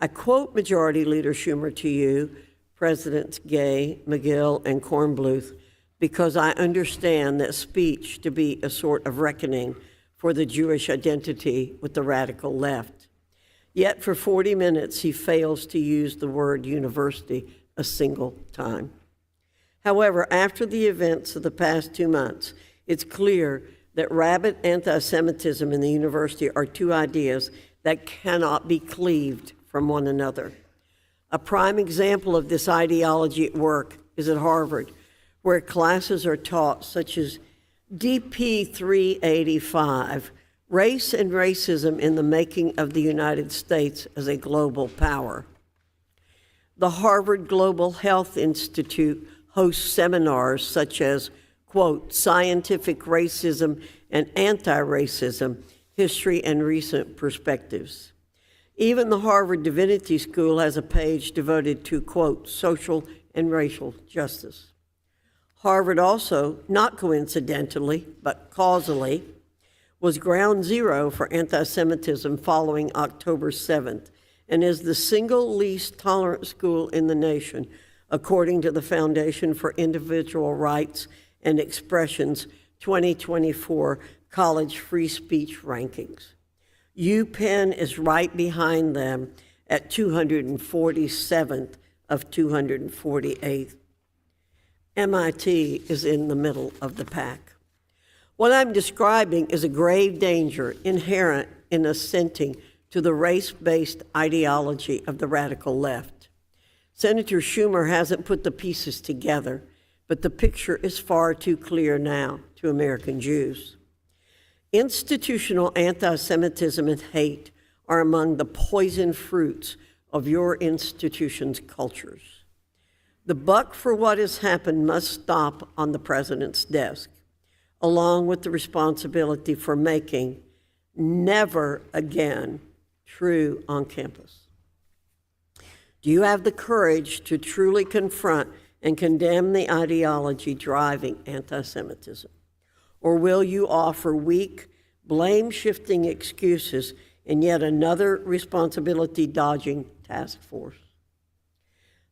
I quote Majority Leader Schumer to you, Presidents Gay, Magill, and Kornbluth, because I understand that speech to be a sort of reckoning for the Jewish identity with the radical left. Yet for 40 minutes, he fails to use the word university a single time. However, after the events of the past 2 months, it's clear that rabid anti-Semitism and the university are two ideas that cannot be cleaved from one another. A prime example of this ideology at work is at Harvard, where classes are taught such as DP 385, Race and Racism in the Making of the United States as a Global Power. The Harvard Global Health Institute hosts seminars such as, quote, Scientific Racism and Anti-Racism, History and Recent Perspectives. Even the Harvard Divinity School has a page devoted to, quote, social and racial justice. Harvard also, not coincidentally, but causally, was ground zero for anti-Semitism following October 7th and is the single least tolerant school in the nation, according to the Foundation for Individual Rights and Expression's 2024 College Free Speech Rankings. UPenn is right behind them at 247th of 248. MIT is in the middle of the pack. What I'm describing is a grave danger inherent in assenting to the race-based ideology of the radical left. Senator Schumer hasn't put the pieces together, but the picture is far too clear now to American Jews. Institutional anti-Semitism and hate are among the poison fruits of your institution's cultures. The buck for what has happened must stop on the president's desk, along with the responsibility for making never again true on campus. Do you have the courage to truly confront and condemn the ideology driving anti-Semitism? Or will you offer weak, blame-shifting excuses in yet another responsibility-dodging task force?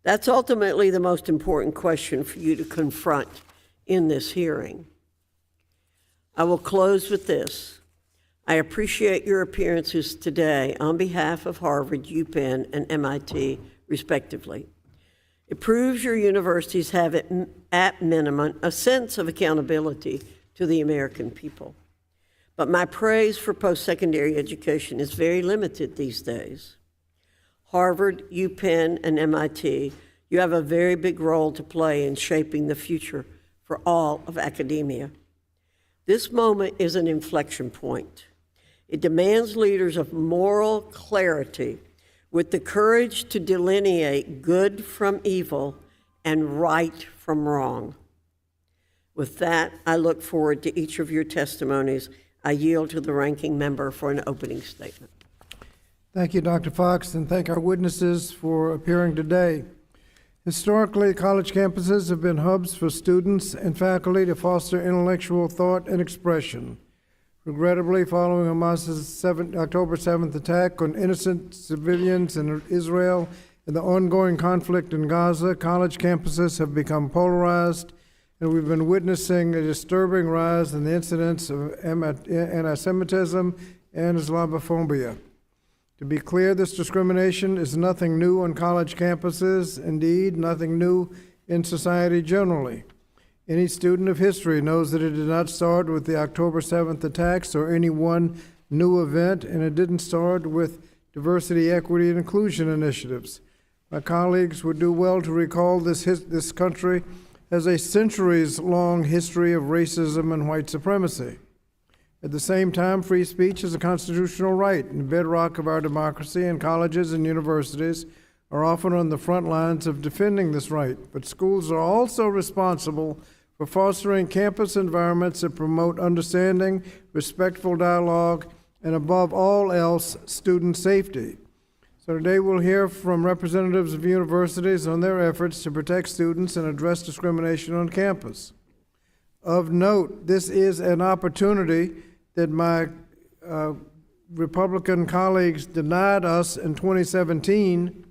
That's ultimately the most important question for you to confront in this hearing. I will close with this. I appreciate your appearances today on behalf of Harvard, UPenn, and MIT, respectively. It proves your universities have, at minimum, a sense of accountability to the American people. But my praise for post-secondary education is very limited these days. Harvard, UPenn, and MIT, you have a very big role to play in shaping the future for all of academia. This moment is an inflection point. It demands leaders of moral clarity with the courage to delineate good from evil and right from wrong. With that, I look forward to each of your testimonies. I yield to the ranking member for an opening statement. Thank you, Dr. Fox, and thank our witnesses for appearing today. Historically, college campuses have been hubs for students and faculty to foster intellectual thought and expression. Regrettably, following Hamas's October 7th attack on innocent civilians in Israel and the ongoing conflict in Gaza, college campuses have become polarized, and we've been witnessing a disturbing rise in the incidence of anti-Semitism and Islamophobia. To be clear, this discrimination is nothing new on college campuses, indeed, nothing new in society generally. Any student of history knows that it did not start with the October 7th attacks or any one new event, and it didn't start with diversity, equity, and inclusion initiatives. My colleagues would do well to recall this country has a centuries-long history of racism and white supremacy. At the same time, free speech is a constitutional right and the bedrock of our democracy, and colleges and universities are often on the front lines of defending this right. But schools are also responsible for fostering campus environments that promote understanding, respectful dialogue, and above all else, student safety. So today we'll hear from representatives of universities on their efforts to protect students and address discrimination on campus. Of note, this is an opportunity that my Republican colleagues denied us in 2017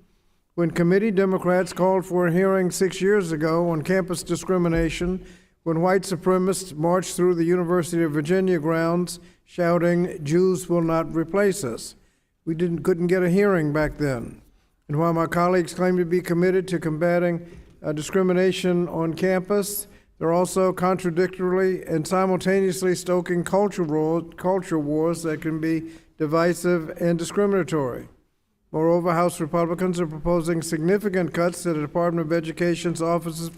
when committee Democrats called for a hearing 6 years ago on campus discrimination when white supremacists marched through the University of Virginia grounds shouting, "Jews will not replace us." We couldn't get a hearing back then. And while my colleagues claim to be committed to combating discrimination on campus, they're also contradictorily and simultaneously stoking culture wars that can be divisive and discriminatory. Moreover, House Republicans are proposing significant cuts to the Department of Education's Office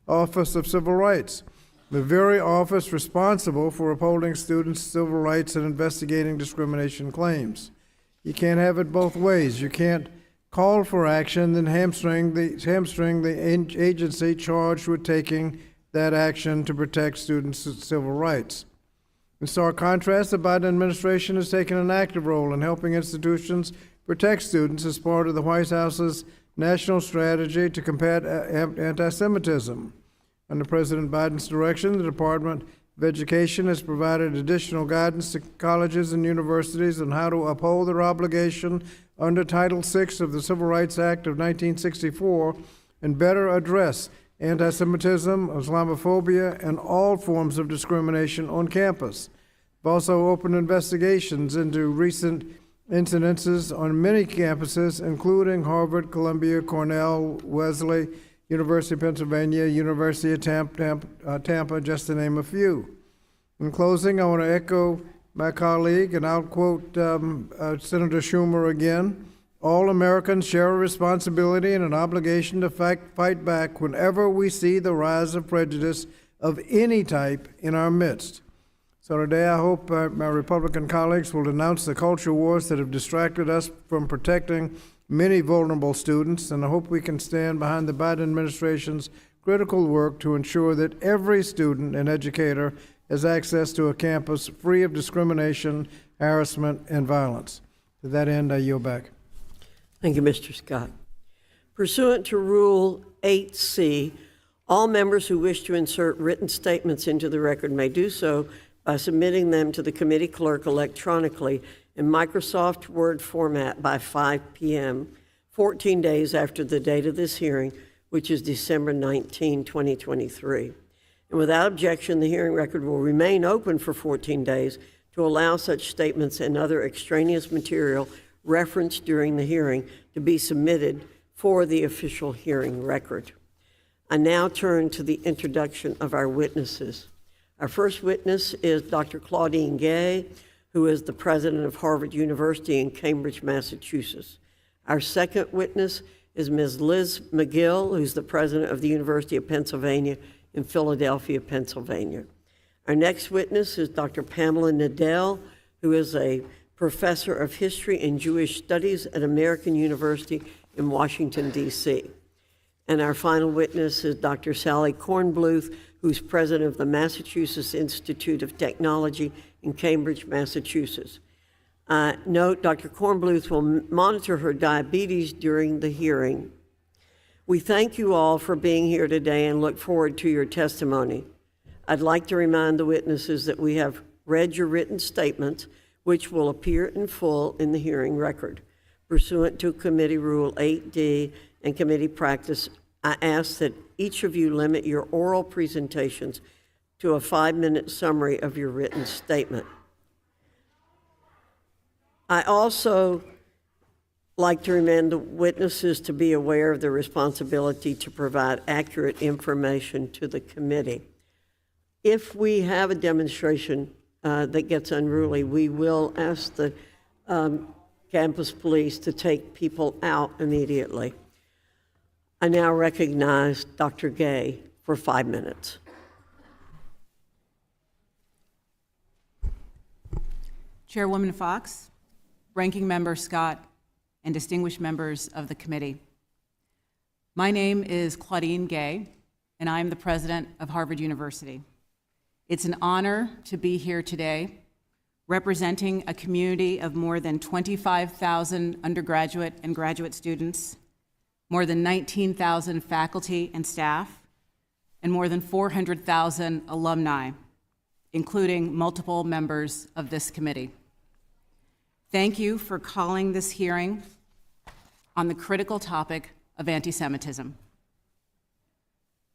of Civil Rights, the very office responsible for upholding students' civil rights and investigating discrimination claims. You can't have it both ways. You can't call for action, then hamstring the agency charged with taking that action to protect students' civil rights. In stark contrast, the Biden administration has taken an active role in helping institutions protect students as part of the White House's national strategy to combat anti-Semitism. Under President Biden's direction, the Department of Education has provided additional guidance to colleges and universities on how to uphold their obligation under Title VI of the Civil Rights Act of 1964 and better address anti-Semitism, Islamophobia, and all forms of discrimination on campus. We've also opened investigations into recent incidences on many campuses, including Harvard, Columbia, Cornell, Wesley, University of Pennsylvania, University of Tampa, just to name a few. In closing, I want to echo my colleague, and I'll quote Senator Schumer again. All Americans share a responsibility and an obligation to fight back whenever we see the rise of prejudice of any type in our midst. So today I hope my Republican colleagues will denounce the culture wars that have distracted us from protecting many vulnerable students, and I hope we can stand behind the Biden administration's critical work to ensure that every student and educator has access to a campus free of discrimination, harassment, and violence. To that end, I yield back. Thank you, Mr. Scott. Pursuant to Rule 8C, all members who wish to insert written statements into the record may do so by submitting them to the committee clerk electronically in Microsoft Word format by 5 p.m., 14 days after the date of this hearing, which is December 19, 2023. And without objection, the hearing record will remain open for 14 days to allow such statements and other extraneous material referenced during the hearing to be submitted for the official hearing record. I now turn to the introduction of our witnesses. Our first witness is Dr. Claudine Gay, who is the president of Harvard University in Cambridge, Massachusetts. Our second witness is Ms. Liz Magill, who's the president of the University of Pennsylvania in Philadelphia, Pennsylvania. Our next witness is Dr. Pamela Nadell, who is a professor of history and Jewish studies at American University in Washington, D.C. And our final witness is Dr. Sally Kornbluth, who's president of the Massachusetts Institute of Technology in Cambridge, Massachusetts. Note, Dr. Kornbluth will monitor her diabetes during the hearing. We thank you all for being here today and look forward to your testimony. I'd like to remind the witnesses that we have read your written statements, which will appear in full in the hearing record. Pursuant to Committee Rule 8D and committee practice, I ask that each of you limit your oral presentations to a 5-minute summary of your written statement. I also like to remind the witnesses to be aware of their responsibility to provide accurate information to the committee. If we have a demonstration that gets unruly, we will ask the campus police to take people out immediately. I now recognize Dr. Gay for 5 minutes. Chairwoman Fox, Ranking Member Scott, and distinguished members of the committee. My name is Claudine Gay, and I am the president of Harvard University. It's an honor to be here today, representing a community of more than 25,000 undergraduate and graduate students, more than 19,000 faculty and staff, and more than 400,000 alumni, including multiple members of this committee. Thank you for calling this hearing on the critical topic of anti-Semitism.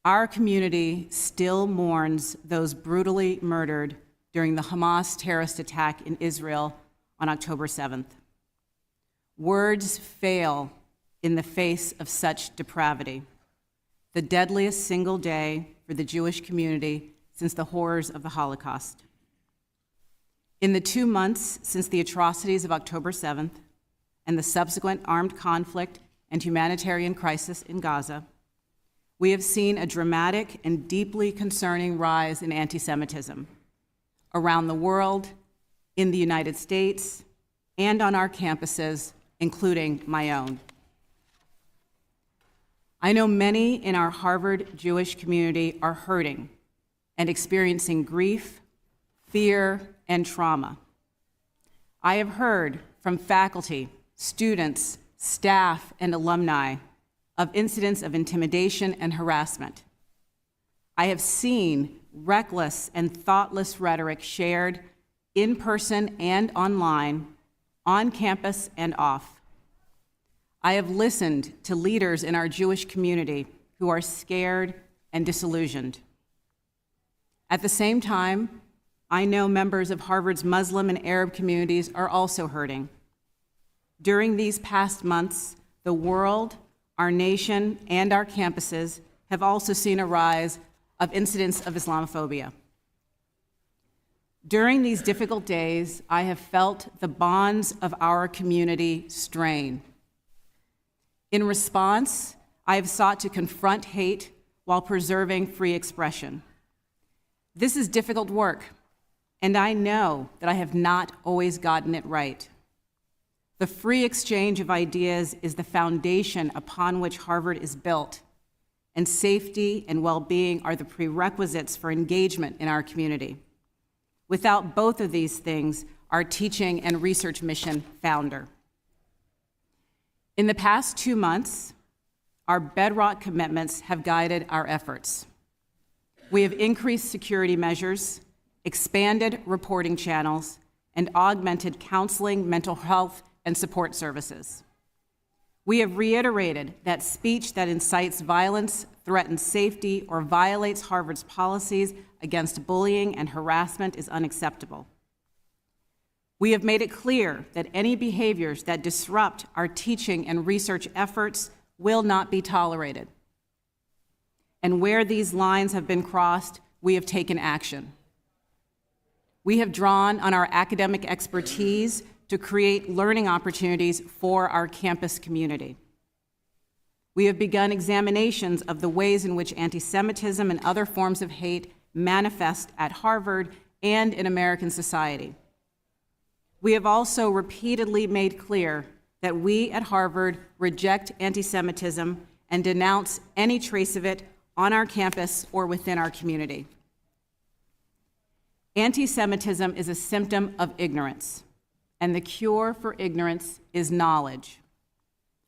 Our community still mourns those brutally murdered during the Hamas terrorist attack in Israel on October 7th. Words fail in the face of such depravity, the deadliest single day for the Jewish community since the horrors of the Holocaust. In the 2 months since the atrocities of October 7th and the subsequent armed conflict and humanitarian crisis in Gaza, we have seen a dramatic and deeply concerning rise in anti-Semitism around the world, in the United States, and on our campuses, including my own. I know many in our Harvard Jewish community are hurting and experiencing grief, fear, and trauma. I have heard from faculty, students, staff, and alumni of incidents of intimidation and harassment. I have seen reckless and thoughtless rhetoric shared in person and online, on campus and off. I have listened to leaders in our Jewish community who are scared and disillusioned. At the same time, I know members of Harvard's Muslim and Arab communities are also hurting. During these past months, the world, our nation, and our campuses have also seen a rise of incidents of Islamophobia. During these difficult days, I have felt the bonds of our community strain. In response, I have sought to confront hate while preserving free expression. This is difficult work, and I know that I have not always gotten it right. The free exchange of ideas is the foundation upon which Harvard is built, and safety and well-being are the prerequisites for engagement in our community. Without both of these things, our teaching and research mission founder. In the past 2 months, our bedrock commitments have guided our efforts. We have increased security measures, expanded reporting channels, and augmented counseling, mental health, and support services. We have reiterated that speech that incites violence, threatens safety, or violates Harvard's policies against bullying and harassment is unacceptable. We have made it clear that any behaviors that disrupt our teaching and research efforts will not be tolerated. And where these lines have been crossed, we have taken action. We have drawn on our academic expertise to create learning opportunities for our campus community. We have begun examinations of the ways in which anti-Semitism and other forms of hate manifest at Harvard and in American society. We have also repeatedly made clear that we at Harvard reject anti-Semitism and denounce any trace of it on our campus or within our community. Anti-Semitism is a symptom of ignorance, and the cure for ignorance is knowledge.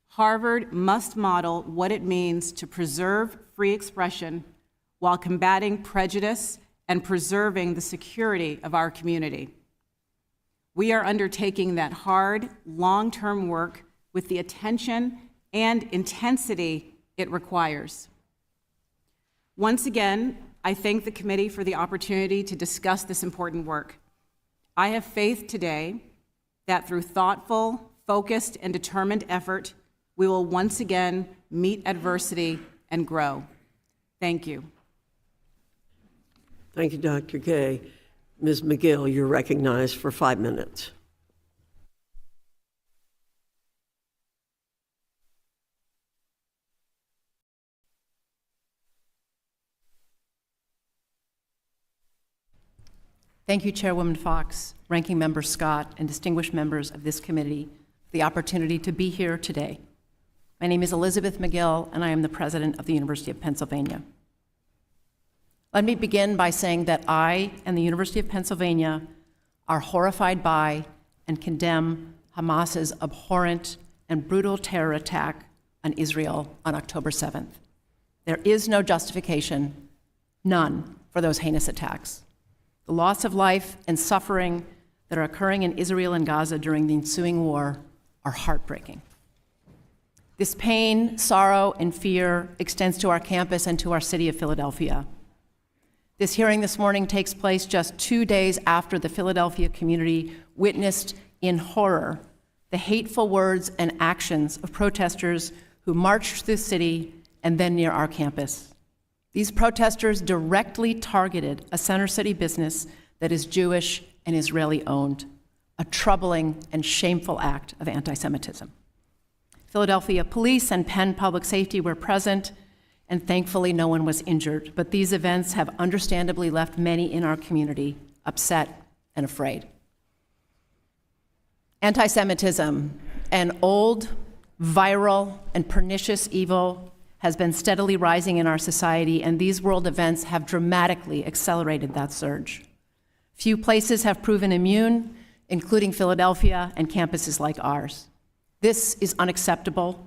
Harvard must model what it means to preserve free expression while combating prejudice and preserving the security of our community. We are undertaking that hard, long-term work with the attention and intensity it requires. Once again, I thank the committee for the opportunity to discuss this important work. I have faith today that through thoughtful, focused, and determined effort, we will once again meet adversity and grow. Thank you. Thank you, Dr. Gay. Ms. Magill, you're recognized for 5 minutes. Thank you, Chairwoman Fox, Ranking Member Scott, and distinguished members of this committee for the opportunity to be here today. My name is Elizabeth Magill, and I am the president of the University of Pennsylvania. Let me begin by saying that I and the University of Pennsylvania are horrified by and condemn Hamas's abhorrent and brutal terror attack on Israel on October 7th. There is no justification, none, for those heinous attacks. The loss of life and suffering that are occurring in Israel and Gaza during the ensuing war are heartbreaking. This pain, sorrow, and fear extends to our campus and to our city of Philadelphia. This hearing this morning takes place just 2 days after the Philadelphia community witnessed in horror the hateful words and actions of protesters who marched through the city and then near our campus. These protesters directly targeted a Center City business that is Jewish and Israeli-owned, a troubling and shameful act of anti-Semitism. Philadelphia police and Penn Public Safety were present, and thankfully no one was injured, but these events have understandably left many in our community upset and afraid. Anti-Semitism, an old, viral, and pernicious evil, has been steadily rising in our society, and these world events have dramatically accelerated that surge. Few places have proven immune, including Philadelphia and campuses like ours. This is unacceptable.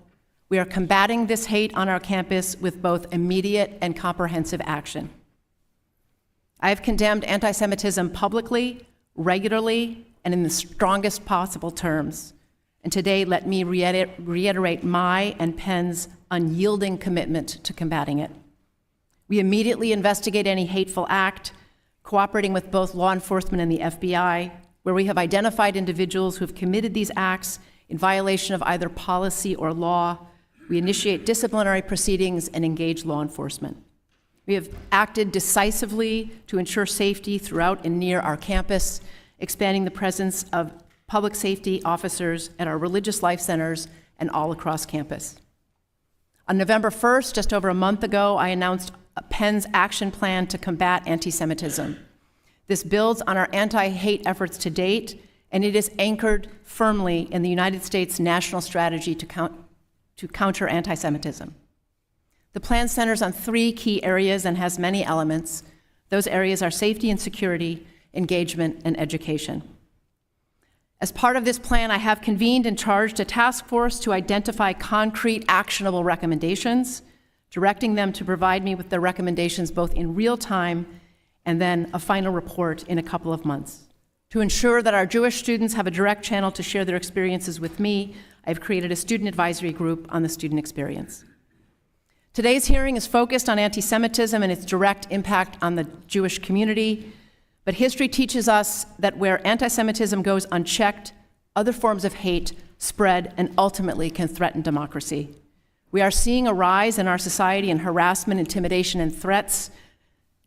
We are combating this hate on our campus with both immediate and comprehensive action. I have condemned anti-Semitism publicly, regularly, and in the strongest possible terms. And today, let me reiterate my and Penn's unyielding commitment to combating it. We immediately investigate any hateful act, cooperating with both law enforcement and the FBI, where we have identified individuals who have committed these acts in violation of either policy or law. We initiate disciplinary proceedings and engage law enforcement. We have acted decisively to ensure safety throughout and near our campus, expanding the presence of public safety officers at our religious life centers and all across campus. On November 1st, just over a month ago, I announced Penn's action plan to combat anti-Semitism. This builds on our anti-hate efforts to date, and it is anchored firmly in the United States national strategy to counter anti-Semitism. The plan centers on 3 key areas and has many elements. Those areas are safety and security, engagement, and education. As part of this plan, I have convened and charged a task force to identify concrete, actionable recommendations, directing them to provide me with their recommendations both in real time and then a final report in a couple of months. To ensure that our Jewish students have a direct channel to share their experiences with me, I've created a student advisory group on the student experience. Today's hearing is focused on anti-Semitism and its direct impact on the Jewish community. But history teaches us that where anti-Semitism goes unchecked, other forms of hate spread and ultimately can threaten democracy. We are seeing a rise in our society in harassment, intimidation, and threats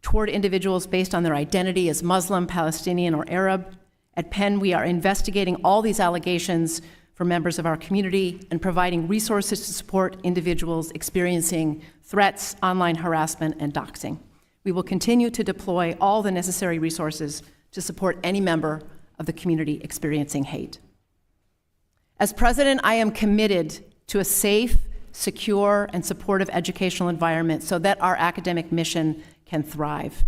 toward individuals based on their identity as Muslim, Palestinian, or Arab. At Penn, we are investigating all these allegations for members of our community and providing resources to support individuals experiencing threats, online harassment, and doxing. We will continue to deploy all the necessary resources to support any member of the community experiencing hate. As president, I am committed to a safe, secure, and supportive educational environment so that our academic mission can thrive.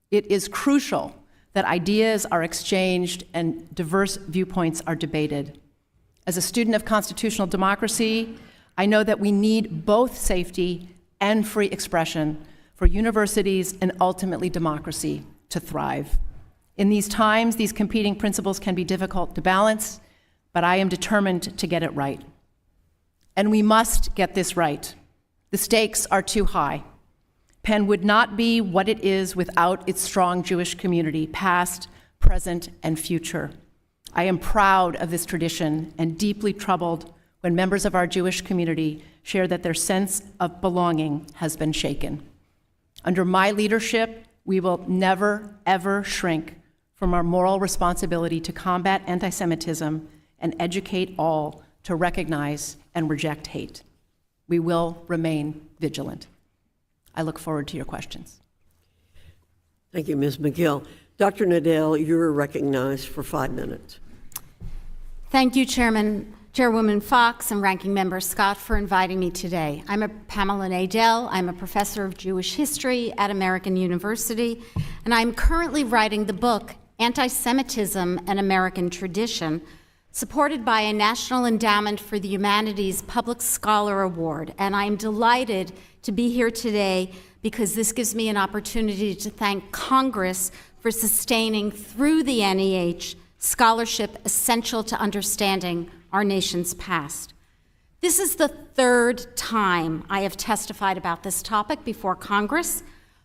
It is crucial that ideas are exchanged and diverse viewpoints are debated. As a student of constitutional democracy, I know that we need both safety and free expression for universities and ultimately democracy to thrive. In these times, these competing principles can be difficult to balance, but I am determined to get it right. And we must get this right. The stakes are too high. Penn would not be what it is without its strong Jewish community, past, present, and future. I am proud of this tradition and deeply troubled when members of our Jewish community share that their sense of belonging has been shaken. Under my leadership, we will never, ever shrink from our moral responsibility to combat anti-Semitism and educate all to recognize and reject hate. We will remain vigilant. I look forward to your questions. Thank you, Ms. Magill. Dr. Nadell, you're recognized for 5 minutes. Thank you, Chairwoman Fox and Ranking Member Scott, for inviting me today. I'm Pamela Nadell. I'm a professor of Jewish history at American University, and I'm currently writing the book, Anti-Semitism, an American Tradition, supported by a National Endowment for the Humanities Public Scholar Award. And I'm delighted to be here today because this gives me an opportunity to thank Congress for sustaining through the NEH scholarship essential to understanding our nation's past. This is the third time I have testified about this topic before Congress.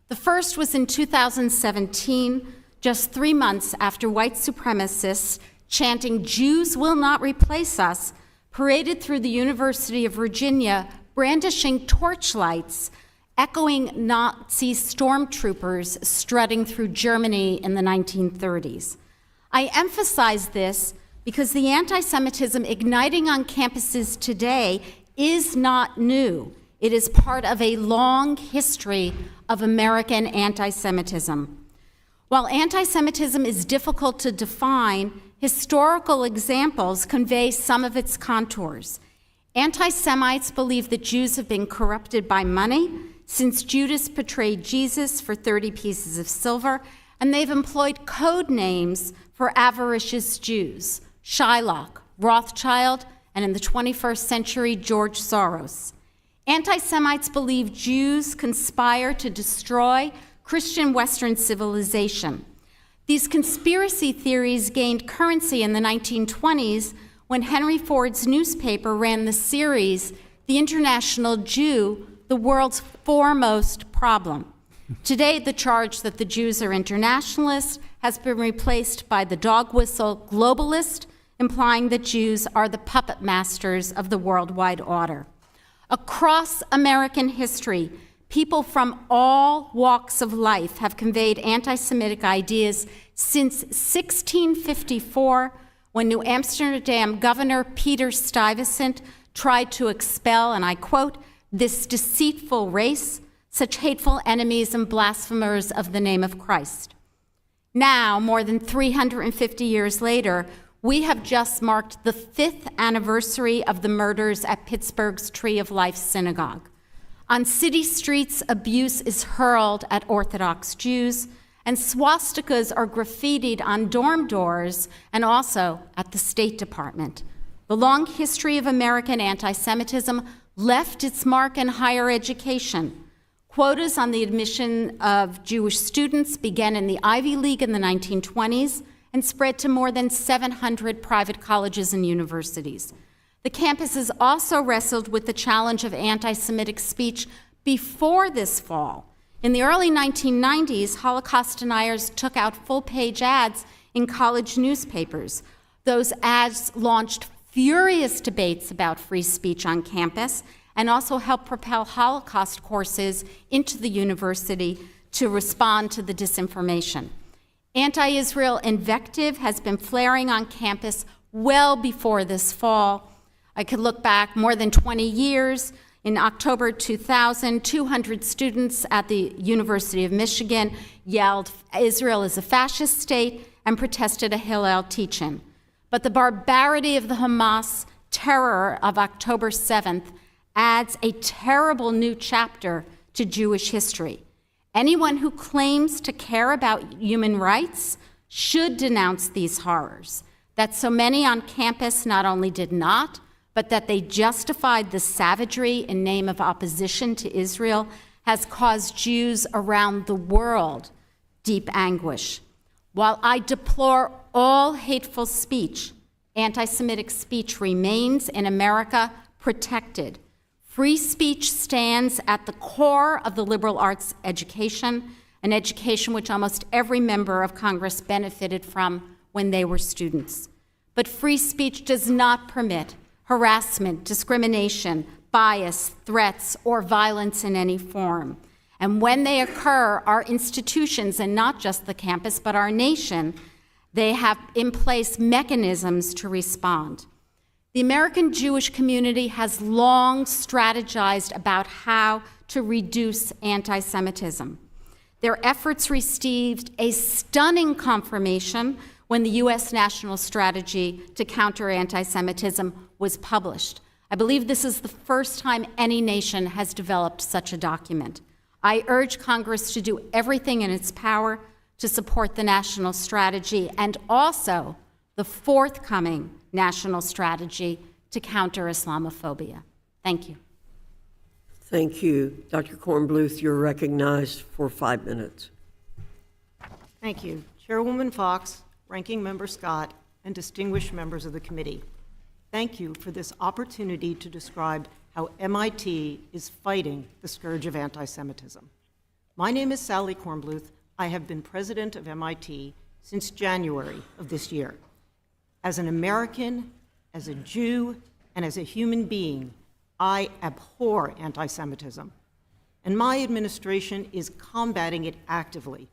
The first was in 2017, just 3 months after white supremacists chanting, "Jews will not replace us," paraded through the University of Virginia, brandishing torchlights, echoing Nazi stormtroopers strutting through Germany in the 1930s. I emphasize this because the anti-Semitism igniting on campuses today is not new. It is part of a long history of American anti-Semitism. While anti-Semitism is difficult to define, historical examples convey some of its contours. Anti-Semites believe that Jews have been corrupted by money since Judas betrayed Jesus for 30 pieces of silver, and they've employed code names for avaricious Jews: Shylock, Rothschild, and in the 21st century, George Soros. Anti-Semites believe Jews conspire to destroy Christian Western civilization. These conspiracy theories gained currency in the 1920s when Henry Ford's newspaper ran the series, The International Jew, the World's Foremost Problem. Today, the charge that the Jews are internationalists has been replaced by the dog whistle globalist, implying that Jews are the puppet masters of the worldwide order. Across American history, people from all walks of life have conveyed anti-Semitic ideas since 1654, when New Amsterdam Governor Peter Stuyvesant tried to expel, and I quote, "this deceitful race, such hateful enemies and blasphemers of the name of Christ." Now, more than 350 years later, we have just marked the 5th anniversary of the murders at Pittsburgh's Tree of Life Synagogue. On city streets, abuse is hurled at Orthodox Jews, and swastikas are graffitied on dorm doors and also at the State Department. The long history of American anti-Semitism left its mark in higher education. Quotas on the admission of Jewish students began in the Ivy League in the 1920s and spread to more than 700 private colleges and universities. The campuses also wrestled with the challenge of anti-Semitic speech before this fall. In the early 1990s, Holocaust deniers took out full-page ads in college newspapers. Those ads launched furious debates about free speech on campus and also helped propel Holocaust courses into the university to respond to the disinformation. Anti-Israel invective has been flaring on campus well before this fall. I could look back more than 20 years. In October 2000, 200 students at the University of Michigan yelled, "Israel is a fascist state," and protested a Hillel teach-in. But the barbarity of the Hamas terror of October 7th adds a terrible new chapter to Jewish history. Anyone who claims to care about human rights should denounce these horrors. That so many on campus not only did not, but that they justified the savagery in name of opposition to Israel has caused Jews around the world deep anguish. While I deplore all hateful speech, anti-Semitic speech remains in America protected. Free speech stands at the core of the liberal arts education, an education which almost every member of Congress benefited from when they were students. But free speech does not permit harassment, discrimination, bias, threats, or violence in any form. And when they occur, our institutions, and not just the campus, but our nation, they have in place mechanisms to respond. The American Jewish community has long strategized about how to reduce anti-Semitism. Their efforts received a stunning confirmation when the U.S. National Strategy to Counter Anti-Semitism was published. I believe this is the first time any nation has developed such a document. I urge Congress to do everything in its power to support the national strategy and also the forthcoming national strategy to counter Islamophobia. Thank you. Thank you. Dr. Kornbluth, you're recognized for 5 minutes. Thank you. Chairwoman Fox, Ranking Member Scott, and distinguished members of the committee. Thank you for this opportunity to describe how MIT is fighting the scourge of anti-Semitism. My name is Sally Kornbluth. I have been president of MIT since January of this year. As an American, as a Jew, and as a human being, I abhor anti-Semitism, and my administration is combating it actively.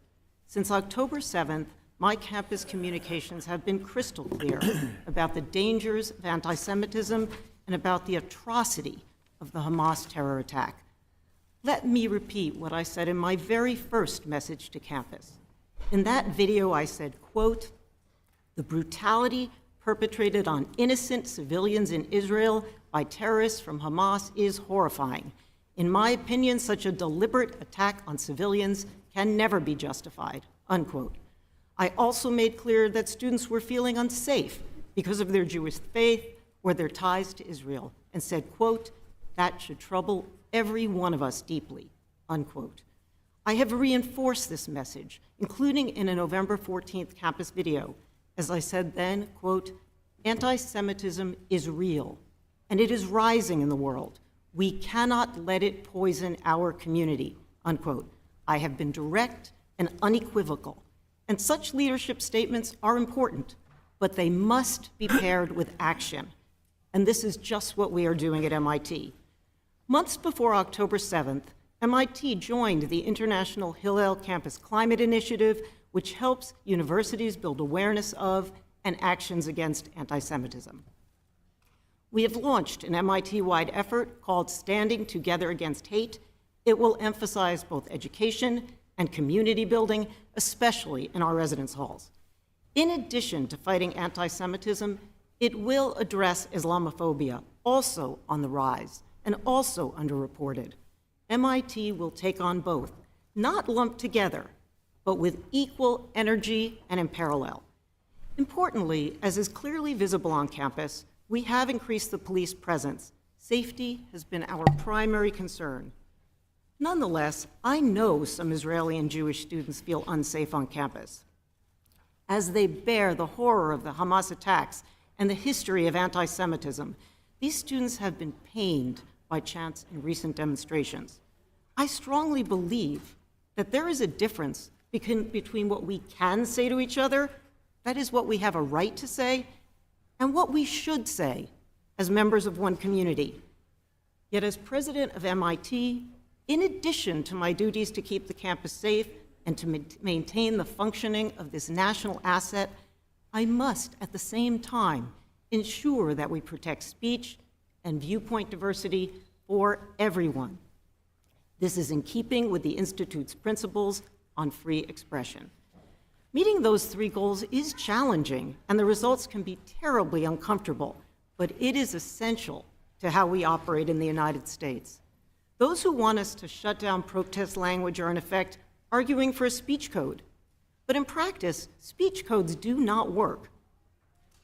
Since October 7th, my campus communications have been crystal clear about the dangers of anti-Semitism and about the atrocity of the Hamas terror attack. Let me repeat what I said in my very first message to campus. In that video, I said, quote, "The brutality perpetrated on innocent civilians in Israel by terrorists from Hamas is horrifying. In my opinion, such a deliberate attack on civilians can never be justified," unquote. I also made clear that students were feeling unsafe because of their Jewish faith or their ties to Israel, and said, quote, "That should trouble every one of us deeply," unquote. I have reinforced this message, including in a November 14th campus video. As I said then, quote, "Anti-Semitism is real, and it is rising in the world. We cannot let it poison our community," unquote. I have been direct and unequivocal, and such leadership statements are important, but they must be paired with action. And this is just what we are doing at MIT. Months before October 7th, MIT joined the International Hillel Campus Climate Initiative, which helps universities build awareness of and actions against anti-Semitism. We have launched an MIT-wide effort called Standing Together Against Hate. It will emphasize both education and community building, especially in our residence halls. In addition to fighting anti-Semitism, it will address Islamophobia, also on the rise and also underreported. MIT will take on both, not lumped together, but with equal energy and in parallel. Importantly, as is clearly visible on campus, we have increased the police presence. Safety has been our primary concern. Nonetheless, I know some Israeli and Jewish students feel unsafe on campus as they bear the horror of the Hamas attacks and the history of anti-Semitism. These students have been pained by chants in recent demonstrations. I strongly believe that there is a difference between what we can say to each other, that is what we have a right to say, and what we should say as members of one community. Yet as president of MIT, in addition to my duties to keep the campus safe and to maintain the functioning of this national asset, I must at the same time ensure that we protect speech and viewpoint diversity for everyone. This is in keeping with the Institute's principles on free expression. Meeting those three goals is challenging, and the results can be terribly uncomfortable, but it is essential to how we operate in the United States. Those who want us to shut down protest language are, in effect, arguing for a speech code. But in practice, speech codes do not work.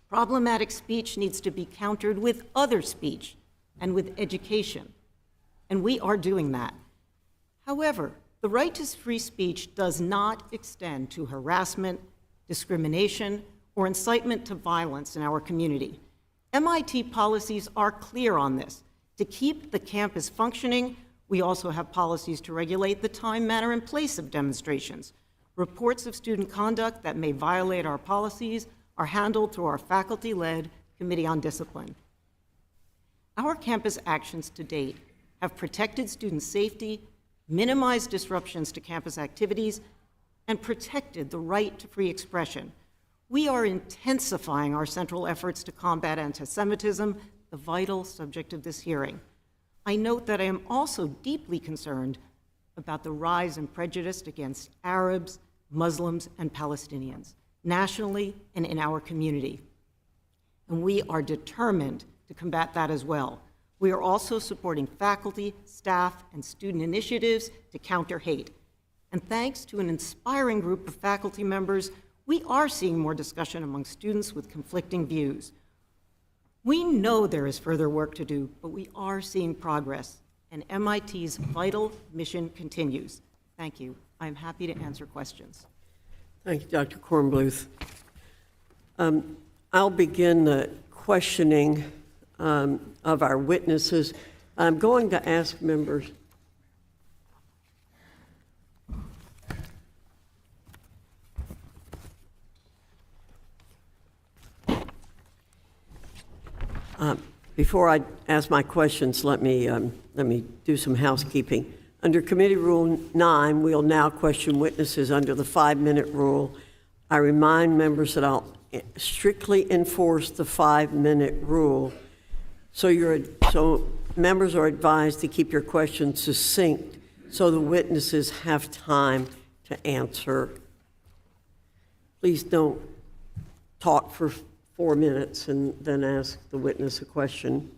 Problematic speech needs to be countered with other speech and with education, and we are doing that. However, the right to free speech does not extend to harassment, discrimination, or incitement to violence in our community. MIT policies are clear on this. To keep the campus functioning, we also have policies to regulate the time, manner, and place of demonstrations. Reports of student conduct that may violate our policies are handled through our faculty-led Committee on Discipline. Our campus actions to date have protected student safety, minimized disruptions to campus activities, and protected the right to free expression. We are intensifying our central efforts to combat anti-Semitism, the vital subject of this hearing. I note that I am also deeply concerned about the rise in prejudice against Arabs, Muslims, and Palestinians, nationally and in our community. And we are determined to combat that as well. We are also supporting faculty, staff, and student initiatives to counter hate. And thanks to an inspiring group of faculty members, we are seeing more discussion among students with conflicting views. We know there is further work to do, but we are seeing progress, and MIT's vital mission continues. Thank you. I'm happy to answer questions. Thank you, Dr. Kornbluth. I'll begin the questioning of our witnesses. I'm going to ask members. Before I ask my questions, let me do some housekeeping. Under Committee Rule 9, we'll now question witnesses under the 5-minute rule. I remind members that I'll strictly enforce the 5-minute rule. So members are advised to keep your questions succinct so the witnesses have time to answer. Please don't talk for 4 minutes and then ask the witness a question.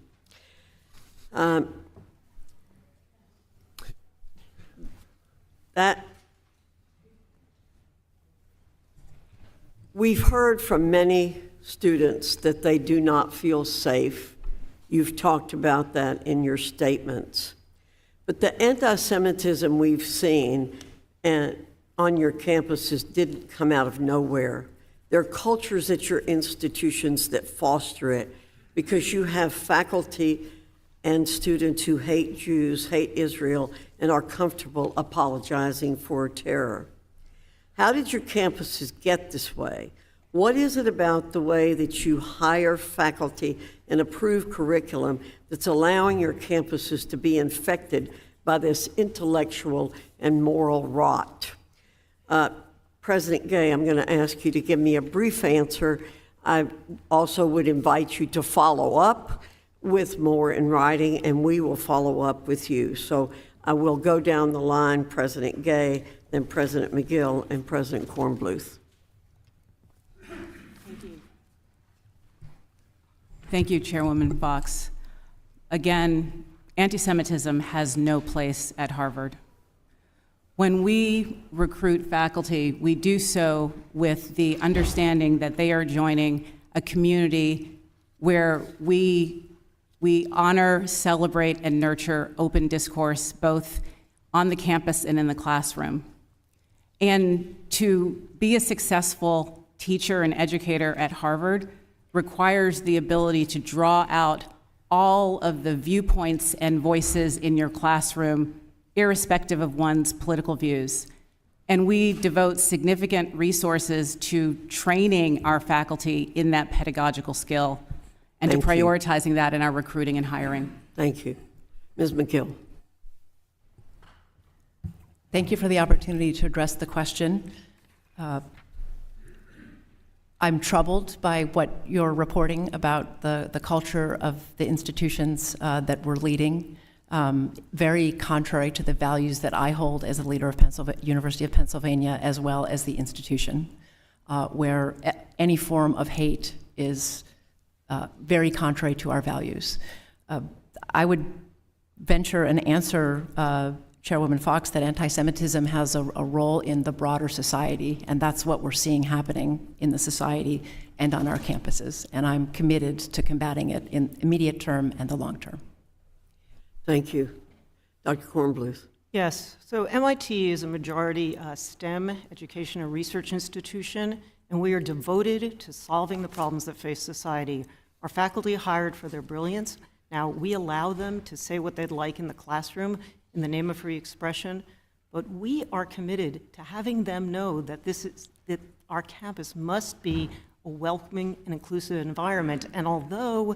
We've heard from many students that they do not feel safe. You've talked about that in your statements. But the anti-Semitism we've seen on your campuses didn't come out of nowhere. There are cultures at your institutions that foster it because you have faculty and students who hate Jews, hate Israel, and are comfortable apologizing for terror. How did your campuses get this way? What is it about the way that you hire faculty and approve curriculum that's allowing your campuses to be infected by this intellectual and moral rot? President Gay, I'm going to ask you to give me a brief answer. I also would invite you to follow up with more in writing, and we will follow up with you. So I will go down the line, President Gay, then President Magill, and President Kornbluth. Thank you, Chairwoman Fox. Again, anti-Semitism has no place at Harvard. When we recruit faculty, we do so with the understanding that they are joining a community where we honor, celebrate, and nurture open discourse, both on the campus and in the classroom. And to be a successful teacher and educator at Harvard requires the ability to draw out all of the viewpoints and voices in your classroom, irrespective of one's political views. And we devote significant resources to training our faculty in that pedagogical skill and to prioritizing that in our recruiting and hiring. Thank you. Ms. Magill. Thank you for the opportunity to address the question. I'm troubled by what you're reporting about the culture of the institutions that we're leading. Very contrary to the values that I hold as a leader of University of Pennsylvania, as well as the institution, where any form of hate is very contrary to our values. I would venture and answer Chairwoman Fox that anti-Semitism has a role in the broader society, and that's what we're seeing happening in the society and on our campuses. And I'm committed to combating it in immediate term and the long term. Thank you. Dr. Kornbluth. Yes, so MIT is a majority STEM education and research institution, and we are devoted to solving the problems that face society. Our faculty are hired for their brilliance. Now, we allow them to say what they'd like in the classroom in the name of free expression, but we are committed to having them know that that our campus must be a welcoming and inclusive environment. And although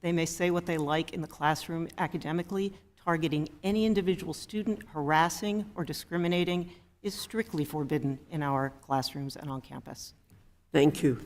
they may say what they like in the classroom academically, targeting any individual student, harassing or discriminating is strictly forbidden in our classrooms and on campus. Thank you.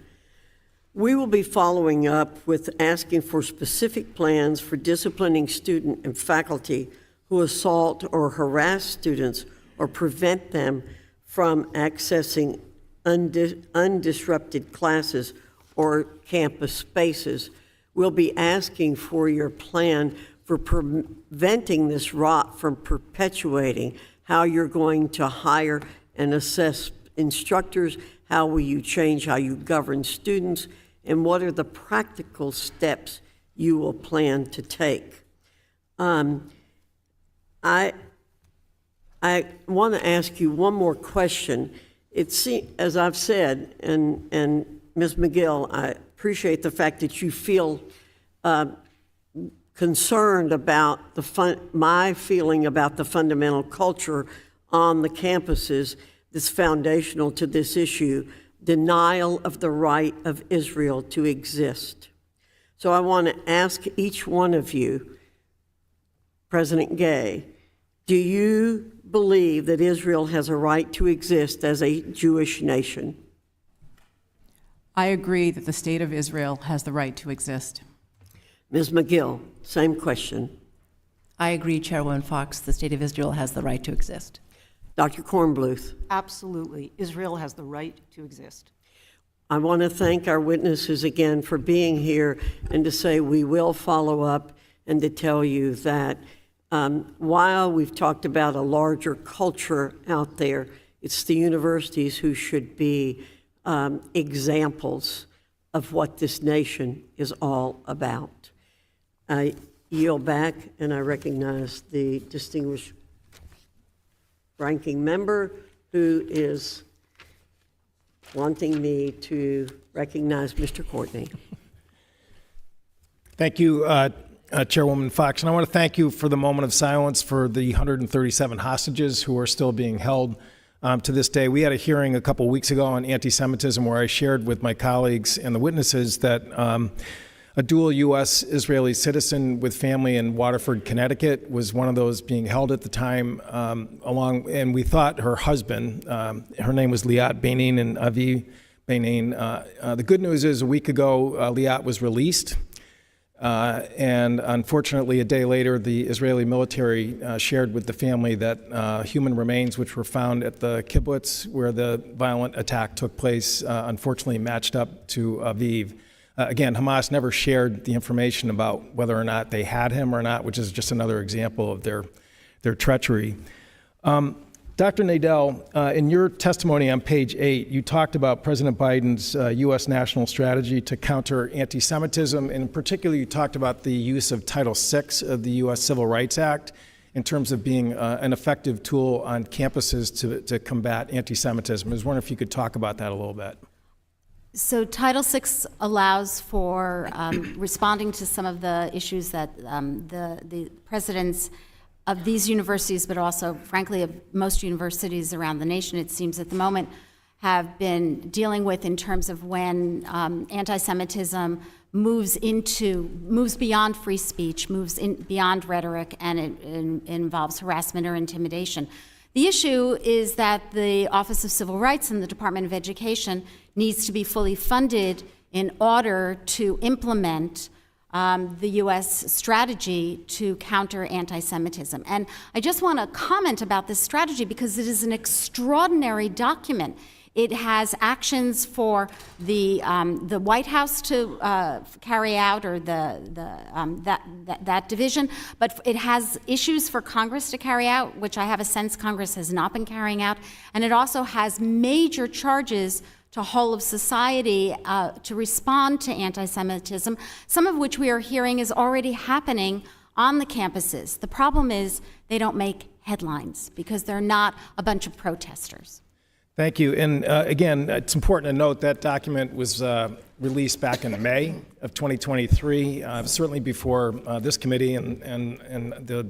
We will be following up with asking for specific plans for disciplining student and faculty who assault or harass students or prevent them from accessing undisrupted classes or campus spaces. We'll be asking for your plan for preventing this rot from perpetuating, how you're going to hire and assess instructors, how will you change how you govern students, and what are the practical steps you will plan to take. I want to ask you one more question. As I've said, and Ms. Magill, I appreciate the fact that you feel concerned about my feeling about the fundamental culture on the campuses that's foundational to this issue, denial of the right of Israel to exist. So I want to ask each one of you, President Gay, do you believe that Israel has a right to exist as a Jewish nation? I agree that the state of Israel has the right to exist. Ms. Magill, same question. I agree, Chairwoman Fox, the state of Israel has the right to exist. Dr. Kornbluth. Absolutely. Israel has the right to exist. I want to thank our witnesses again for being here and to say we will follow up and to tell you that while we've talked about a larger culture out there, it's the universities who should be examples of what this nation is all about. I yield back and I recognize the distinguished ranking member who is wanting me to recognize Mr. Courtney. Thank you, Chairwoman Fox. And I want to thank you for the moment of silence for the 137 hostages who are still being held to this day. We had a hearing a couple weeks ago on anti-Semitism where I shared with my colleagues and the witnesses that a dual U.S.-Israeli citizen with family in Waterford, Connecticut, was one of those being held at the time, and we thought her husband, her name was Liat Benin and Avi Benin. The good news is a week ago, Liat was released, and unfortunately, a day later, the Israeli military shared with the family that human remains, which were found at the kibbutz where the violent attack took place, unfortunately matched up to Aviv. Again, Hamas never shared the information about whether or not they had him or not, which is just another example of their treachery. Dr. Nadell, in your testimony on page 8, you talked about President Biden's U.S. national strategy to counter anti-Semitism, and in particular, you talked about the use of Title VI of the U.S. Civil Rights Act in terms of being an effective tool on campuses to combat anti-Semitism. I was wondering if you could talk about that a little bit. So Title VI allows for responding to some of the issues that the presidents of these universities, but also, frankly, of most universities around the nation, it seems at the moment, have been dealing with in terms of when anti-Semitism moves beyond free speech, beyond rhetoric, and it involves harassment or intimidation. The issue is that the Office of Civil Rights and the Department of Education needs to be fully funded in order to implement the U.S. strategy to counter anti-Semitism. And I just want to comment about this strategy because it is an extraordinary document. It has actions for the White House to carry out, or that division, but it has issues for Congress to carry out, which I have a sense Congress has not been carrying out, and it also has major charges to whole of society to respond to anti-Semitism, some of which we are hearing is already happening on the campuses. The problem is they don't make headlines because they're not a bunch of protesters. Thank you. And again, it's important to note that document was released back in May of 2023, certainly before this committee and the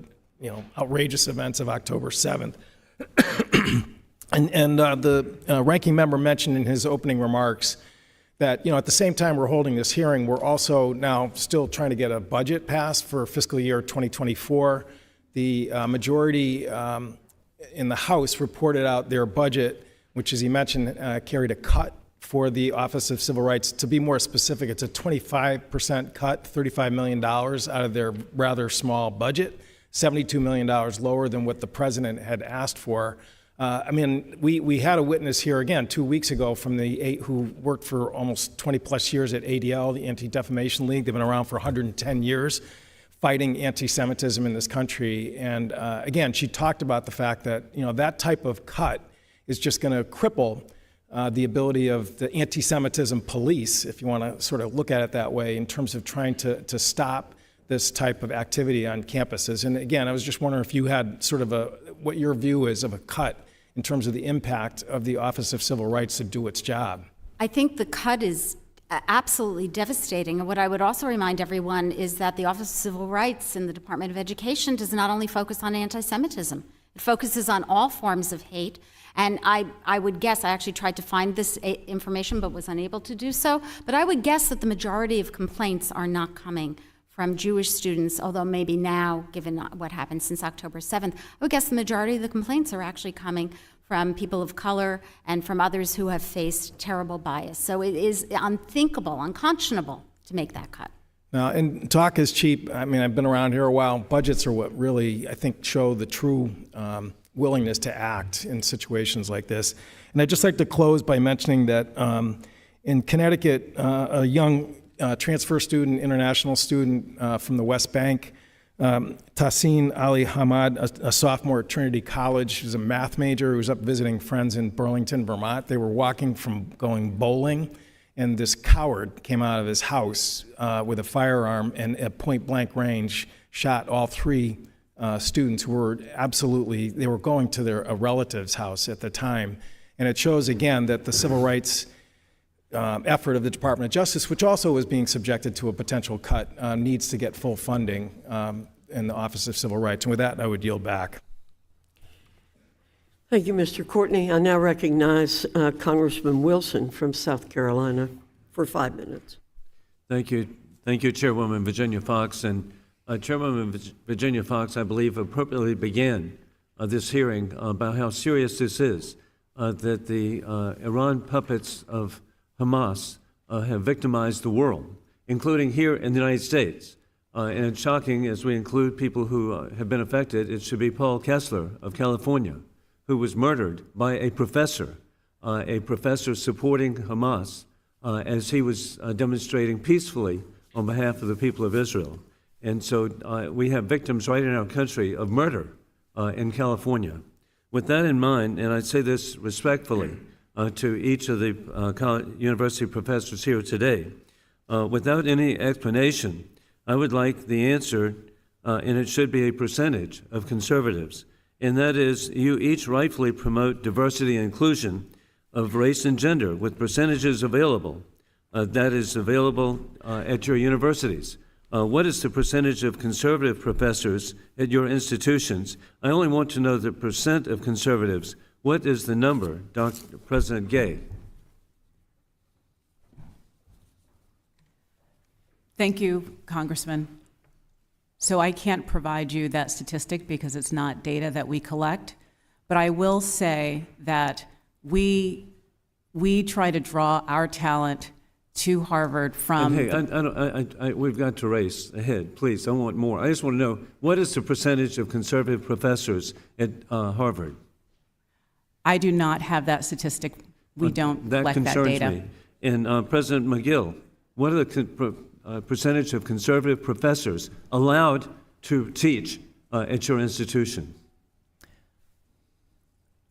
outrageous events of October 7th. And the ranking member mentioned in his opening remarks that at the same time we're holding this hearing, we're also now still trying to get a budget passed for fiscal year 2024. The majority in the House reported out their budget, which, as he mentioned, carried a cut for the Office of Civil Rights. To be more specific, it's a 25% cut, $35 million out of their rather small budget, $72 million lower than what the president had asked for. We had a witness here again 2 weeks ago from who worked for almost 20 plus years at ADL, the Anti-Defamation League. They've been around for 110 years fighting anti-Semitism in this country. And again, she talked about the fact that that type of cut is just going to cripple the ability of the anti-Semitism police, if you want to sort of look at it that way, in terms of trying to stop this type of activity on campuses. And again, I was just wondering if you had sort of what your view is of a cut in terms of the impact of the Office of Civil Rights to do its job. I think the cut is absolutely devastating. And what I would also remind everyone is that the Office of Civil Rights in the Department of Education does not only focus on anti-Semitism, it focuses on all forms of hate. And I would guess, I actually tried to find this information but was unable to do so, but I would guess that the majority of complaints are not coming from Jewish students, although maybe now, given what happened since October 7th, I would guess the majority of the complaints are actually coming from people of color and from others who have faced terrible bias. So it is unthinkable, unconscionable to make that cut. Now, and talk is cheap. I mean, I've been around here a while. Budgets are what really, I think, show the true willingness to act in situations like this. And I'd just like to close by mentioning that in Connecticut, a young transfer student, international student from the West Bank, Tahsin Ali Hamad, a sophomore at Trinity College, who's a math major who was up visiting friends in Burlington, Vermont. They were walking from going bowling, and this coward came out of his house with a firearm and at point-blank range shot all three students who were absolutely, they were going to a relative's house at the time. And it shows, again, that the civil rights effort of the Department of Justice, which also was being subjected to a potential cut, needs to get full funding in the Office of Civil Rights. And with that, I would yield back. Thank you, Mr. Courtney. I now recognize Congressman Wilson from South Carolina for 5 minutes. Thank you. Thank you, Chairwoman Virginia Fox. And Chairwoman Virginia Fox, I believe, appropriately began this hearing about how serious this is, that the Iran puppets of Hamas have victimized the world, including here in the United States. And it's shocking, as we include people who have been affected. It should be Paul Kessler of California, who was murdered by a professor supporting Hamas as he was demonstrating peacefully on behalf of the people of Israel. And so we have victims right in our country of murder in California. With that in mind, and I say this respectfully to each of the university professors here today, without any explanation, I would like the answer, and it should be a percentage of conservatives, and that is, you each rightfully promote diversity and inclusion of race and gender with percentages available. That is available at your universities. What is the percentage of conservative professors at your institutions? I only want to know the percent of conservatives. What is the number, Dr. President Gay? Thank you, Congressman. So I can't provide you that statistic because it's not data that we collect, but I will say that we try to draw our talent to Harvard from... And hey, we've got to race ahead, please. I want more. I just want to know, what is the percentage of conservative professors at Harvard? I do not have that statistic. We don't collect that data. That concerns me. And President Magill, what are the percentage of conservative professors allowed to teach at your institution?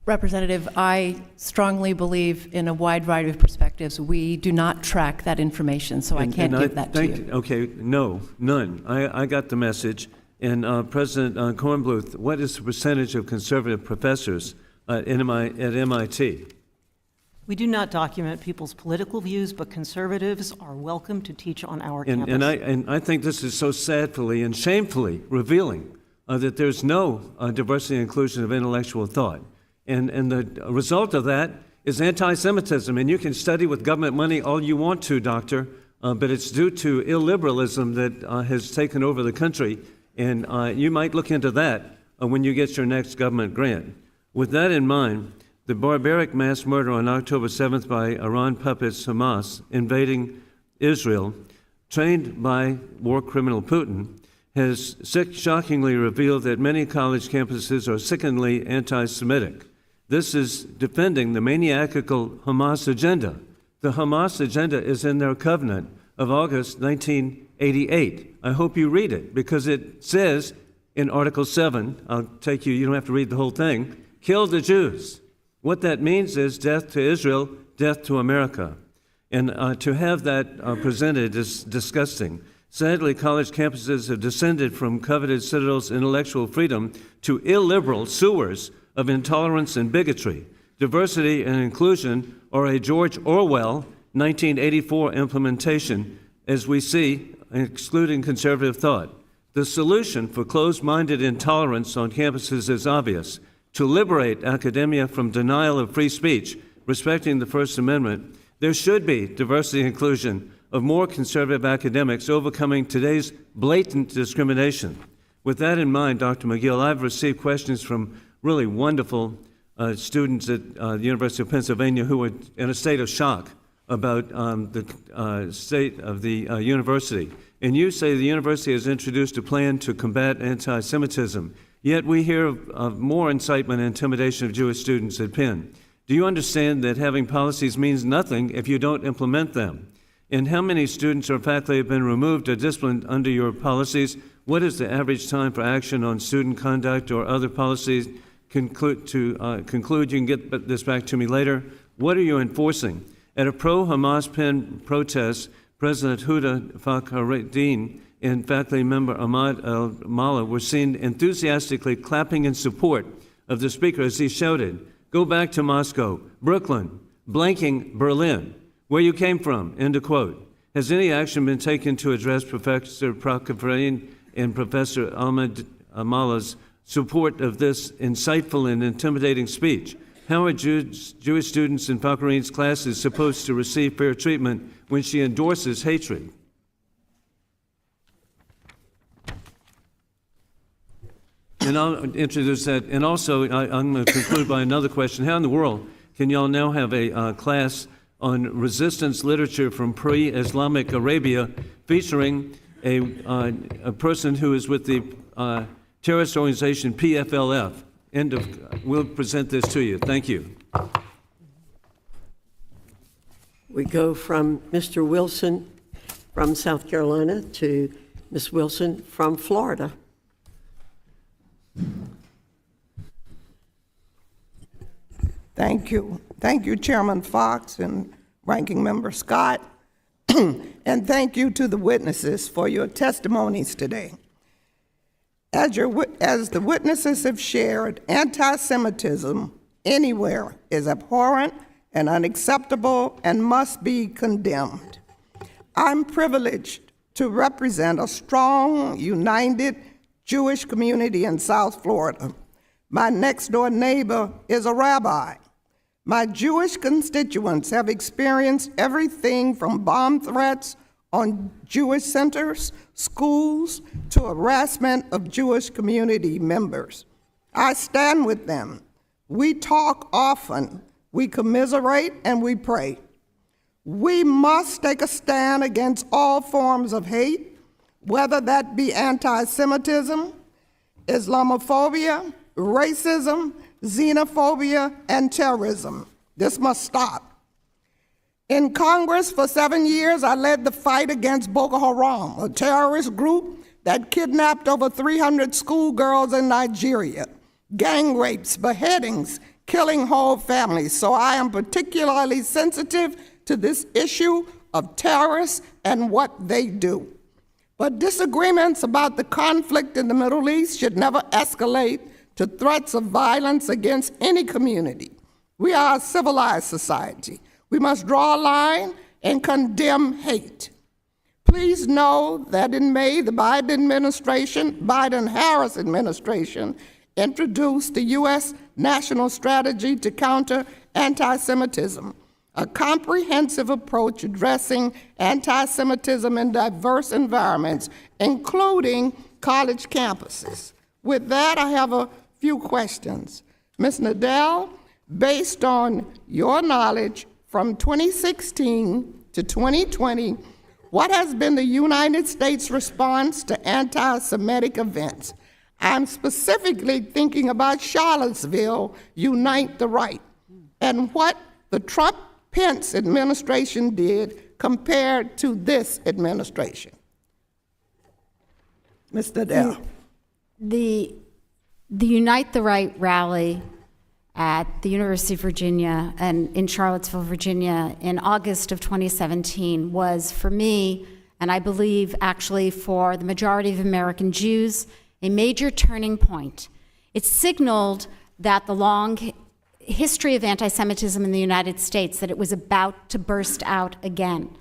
Representative, I strongly believe in a wide variety of perspectives. We do not track that information, so I can't give that to you. Okay, no, none. I got the message. And President Kornbluth, what is the percentage of conservative professors at MIT? We do not document people's political views, but conservatives are welcome to teach on our campus. And I think this is so sadly and shamefully revealing that there's no diversity and inclusion of intellectual thought. And the result of that is anti-Semitism. And you can study with government money all you want to, Doctor, but it's due to illiberalism that has taken over the country. And you might look into that when you get your next government grant. With that in mind, the barbaric mass murder on October 7th by Iran puppets Hamas invading Israel, trained by war criminal Putin, has shockingly revealed that many college campuses are sickeningly anti-Semitic. This is defending the maniacal Hamas agenda. The Hamas agenda is in their covenant of August 1988. I hope you read it, because it says in Article 7, I'll take you, you don't have to read the whole thing, kill the Jews. What that means is death to Israel, death to America. And to have that presented is disgusting. Sadly, college campuses have descended from coveted citadels' intellectual freedom to illiberal sewers of intolerance and bigotry. diversity and inclusion, or a George Orwell 1984 implementation, as we see, excluding conservative thought. The solution for closed-minded intolerance on campuses is obvious: to liberate academia from denial of free speech, respecting the First Amendment. There should be diversity and inclusion of more conservative academics overcoming today's blatant discrimination. With that in mind, Dr. Magill, I've received questions from really wonderful students at the University of Pennsylvania who are in a state of shock about the state of the university. And you say the university has introduced a plan to combat anti-Semitism, yet we hear of more incitement and intimidation of Jewish students at Penn. Do you understand that having policies means nothing if you don't implement them? And how many students or faculty have been removed or disciplined under your policies? What is the average time for action on student conduct or other policies? Conclude, you can get this back to me later. What are you enforcing? At a pro-Hamas Penn protest, President Huda Fakhreddin and faculty member Ahmad al-Mallah were seen enthusiastically clapping in support of the speaker as he shouted, "Go back to Moscow, Brooklyn, blanking Berlin, where you came from," end of quote. Has any action been taken to address Professor Fakhreddin and Professor Ahmad al-Mallah's support of this insightful and intimidating speech? How are Jewish students in Fakhreddin's classes supposed to receive fair treatment when she endorses hatred? And I'll introduce that. And also, I'm going to conclude by another question. How in the world can y'all now have a class on resistance literature from pre-Islamic Arabia featuring a person who is with the terrorist organization PFLF? We'll present this to you. Thank you. We go from Mr. Wilson from South Carolina to Ms. Wilson from Florida. Thank you. Thank you, Chairman Fox and Ranking Member Scott. And thank you to the witnesses for your testimonies today. As the witnesses have shared, anti-Semitism anywhere is abhorrent and unacceptable and must be condemned. I'm privileged to represent a strong, united Jewish community in South Florida. My next-door neighbor is a rabbi. My Jewish constituents have experienced everything from bomb threats on Jewish centers, schools, to harassment of Jewish community members. I stand with them. We talk often, we commiserate, and we pray. We must take a stand against all forms of hate, whether that be anti-Semitism, Islamophobia, racism, xenophobia, and terrorism. This must stop. In Congress for 7 years, I led the fight against Boko Haram, a terrorist group that kidnapped over 300 schoolgirls in Nigeria, gang rapes, beheadings, killing whole families. So I am particularly sensitive to this issue of terrorists and what they do. But disagreements about the conflict in the Middle East should never escalate to threats of violence against any community. We are a civilized society. We must draw a line and condemn hate. Please know that in May, the Biden-Harris administration introduced the U.S. National Strategy to Counter Anti-Semitism, a comprehensive approach addressing anti-Semitism in diverse environments, including college campuses. With that, I have a few questions. Ms. Nadell, based on your knowledge from 2016 to 2020, what has been the United States response to anti-Semitic events? I'm specifically thinking about Charlottesville, Unite the Right, and what the Trump-Pence administration did compared to this administration. Ms. Nadell. The Unite the Right rally at the University of Virginia and in Charlottesville, Virginia in August of 2017 was, for me, and I believe actually for the majority of American Jews, a major turning point. It signaled that the long history of anti-Semitism in the United States, that it was about to burst out again.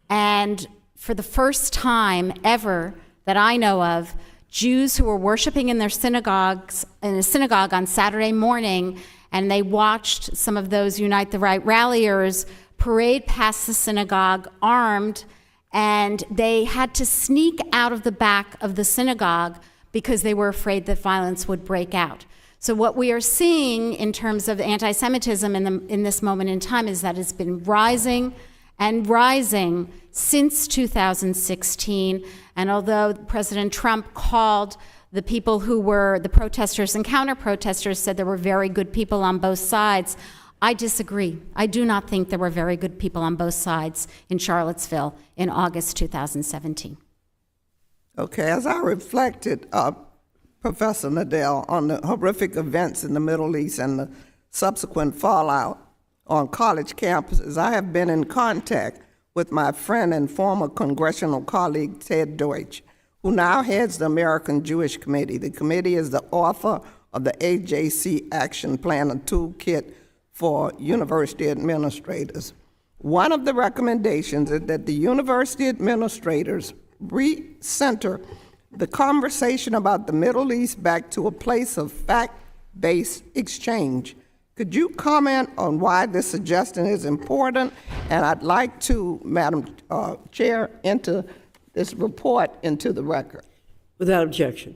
And for the first time ever that I know of, Jews who were worshiping in their synagogues, in a synagogue on Saturday morning, and they watched some of those Unite the Right ralliers parade past the synagogue armed, and they had to sneak out of the back of the synagogue because they were afraid that violence would break out. So what we are seeing in terms of anti-Semitism in this moment in time is that it's been rising and rising since 2016. And although President Trump called the people who were the protesters and counter-protesters, said there were very good people on both sides, I disagree. I do not think there were very good people on both sides in Charlottesville in August 2017. Okay, as I reflected, Professor Nadell, on the horrific events in the Middle East and the subsequent fallout on college campuses, I have been in contact with my friend and former congressional colleague, Ted Deutsch, who now heads the American Jewish Committee. The committee is the author of the AJC Action Plan, a toolkit for university administrators. One of the recommendations is that the university administrators recenter the conversation about the Middle East back to a place of fact-based exchange. Could you comment on why this suggestion is important? And I'd like to, Madam Chair, enter this report into the record. Without objection.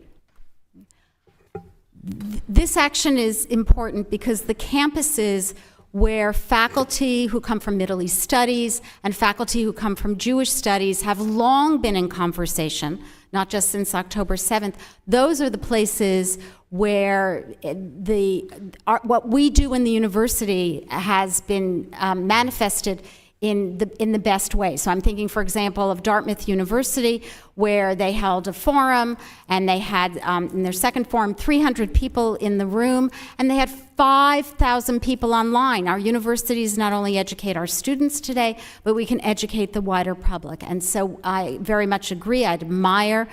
This action is important because the campuses where faculty who come from Middle East studies and faculty who come from Jewish studies have long been in conversation, not just since October 7th, those are the places where what we do in the university has been manifested in the best way. So I'm thinking, for example, of Dartmouth University, where they held a forum, and they had, in their second forum, 300 people in the room, and they had 5,000 people online. Our universities not only educate our students today, but we can educate the wider public. And so I very much agree. I admire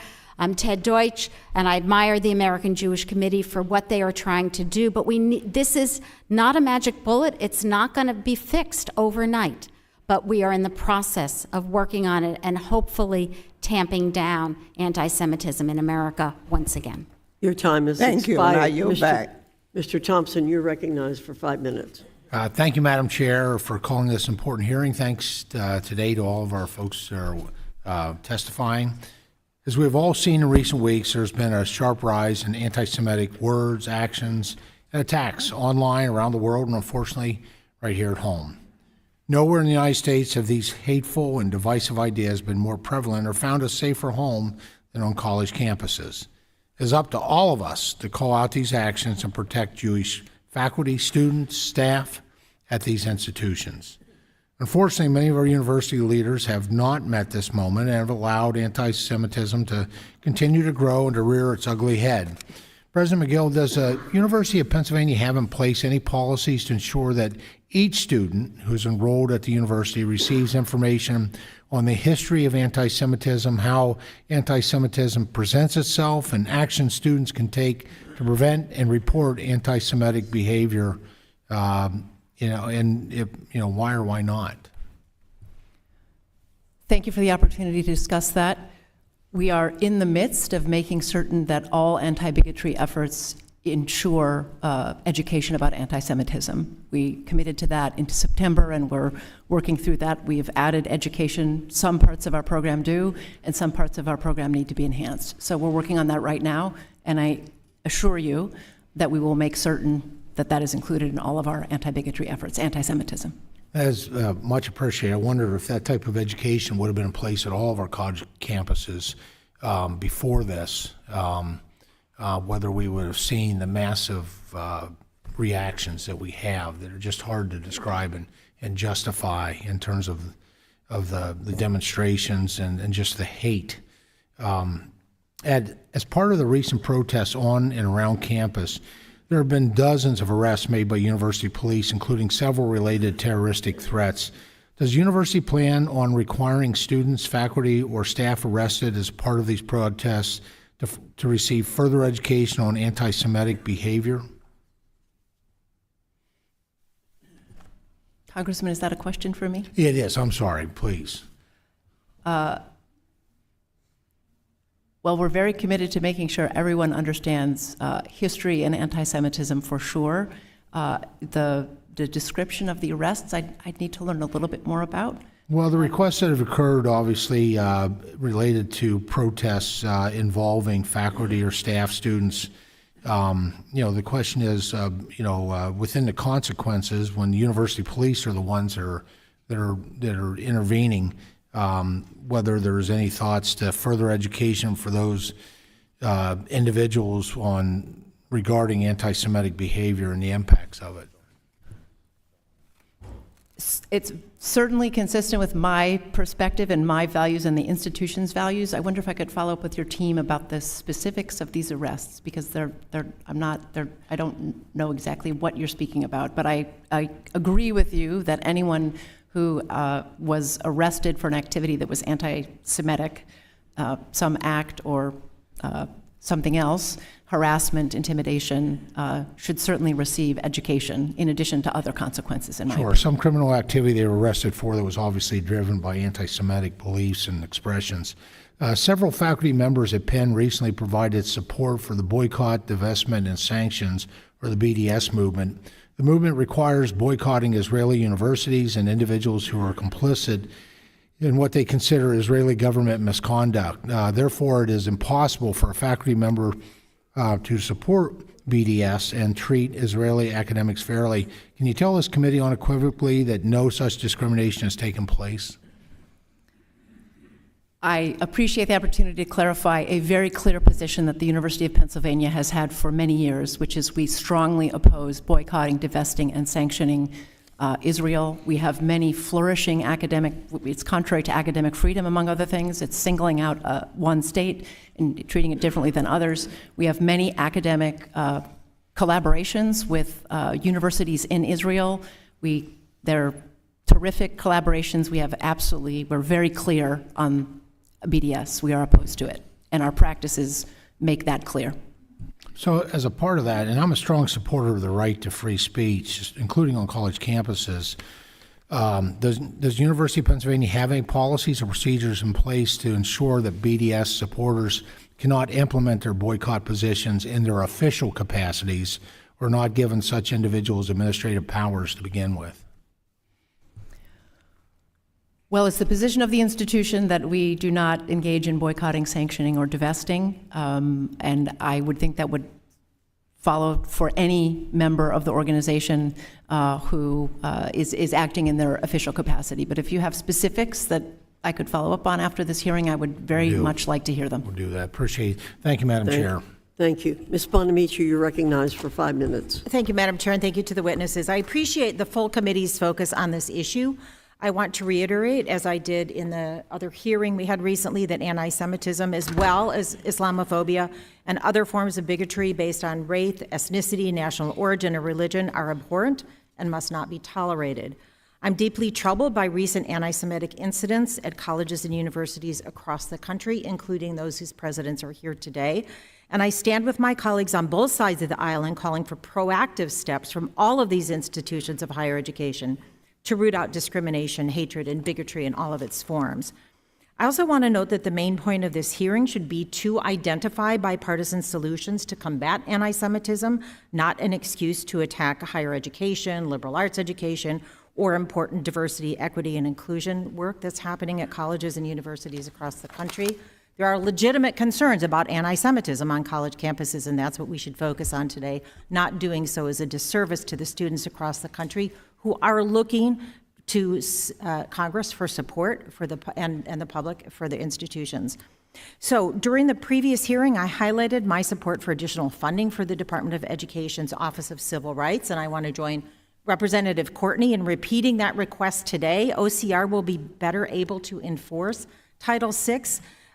Ted Deutsch, and I admire the American Jewish Committee for what they are trying to do, but this is not a magic bullet. It's not going to be fixed overnight. But we are in the process of working on it and hopefully tamping down anti-Semitism in America once again. Your time is expired. Thank you, and I yield back. Mr. Thompson, you're recognized for 5 minutes. Thank you, Madam Chair, for calling this important hearing. Thanks today to all of our folks who are testifying. As we've all seen in recent weeks, there's been a sharp rise in anti-Semitic words, actions, and attacks online around the world, and unfortunately, right here at home. Nowhere in the United States have these hateful and divisive ideas been more prevalent or found a safer home than on college campuses. It is up to all of us to call out these actions and protect Jewish faculty, students, staff at these institutions. Unfortunately, many of our university leaders have not met this moment and have allowed anti-Semitism to continue to grow and to rear its ugly head. President Magill, does the University of Pennsylvania have in place any policies to ensure that each student who's enrolled at the university receives information on the history of anti-Semitism, how anti-Semitism presents itself, and action students can take to prevent and report anti-Semitic behavior, and if, why or why not? Thank you for the opportunity to discuss that. We are in the midst of making certain that all anti-bigotry efforts ensure education about anti-Semitism. We committed to that into September, and we're working through that. We have added education. Some parts of our program do, and some parts of our program need to be enhanced. So we're working on that right now, and I assure you that we will make certain that that is included in all of our anti-bigotry efforts, anti-Semitism. That is much appreciated. I wonder if that type of education would have been in place at all of our college campuses before this, whether we would have seen the massive reactions that we have that are just hard to describe and justify in terms of the demonstrations and just the hate. As part of the recent protests on and around campus, there have been dozens of arrests made by university police, including several related terroristic threats. Does the university plan on requiring students, faculty, or staff arrested as part of these protests to receive further education on anti-Semitic behavior? Congressman, is that a question for me? It is. I'm sorry. Please. Well, we're very committed to making sure everyone understands history and anti-Semitism for sure. The description of the arrests, I'd need to learn a little bit more about. Well, the requests that have occurred obviously related to protests involving faculty or staff, students. The question is, within the consequences, when the university police are the ones that are intervening, whether there's any thoughts to further education for those individuals regarding anti-Semitic behavior and the impacts of it. It's certainly consistent with my perspective and my values and the institution's values. I wonder if I could follow up with your team about the specifics of these arrests, because I don't know exactly what you're speaking about, but I agree with you that anyone who was arrested for an activity that was anti-Semitic, some act or something else, harassment, intimidation, should certainly receive education in addition to other consequences, in my opinion. Sure, some criminal activity they were arrested for that was obviously driven by anti-Semitic beliefs and expressions. Several faculty members at Penn recently provided support for the boycott, divestment, and sanctions, or the BDS movement. The movement requires boycotting Israeli universities and individuals who are complicit in what they consider Israeli government misconduct. Therefore, it is impossible for a faculty member to support BDS and treat Israeli academics fairly. Can you tell this committee unequivocally that no such discrimination has taken place? I appreciate the opportunity to clarify a very clear position that the University of Pennsylvania has had for many years, which is we strongly oppose boycotting, divesting, and sanctioning Israel. We have many flourishing it's contrary to academic freedom, among other things. It's singling out one state and treating it differently than others. We have many academic collaborations with universities in Israel. They're terrific collaborations. We're very clear on BDS. We are opposed to it, and our practices make that clear. So as a part of that, and I'm a strong supporter of the right to free speech, including on college campuses, does University of Pennsylvania have any policies or procedures in place to ensure that BDS supporters cannot implement their boycott positions in their official capacities, or not given such individuals administrative powers to begin with? Well, it's the position of the institution that we do not engage in boycotting, sanctioning, or divesting, and I would think that would follow for any member of the organization who is acting in their official capacity. But if you have specifics that I could follow up on after this hearing, I would very much like to hear them. We'll do that. Appreciate it. Thank you, Madam Chair. Thank you. Ms. Bonamici, you're recognized for 5 minutes. Thank you, Madam Chair, and thank you to the witnesses. I appreciate the full committee's focus on this issue. I want to reiterate, as I did in the other hearing we had recently, that anti-Semitism, as well as Islamophobia and other forms of bigotry based on race, ethnicity, national origin, or religion are abhorrent and must not be tolerated. I'm deeply troubled by recent anti-Semitic incidents at colleges and universities across the country, including those whose presidents are here today. And I stand with my colleagues on both sides of the aisle in calling for proactive steps from all of these institutions of higher education to root out discrimination, hatred, and bigotry in all of its forms. I also want to note that the main point of this hearing should be to identify bipartisan solutions to combat anti-Semitism, not an excuse to attack higher education, liberal arts education, or important diversity, equity, and inclusion work that's happening at colleges and universities across the country. There are legitimate concerns about anti-Semitism on college campuses, and that's what we should focus on today. Not doing so is a disservice to the students across the country who are looking to Congress for support for and the public for the institutions. So during the previous hearing, I highlighted my support for additional funding for the Department of Education's Office of Civil Rights, and I want to join Representative Courtney in repeating that request today. OCR will be better able to enforce Title VI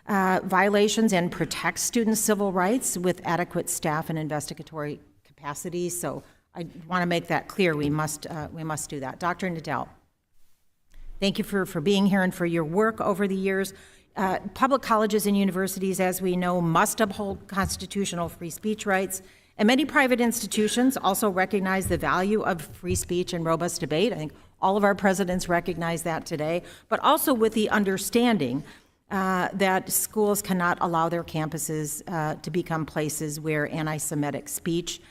violations and protect students' civil rights with adequate staff and investigatory capacities. So I want to make that clear. We must do that. Dr. Nadell, thank you for being here and for your work over the years. Public colleges and universities, as we know, must uphold constitutional free speech rights. And many private institutions also recognize the value of free speech and robust debate. I think All of our presidents recognize that today, but also with the understanding that schools cannot allow their campuses to become places where anti-Semitic speech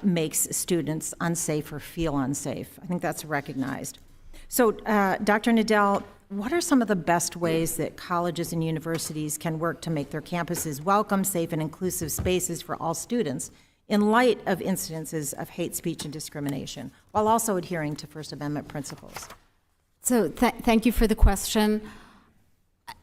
makes students unsafe or feel unsafe. I think that's recognized. So, Dr. Nadell, what are some of the best ways that colleges and universities can work to make their campuses welcome, safe, and inclusive spaces for all students in light of incidences of hate speech and discrimination, while also adhering to First Amendment principles? So thank you for the question.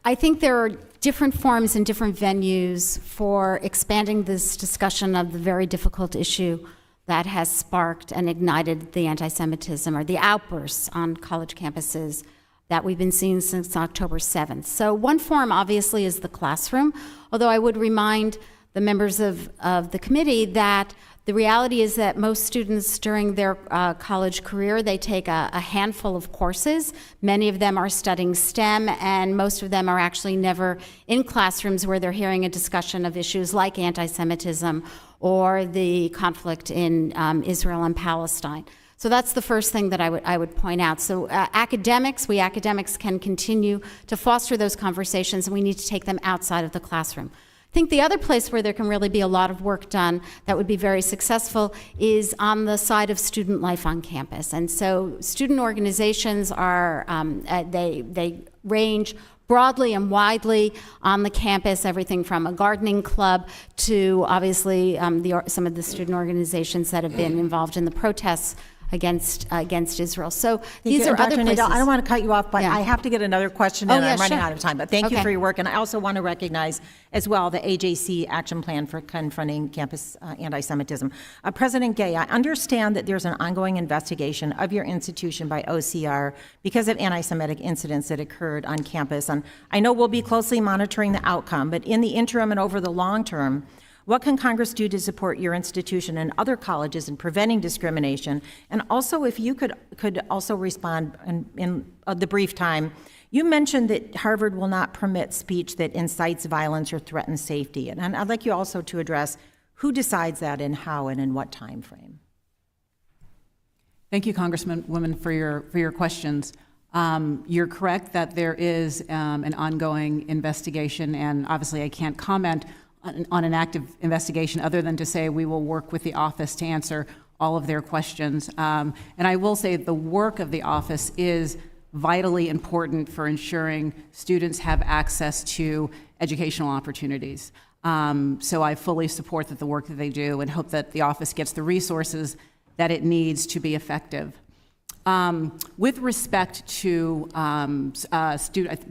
I think there are different forms and different venues for expanding this discussion of the very difficult issue that has sparked and ignited the anti-Semitism or the outbursts on college campuses that we've been seeing since October 7th. So one form, obviously, is the classroom, although I would remind the members of the committee that the reality is that most students during their college career, they take a handful of courses. Many of them are studying STEM, and most of them are actually never in classrooms where they're hearing a discussion of issues like anti-Semitism or the conflict in Israel and Palestine. So that's the first thing that I would point out. So we academics can continue to foster those conversations, and we need to take them outside of the classroom. I think the other place where there can really be a lot of work done that would be very successful is on the side of student life on campus. And so student organizations are, they range broadly and widely on the campus, everything from a gardening club to obviously some of the student organizations that have been involved in the protests against Israel. So these are other places. Nadell, I don't want to cut you off, but Yeah. I have to get another question in. I'm running sure. out of time. But thank you Okay. for your work. And I also want to recognize as well the AJC action plan for confronting campus anti-Semitism. President Gay, I understand that there's an ongoing investigation of your institution by OCR because of anti-Semitic incidents that occurred on campus. And I know we'll be closely monitoring the outcome, but in the interim and over the long term, what can Congress do to support your institution and other colleges in preventing discrimination? And also, if you could also respond in the brief time, you mentioned that Harvard will not permit speech that incites violence or threatens safety. And I'd like you also to address who decides that and how and in what time frame. Thank you, Congresswoman, for your questions. You're correct that there is an ongoing investigation, and obviously I can't comment on an active investigation other than to say we will work with the office to answer all of their questions. And I will say the work of the office is vitally important for ensuring students have access to educational opportunities. So I fully support the work that they do and hope that the office gets the resources that it needs to be effective. With respect to I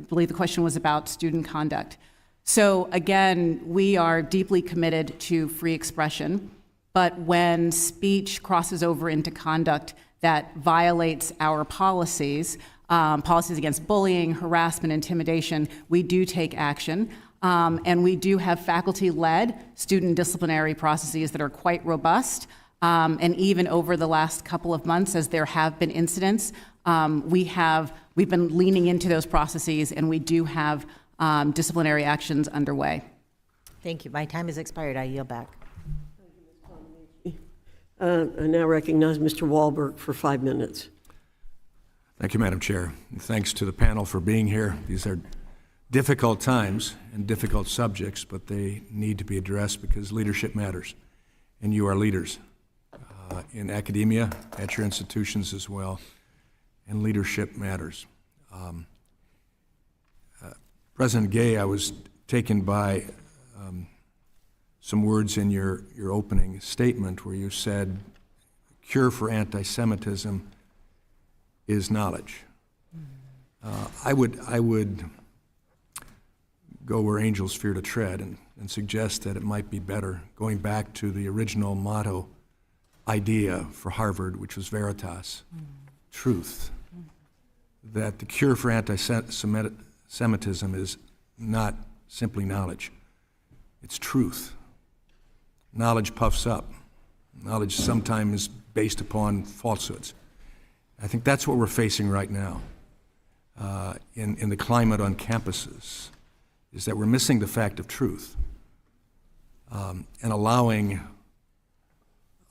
believe the question was about student conduct. So again, we are deeply committed to free expression, but when speech crosses over into conduct that violates our policies, policies against bullying, harassment, intimidation, we do take action. And we do have faculty-led student disciplinary processes that are quite robust. And even over the last couple of months, as there have been incidents, we've been leaning into those processes, and we do have disciplinary actions underway. Thank you. My time has expired. I yield back. I now recognize Mr. Wahlberg for 5 minutes. Thank you, Madam Chair. And thanks to the panel for being here. These are difficult times and difficult subjects, but they need to be addressed because leadership matters, and you are leaders in academia, at your institutions as well, and leadership matters. President Gay, I was taken by some words in your opening statement where you said, cure for anti-Semitism is knowledge. I would go where angels fear to tread and suggest that it might be better, going back to the original motto idea for Harvard, which was Veritas, truth, that the cure for anti-Semitism is not simply knowledge, it's truth. Knowledge puffs up. Knowledge sometimes is based upon falsehoods. I think that's what we're facing right now in the climate on campuses, is that we're missing the fact of truth and allowing,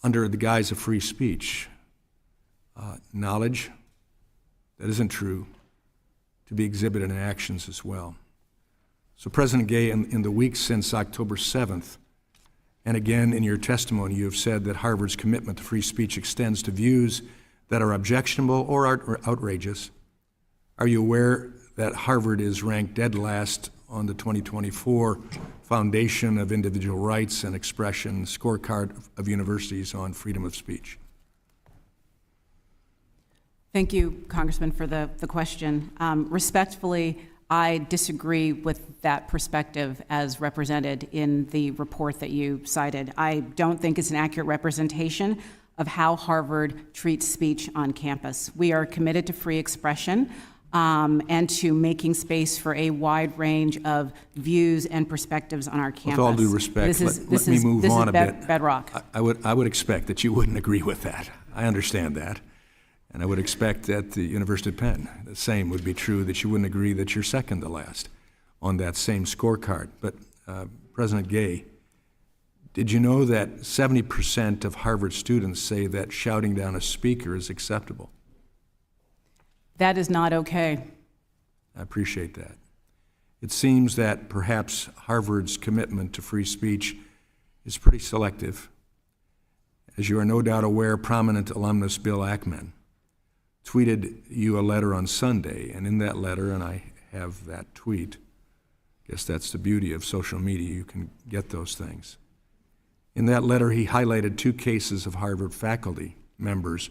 under the guise of free speech, knowledge that isn't true to be exhibited in actions as well. So President Gay, in the weeks since October 7th, and again in your testimony, you have said that Harvard's commitment to free speech extends to views that are objectionable or outrageous. Are you aware that Harvard is ranked dead last on the 2024 Foundation of Individual Rights and Expression scorecard of universities on freedom of speech? Thank you, Congressman, for the question. Respectfully, I disagree with that perspective as represented in the report that you cited. I don't think it's an accurate representation of how Harvard treats speech on campus. We are committed to free expression and to making space for a wide range of views and perspectives on our campus. With all due respect, let me move on a bit. Bedrock. I would expect that you wouldn't agree with that. I understand that. And I would expect at the University of Penn, the same would be true, that you wouldn't agree that you're second to last on that same scorecard. But President Gay, did you know that 70% of Harvard students say that shouting down a speaker is acceptable? That is not okay. I appreciate that. It seems that perhaps Harvard's commitment to free speech is pretty selective. As you are no doubt aware, prominent alumnus Bill Ackman tweeted you a letter on Sunday, and in that letter, and I have that tweet, I guess that's the beauty of social media, you can get those things. In that letter, he highlighted 2 cases of Harvard faculty members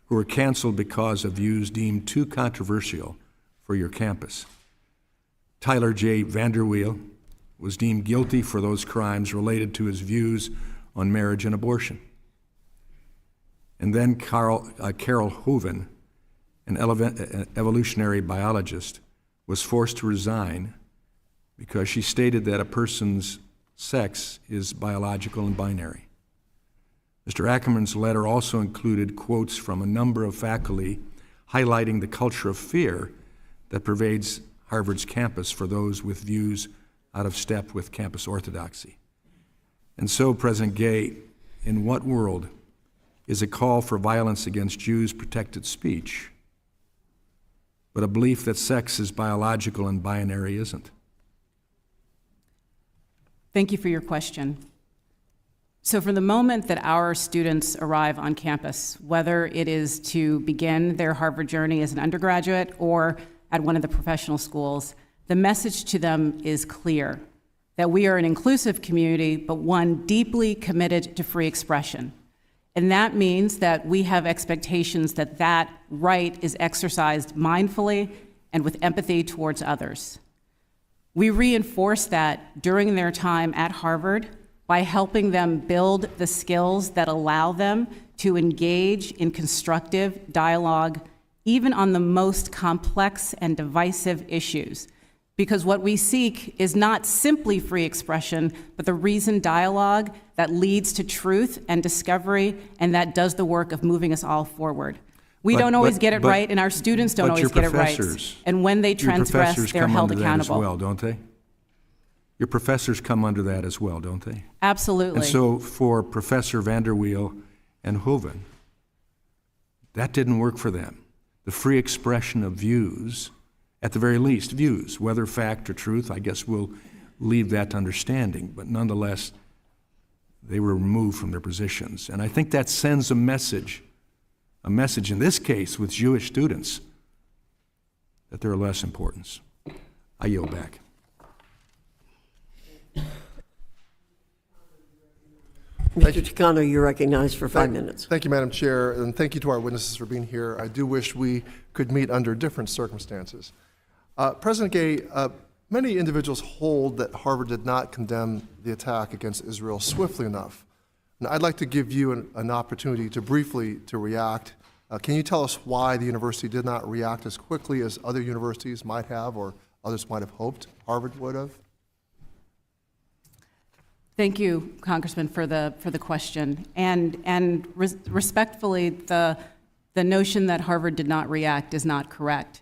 who were canceled because of views deemed too controversial for your campus. Tyler J. Vanderweel was deemed guilty for those crimes related to his views on marriage and abortion. And then Carol Hoven, an evolutionary biologist, was forced to resign because she stated that a person's sex is biological and binary. Mr. Ackerman's letter also included quotes from a number of faculty highlighting the culture of fear that pervades Harvard's campus for those with views out of step with campus orthodoxy. And so, President Gay, in what world is a call for violence against Jews protected speech, but a belief that sex is biological and binary isn't? Thank you for your question. So from the moment that our students arrive on campus, whether it is to begin their Harvard journey as an undergraduate or at one of the professional schools, the message to them is clear, that we are an inclusive community, but one deeply committed to free expression. And that means that we have expectations that that right is exercised mindfully and with empathy towards others. We reinforce that during their time at Harvard by helping them build the skills that allow them to engage in constructive dialogue, even on the most complex and divisive issues. Because what we seek is not simply free expression, but the reasoned dialogue that leads to truth and discovery, and that does the work of moving us all forward. We don't always get it right, and our students don't always get it right. And when they transgress, they're held accountable. As well, don't they? Your professors come under that as well, don't they? Absolutely. And so for Professor Vanderweel and Hoven, that didn't work for them. The free expression of views, at the very least, views, whether fact or truth, I guess we'll leave that to understanding, but nonetheless, they were removed from their positions. And I think that sends a message in this case with Jewish students, that they're of less importance. I yield back. Mr. Chicano, you're recognized for 5 minutes. Thank you, Madam Chair, and thank you to our witnesses for being here. I do wish we could meet under different circumstances. President Gay, many individuals hold that Harvard did not condemn the attack against Israel swiftly enough. And I'd like to give you an opportunity to briefly react. Can you tell us why the university did not react as quickly as other universities might have or others might have hoped Harvard would have? Thank you, Congressman, for the question. And respectfully, the notion that Harvard did not react is not correct.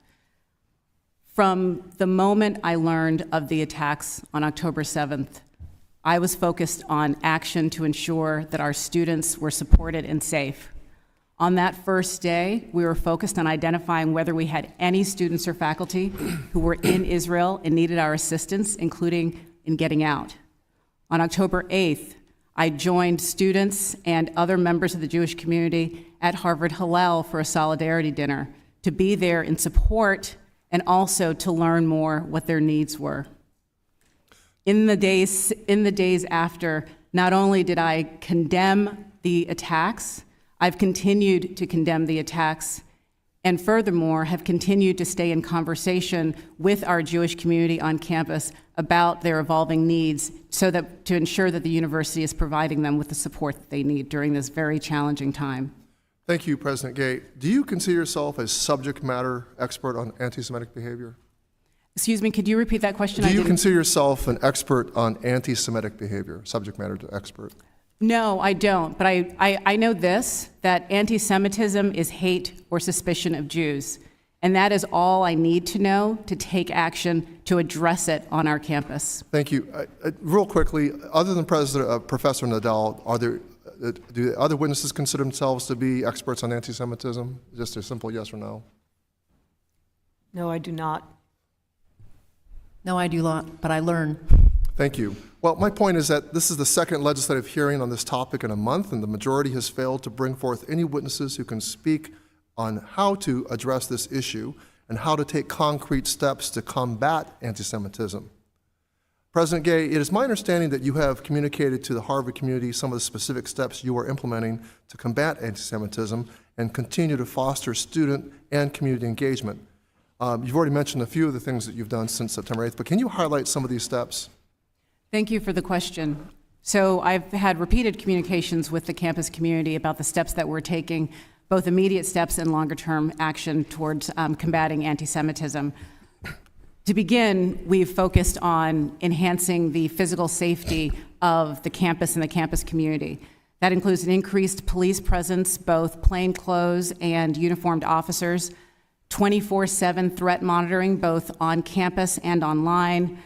From the moment I learned of the attacks on October 7th, I was focused on action to ensure that our students were supported and safe. On that first day, we were focused on identifying whether we had any students or faculty who were in Israel and needed our assistance, including in getting out. On October 8th, I joined students and other members of the Jewish community at Harvard Hillel for a solidarity dinner to be there in support and also to learn more what their needs were. In the days after, not only did I condemn the attacks, I've continued to condemn the attacks, and furthermore, have continued to stay in conversation with our Jewish community on campus about their evolving needs so that to ensure that the university is providing them with the support that they need during this very challenging time. Thank you, President Gay. Do you consider yourself a subject matter expert on anti-Semitic behavior? Excuse me, could you repeat that question? Do you consider yourself an expert on anti-Semitic behavior, subject matter expert? No, I don't, but I know this, that anti-Semitism is hate or suspicion of Jews, and that is all I need to know to take action to address it on our campus. Thank you. Real quickly, other than Professor Nadell, do other witnesses consider themselves to be experts on anti-Semitism? Just a simple yes or no. No, I do not. No, I do not, but I learn. Thank you. Well, my point is that this is the second legislative hearing on this topic in a month, and the majority has failed to bring forth any witnesses who can speak on how to address this issue and how to take concrete steps to combat anti-Semitism. President Gay, it is my understanding that you have communicated to the Harvard community some of the specific steps you are implementing to combat anti-Semitism and continue to foster student and community engagement. You've already mentioned a few of the things that you've done since September 8th, but can you highlight some of these steps? Thank you for the question. So I've had repeated communications with the campus community about the steps that we're taking, both immediate steps and longer-term action towards combating anti-Semitism. To begin, we've focused on enhancing the physical safety of the campus and the campus community. That includes an increased police presence, both plainclothes and uniformed officers, 24/7 threat monitoring, both on campus and online,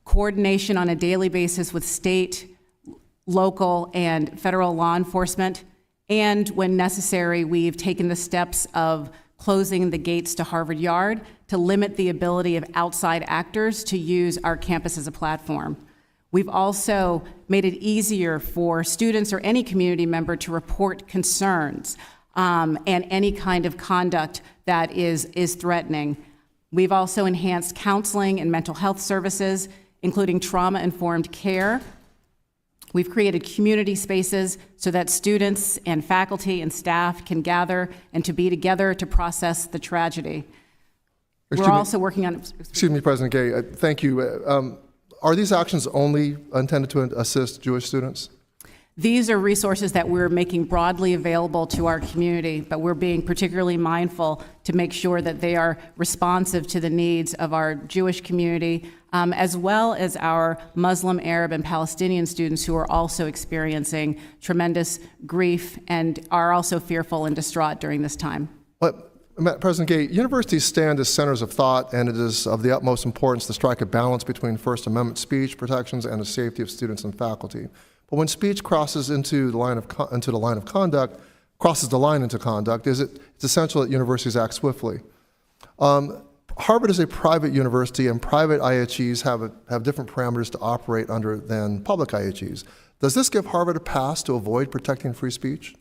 coordination on a daily basis with state, local, and federal law enforcement, and when necessary, we've taken the steps of closing the gates to Harvard Yard to limit the ability of outside actors to use our campus as a platform. We've also made it easier for students or any community member to report concerns and any kind of conduct that is threatening. We've also enhanced counseling and mental health services, including trauma-informed care. We've created community spaces so that students and faculty and staff can gather and to be together to process the tragedy. We're also working on... Excuse me, President Gay, thank you. Are these actions only intended to assist Jewish students? These are resources that we're making broadly available to our community, but we're being particularly mindful to make sure that they are responsive to the needs of our Jewish community, as well as our Muslim, Arab, and Palestinian students who are also experiencing tremendous grief and are also fearful and distraught during this time. President Gay, universities stand as centers of thought, and it is of the utmost importance to strike a balance between First Amendment speech protections and the safety of students and faculty. But when speech crosses into the line of conduct, it's essential that universities act swiftly. Harvard is a private university, and private IHEs have different parameters to operate under than public IHEs. Does this give Harvard a pass to avoid protecting free speech?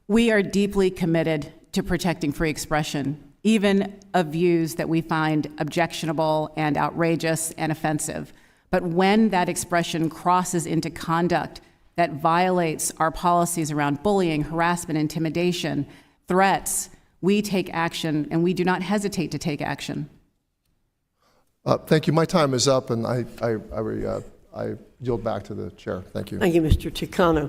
We are deeply committed to protecting free expression, even of views that we find objectionable and outrageous and offensive. But when that expression crosses into conduct that violates our policies around bullying, harassment, intimidation, threats, we take action, and we do not hesitate to take action. Thank you. My time is up, and I yield back to the chair. Thank you. Thank you, Mr. Ticano.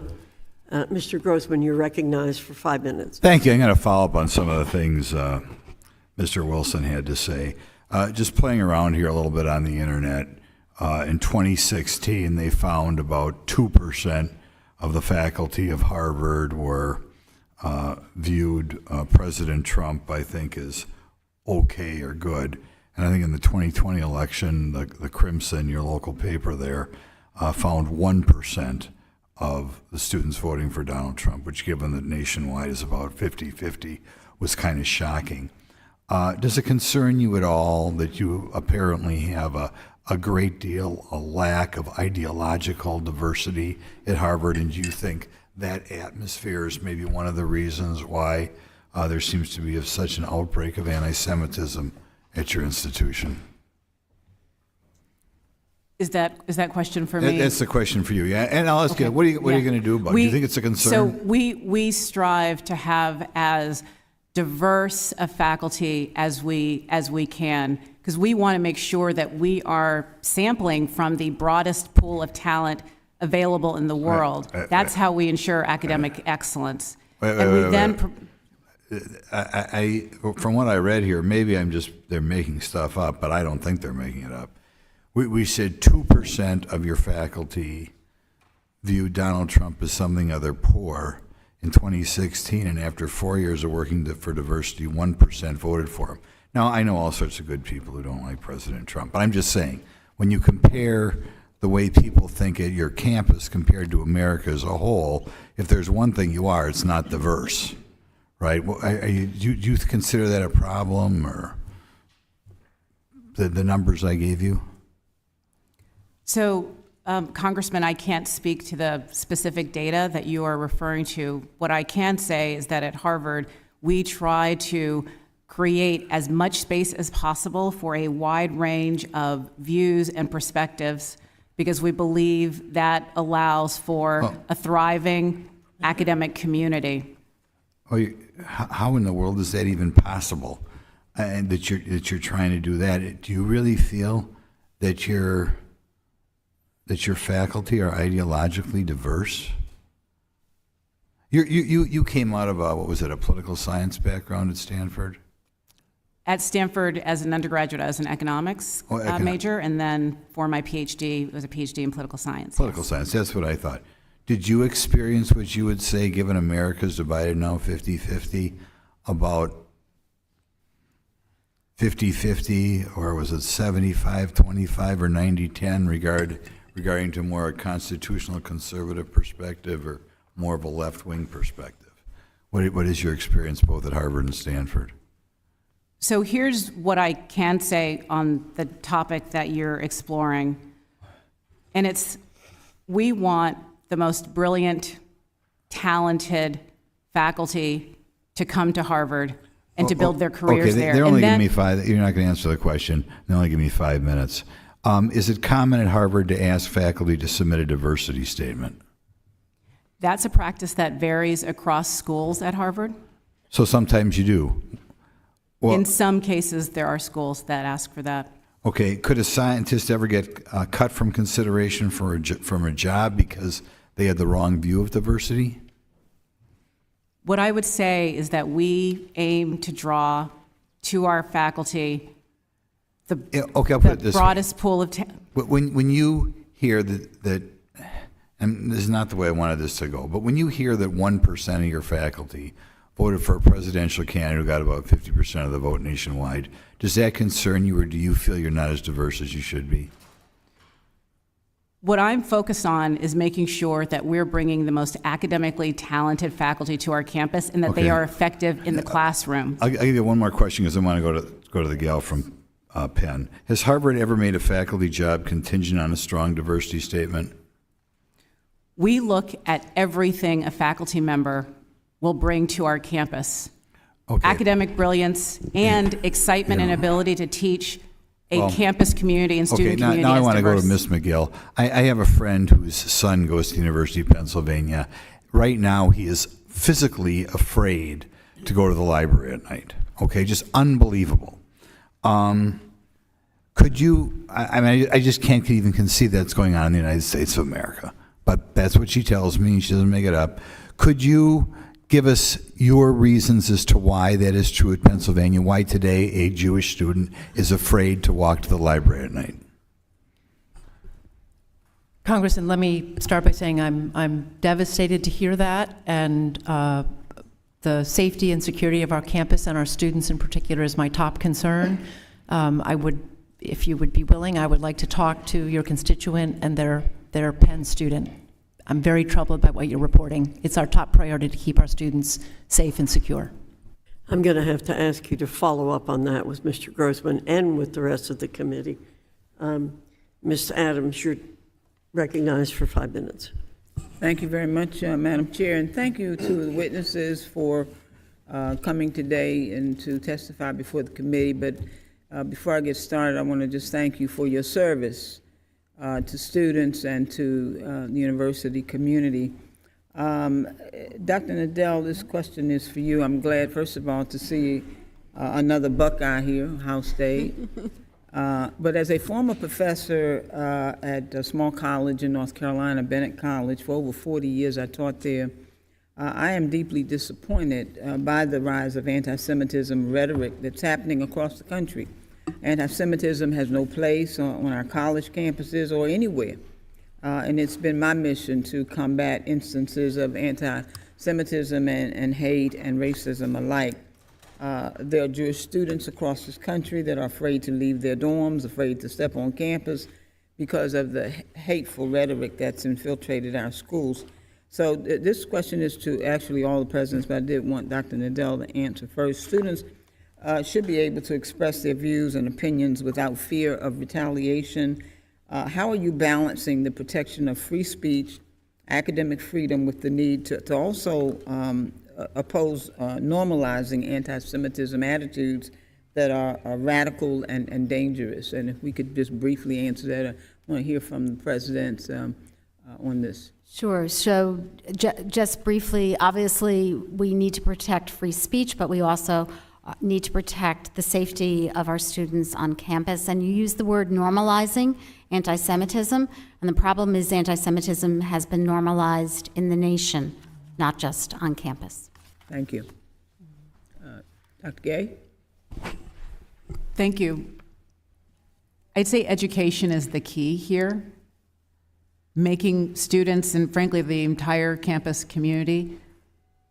Mr. Grossman, you're recognized for 5 minutes. Thank you. I'm going to follow up on some of the things Mr. Wilson had to say. Just playing around here a little bit on the internet, in 2016, they found about 2% of the faculty of Harvard were viewed President Trump, I think, as okay or good. And I think in the 2020 election, the Crimson, your local paper there, found 1% of the students voting for Donald Trump, which, given that nationwide is about 50-50, was kind of shocking. Does it concern you at all that you apparently have a great deal, a lack of ideological diversity at Harvard, and do you think that atmosphere is maybe one of the reasons why there seems to be such an outbreak of anti-Semitism at your institution? Is that question for me? That's the question for you, yeah. And I'll ask you, what are you going to do about it? Do you think it's a concern? So we strive to have as diverse a faculty as we can, because we want to make sure that we are sampling from the broadest pool of talent available in the world. That's how we ensure academic excellence. From what I read here, maybe they're making stuff up, but I don't think they're making it up. We said 2% of your faculty viewed Donald Trump as something other poor in 2016, and after 4 years of working for diversity, 1% voted for him. Now, I know all sorts of good people who don't like President Trump, but I'm just saying, when you compare the way people think at your campus compared to America as a whole, if there's one thing you are, it's not diverse, right? Well, do you consider that a problem, or the numbers I gave you? So, Congressman, I can't speak to the specific data that you are referring to. What I can say is that at Harvard, we try to create as much space as possible for a wide range of views and perspectives, because we believe that allows for a thriving academic community. How in the world is that even possible? And that you're trying to do that? Do you really feel that your faculty are ideologically diverse? You came out of a political science background at Stanford? At Stanford, as an undergraduate, I was an economics major, and then for my PhD, it was a PhD in political science. Political science, that's what I thought. Did you experience what you would say, given America's divided now 50-50, about 50-50, or was it 75-25 or 90-10 regarding to more a constitutional conservative perspective or more of a left-wing perspective? What is your experience both at Harvard and Stanford? So here's what I can say on the topic that you're exploring. And it's, we want the most brilliant, talented faculty to come to Harvard and to build their careers there. They're only giving me 5, you're not going to answer the question. They only give me 5 minutes. Is it common at Harvard to ask faculty to submit a diversity statement? That's a practice that varies across schools at Harvard. So sometimes you do. Well, in some cases, there are schools that ask for that. Okay, could a scientist ever get cut from consideration from a job because they had the wrong view of diversity? What I would say is that we aim to draw to our faculty the broadest pool of talent. When you hear that, and this is not the way I wanted this to go, but when you hear that 1% of your faculty voted for a presidential candidate who got about 50% of the vote nationwide, does that concern you, or do you feel you're not as diverse as you should be? What I'm focused on is making sure that we're bringing the most academically talented faculty to our campus, and that they are effective in the classroom. I'll give you one more question, because I want to go to the gal from Penn. Has Harvard ever made a faculty job contingent on a strong diversity statement? We look at everything a faculty member will bring to our campus. Academic brilliance and excitement and ability to teach a campus community and student community. Now I want to go to Ms. Magill. I have a friend whose son goes to the University of Pennsylvania. Right now, he is physically afraid to go to the library at night. Okay, just unbelievable. Could you, I just can't even conceive that's going on in the United States of America, but that's what she tells me. She doesn't make it up. Could you give us your reasons as to why that is true at Pennsylvania, why today a Jewish student is afraid to walk to the library at night? Congressman, let me start by saying I'm devastated to hear that, and the safety and security of our campus and our students in particular is my top concern. I would, if you would be willing, I would like to talk to your constituent and their Penn student I'm very troubled by what you're reporting. It's our top priority to keep our students safe and secure. I'm going to have to ask you to follow up on that with Mr. Grossman and with the rest of the committee. Ms. Adams, you're recognized for 5 minutes. Thank you very much, Madam Chair, and thank you to the witnesses for coming today and to testify before the committee. But before I get started, I want to just thank you for your service to students and to the university community. Dr. Nadell, this question is for you. I'm glad, first of all, to see another Buckeye here, House State. But as a former professor at a small college in North Carolina, Bennett College, for over 40 years I taught there, I am deeply disappointed by the rise of anti-Semitism rhetoric that's happening across the country. Anti-Semitism has no place on our college campuses or anywhere. And it's been my mission to combat instances of anti-Semitism and hate and racism alike. There are Jewish students across this country that are afraid to leave their dorms, afraid to step on campus because of the hateful rhetoric that's infiltrated our schools. So this question is to actually all the presidents, but I did want Dr. Nadell to answer first. Students should be able to express their views and opinions without fear of retaliation. How are you balancing the protection of free speech, academic freedom, with the need to also oppose normalizing anti-Semitism attitudes that are radical and dangerous? And if we could just briefly answer that, I want to hear from the presidents on this. Sure. So just briefly, obviously, we need to protect free speech, but we also need to protect the safety of our students on campus. And you use the word normalizing anti-Semitism, and the problem is anti-Semitism has been normalized in the nation, not just on campus. Thank you. Dr. Gay? Thank you. I'd say education is the key here. Making students and frankly the entire campus community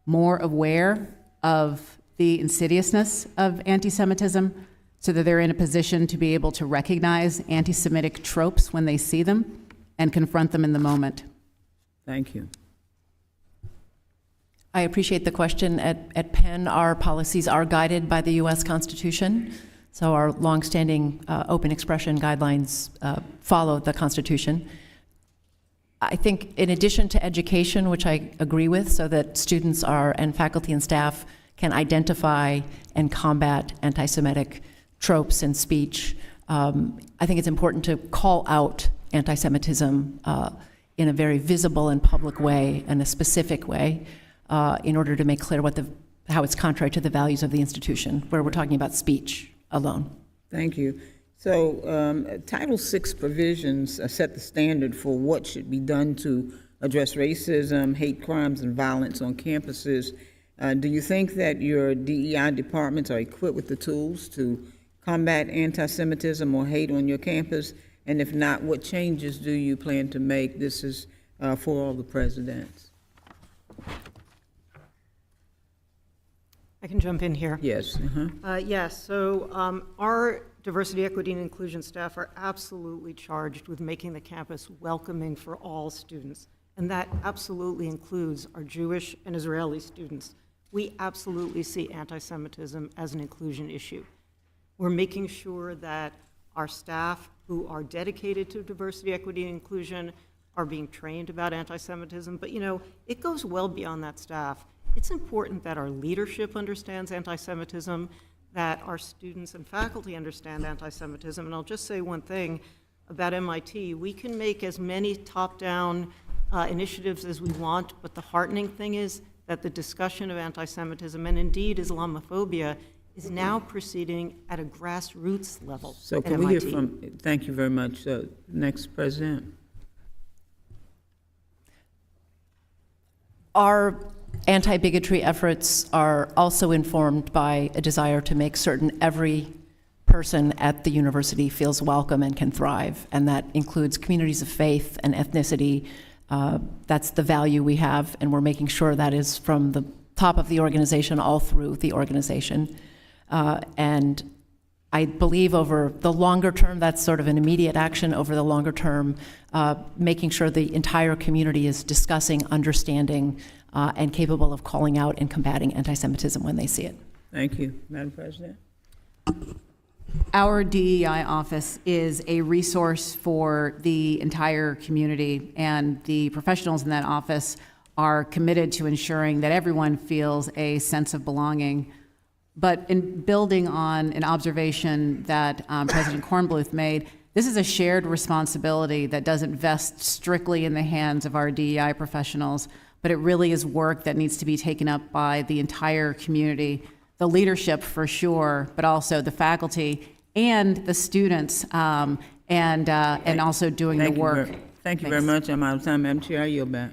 more aware of the insidiousness of anti-Semitism so that they're in a position to be able to recognize anti-Semitic tropes when they see them and confront them in the moment. Thank you. I appreciate the question. At Penn, our policies are guided by the U.S. Constitution, so our longstanding open expression guidelines follow the Constitution. I think in addition to education, which I agree with, so that students and faculty and staff can identify and combat anti-Semitic tropes in speech, I think it's important to call out anti-Semitism in a very visible and public way and a specific way in order to make clear how it's contrary to the values of the institution, where we're talking about speech alone. Thank you. So Title VI provisions set the standard for what should be done to address racism, hate crimes, and violence on campuses. Do you think that your DEI departments are equipped with the tools to combat anti-Semitism or hate on your campus? And if not, what changes do you plan to make? This is for all the presidents. I can jump in here. Yes. Yes, so our diversity, equity, and inclusion staff are absolutely charged with making the campus welcoming for all students, and that absolutely includes our Jewish and Israeli students. We absolutely see anti-Semitism as an inclusion issue. We're making sure that our staff who are dedicated to diversity, equity, and inclusion are being trained about anti-Semitism, but it goes well beyond that staff. It's important that our leadership understands anti-Semitism, that our students and faculty understand anti-Semitism. And I'll just say one thing about MIT. We can make as many top-down initiatives as we want, but the heartening thing is that the discussion of anti-Semitism, and indeed Islamophobia, is now proceeding at a grassroots level. So can we hear from, thank you very much. Next president. Our anti-bigotry efforts are also informed by a desire to make certain every person at the university feels welcome and can thrive, and that includes communities of faith and ethnicity. That's the value we have, and we're making sure that is from the top of the organization all through the organization. And I believe over the longer term, that's sort of an immediate action. Over the longer term, making sure the entire community is discussing, understanding, and capable of calling out and combating anti-Semitism when they see it. Thank you, Madam President. Our DEI office is a resource for the entire community, and the professionals in that office are committed to ensuring that everyone feels a sense of belonging. But in building on an observation that President Kornbluth made, this is a shared responsibility that doesn't vest strictly in the hands of our DEI professionals, but it really is work that needs to be taken up by the entire community, the leadership for sure, but also the faculty and the students, and also doing the work. Thank you very much. I'm out of time, Madam Chair. I yield back.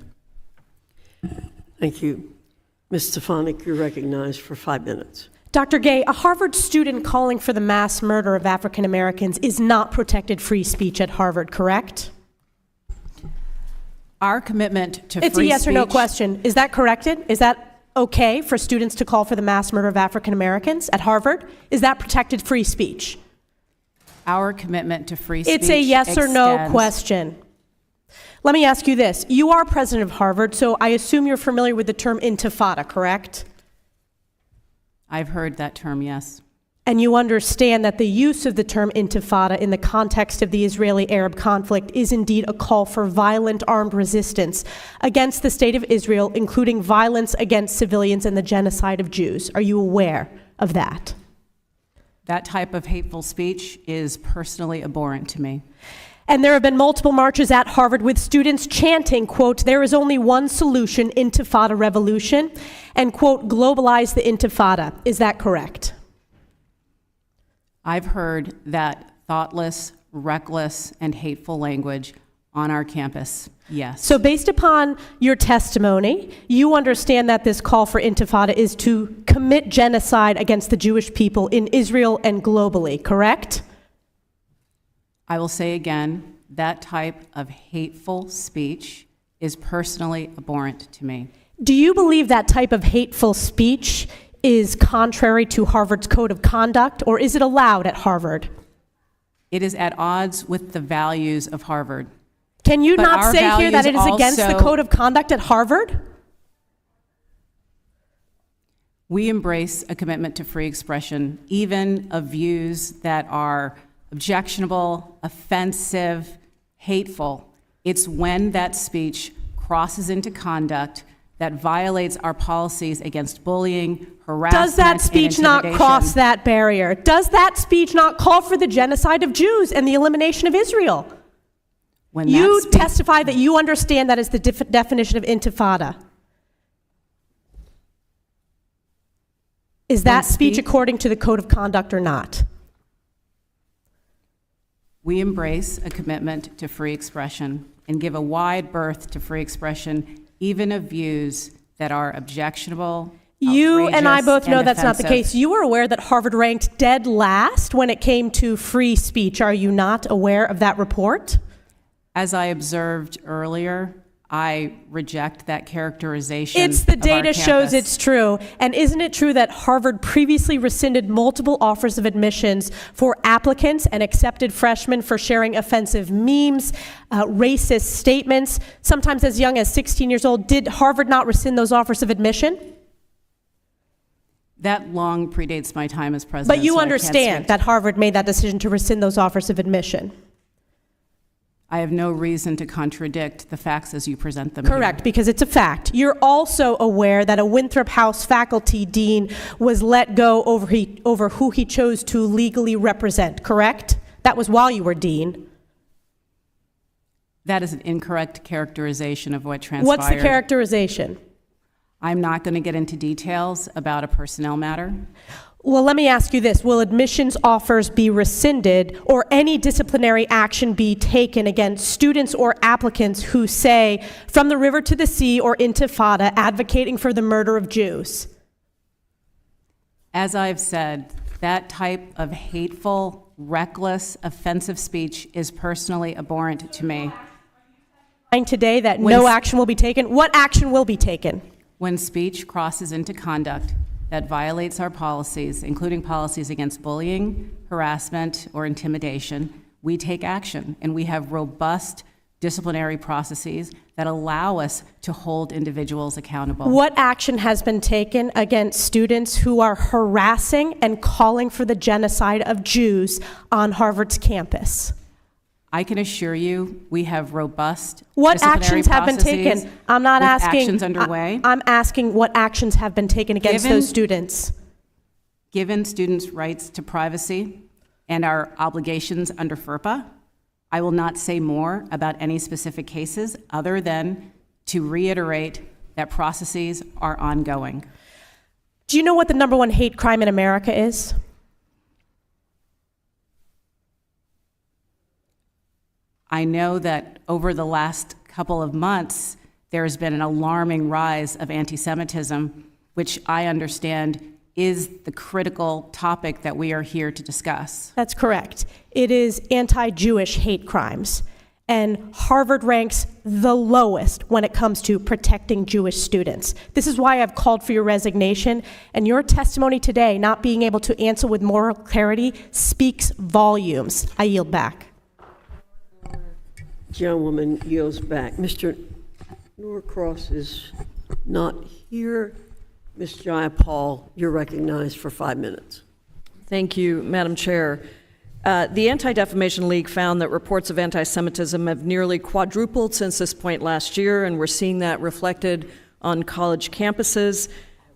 Thank you. Ms. Stefanik, you're recognized for 5 minutes. Dr. Gay, a Harvard student calling for the mass murder of African Americans is not protected free speech at Harvard, correct? Our commitment to free speech... It's a yes or no question. Is that corrected? Is that okay for students to call for the mass murder of African Americans at Harvard? Is that protected free speech? Our commitment to free speech It's a yes or no question. Let me ask you this. You are president of Harvard, so I assume you're familiar with the term intifada, correct? I've heard that term, yes. And you understand that the use of the term intifada in the context of the Israeli-Arab conflict is indeed a call for violent armed resistance against the state of Israel, including violence against civilians and the genocide of Jews. Are you aware of that? That type of hateful speech is personally abhorrent to me. And there have been multiple marches at Harvard with students chanting, quote, "There is only one solution, intifada revolution," and, quote, "globalize the intifada." Is that correct? I've heard that thoughtless, reckless, and hateful language on our campus, yes. So based upon your testimony, you understand that this call for intifada is to commit genocide against the Jewish people in Israel and globally, correct? I will say again, that type of hateful speech is personally abhorrent to me. Do you believe that type of hateful speech is contrary to Harvard's code of conduct, or is it allowed at Harvard? It is at odds with the values of Harvard. Can you But not our say here that it is values against the also- code of conduct at Harvard? We embrace a commitment to free expression, even of views that are objectionable, offensive, hateful. It's when that speech crosses into conduct that violates our policies against bullying, harassment, Does that speech and not intimidation. cross that barrier? Does that speech not call for the genocide of Jews and the elimination of Israel? When You that speech- testify that you understand that is the definition of intifada. Is that speech according to the code of conduct or not? We embrace a commitment to free expression and give a wide berth to free expression, even of views that are objectionable. You and I outrageous, both know and that's not the offensive. case. You are aware that Harvard ranked dead last when it came to free speech. Are you not aware of that report? As I observed earlier, I reject that characterization. It's the of our data shows campus. it's true. And isn't it true that Harvard previously rescinded multiple offers of admissions for applicants and accepted freshmen for sharing offensive memes, racist statements, sometimes as young as 16 years old? Did Harvard not rescind those offers of admission? That long predates my time as president. But you so I can't understand speak. that Harvard made that decision to rescind those offers of admission. I have no reason to contradict the facts as you present them here. Correct, because it's a fact. You're also aware that a Winthrop House faculty dean was let go over who he chose to legally represent, correct? That was while you were dean. That is an incorrect characterization of what transpired. What's the characterization? I'm not going to get into details about a personnel matter. Well, let me ask you this. Will admissions offers be rescinded or any disciplinary action be taken against students or applicants who say, "From the river to the sea" or "Intifada," advocating for the murder of Jews? As I've said, that type of hateful, reckless, offensive speech is personally abhorrent to me. Today that no action will be taken. What action will be taken? When speech crosses into conduct that violates our policies, including policies against bullying, harassment, or intimidation, we take action, and we have robust disciplinary processes that allow us to hold individuals accountable. What action has been taken against students who are harassing and calling for the genocide of Jews on Harvard's campus? I can assure you, we have robust What disciplinary actions have been processes taken? I'm not with asking. actions underway. I'm asking what actions have been taken against Given- those students. Given students' rights to privacy and our obligations under FERPA, I will not say more about any specific cases other than to reiterate that processes are ongoing. Do you know what the #1 hate crime in America is? I know that over the last couple of months, there has been an alarming rise of anti-Semitism, which I understand is the critical topic that we are here to discuss. That's correct. It is anti-Jewish hate crimes. And Harvard ranks the lowest when it comes to protecting Jewish students. This is why I've called for your resignation. And your testimony today, not being able to answer with moral clarity, speaks volumes. I yield back. Gentlewoman yields back. Mr. Norcross is not here. Ms. Jayapal, you're recognized for 5 minutes. Thank you, Madam Chair. The Anti-Defamation League found that reports of anti-Semitism have nearly quadrupled since this point last year, and we're seeing that reflected on college campuses,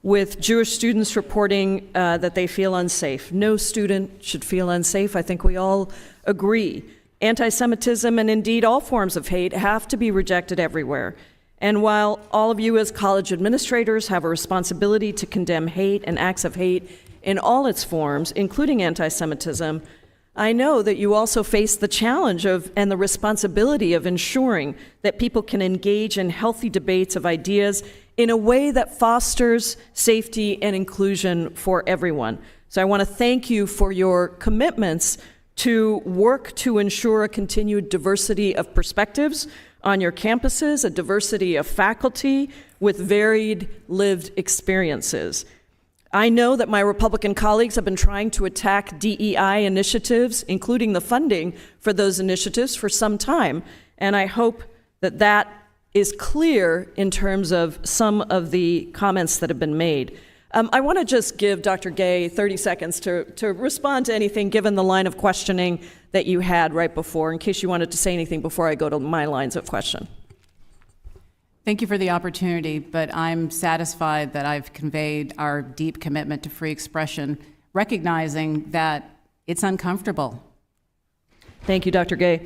with Jewish students reporting that they feel unsafe. No student should feel unsafe. I think we all agree. Anti-Semitism, and indeed all forms of hate, have to be rejected everywhere. And while all of you as college administrators have a responsibility to condemn hate and acts of hate in all its forms, including anti-Semitism, I know that you also face the challenge of and the responsibility of ensuring that people can engage in healthy debates of ideas in a way that fosters safety and inclusion for everyone. So I want to thank you for your commitments to work to ensure a continued diversity of perspectives on your campuses, a diversity of faculty with varied lived experiences. I know that my Republican colleagues have been trying to attack DEI initiatives, including the funding for those initiatives, for some time, and I hope that that is clear in terms of some of the comments that have been made. I want to just give Dr. Gay 30 seconds to respond to anything, given the line of questioning that you had right before, in case you wanted to say anything before I go to my lines of question. Thank you for the opportunity, but I'm satisfied that I've conveyed our deep commitment to free expression, recognizing that it's uncomfortable. Thank you, Dr. Gay.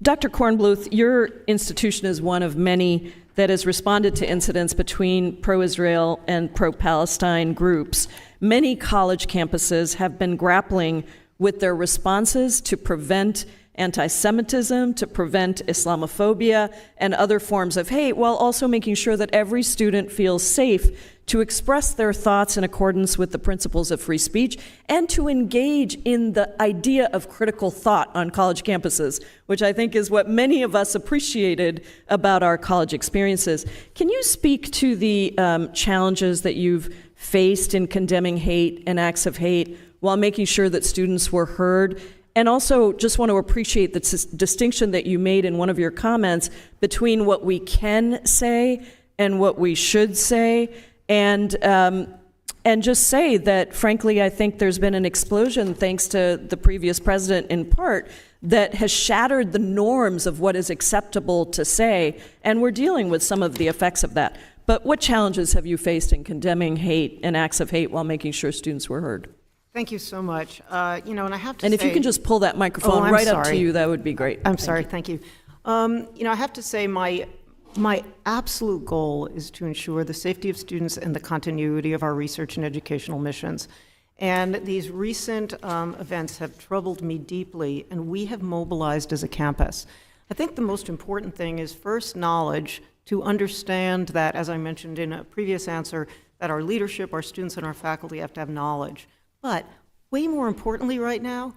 Dr. Kornbluth, your institution is one of many that has responded to incidents between pro-Israel and pro-Palestine groups. Many college campuses have been grappling with their responses to prevent anti-Semitism, to prevent Islamophobia and other forms of hate, while also making sure that every student feels safe to express their thoughts in accordance with the principles of free speech and to engage in the idea of critical thought on college campuses, which I think is what many of us appreciated about our college experiences. Can you speak to the challenges that you've faced in condemning hate and acts of hate while making sure that students were heard? And also just want to appreciate the distinction that you made in one of your comments between what we can say and what we should say, and just say that, frankly, I think there's been an explosion, thanks to the previous president in part, that has shattered the norms of what is acceptable to say, and we're dealing with some of the effects of that. But what challenges have you faced in condemning hate and acts of hate while making sure students were heard? Thank you so much. And I have to And say, if you can just pull that microphone I'm right up to sorry. you, that would be great. I'm sorry, thank you. I have to say my absolute goal is to ensure the safety of students and the continuity of our research and educational missions. And these recent events have troubled me deeply, and we have mobilized as a campus. I think the most important thing is first knowledge, to understand that, as I mentioned in a previous answer, that our leadership, our students, and our faculty have to have knowledge. But way more importantly right now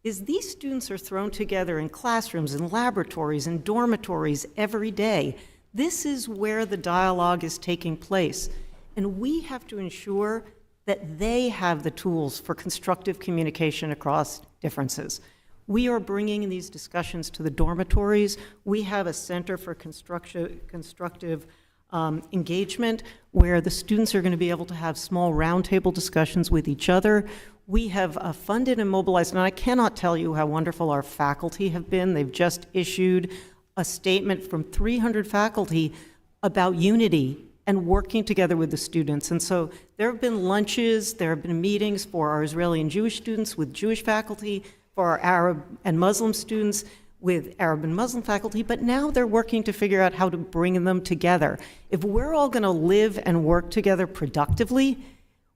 is these students are thrown together in classrooms, in laboratories, in dormitories every day. This is where the dialogue is taking place. And we have to ensure that they have the tools for constructive communication across differences. We are bringing these discussions to the dormitories. We have a Center for Constructive Engagement where the students are going to be able to have small roundtable discussions with each other. We have funded and mobilized, and I cannot tell you how wonderful our faculty have been. They've just issued a statement from 300 faculty about unity and working together with the students. And so there have been lunches, there have been meetings for our Israeli and Jewish students with Jewish faculty, for our Arab and Muslim students with Arab and Muslim faculty, but now they're working to figure out how to bring them together. If we're all going to live and work together productively,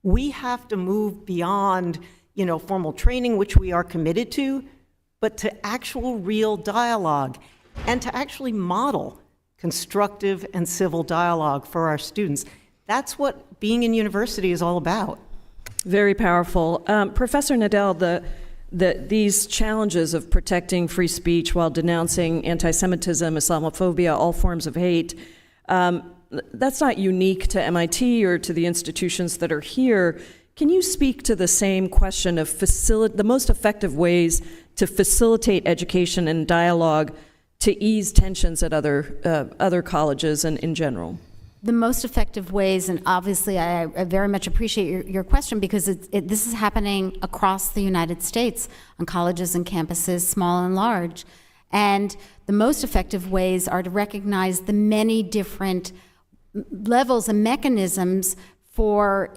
we have to move beyond, formal training, which we are committed to, but to actual real dialogue and to actually model constructive and civil dialogue for our students. That's what being in university is all about. Very powerful. Professor Nadell, these challenges of protecting free speech while denouncing anti-Semitism, Islamophobia, all forms of hate, that's not unique to MIT or to the institutions that are here. Can you speak to the same question of the most effective ways to facilitate education and dialogue to ease tensions at other colleges and in general? The most effective ways, and obviously I very much appreciate your question because this is happening across the United States on colleges and campuses, small and large. And the most effective ways are to recognize the many different levels and mechanisms for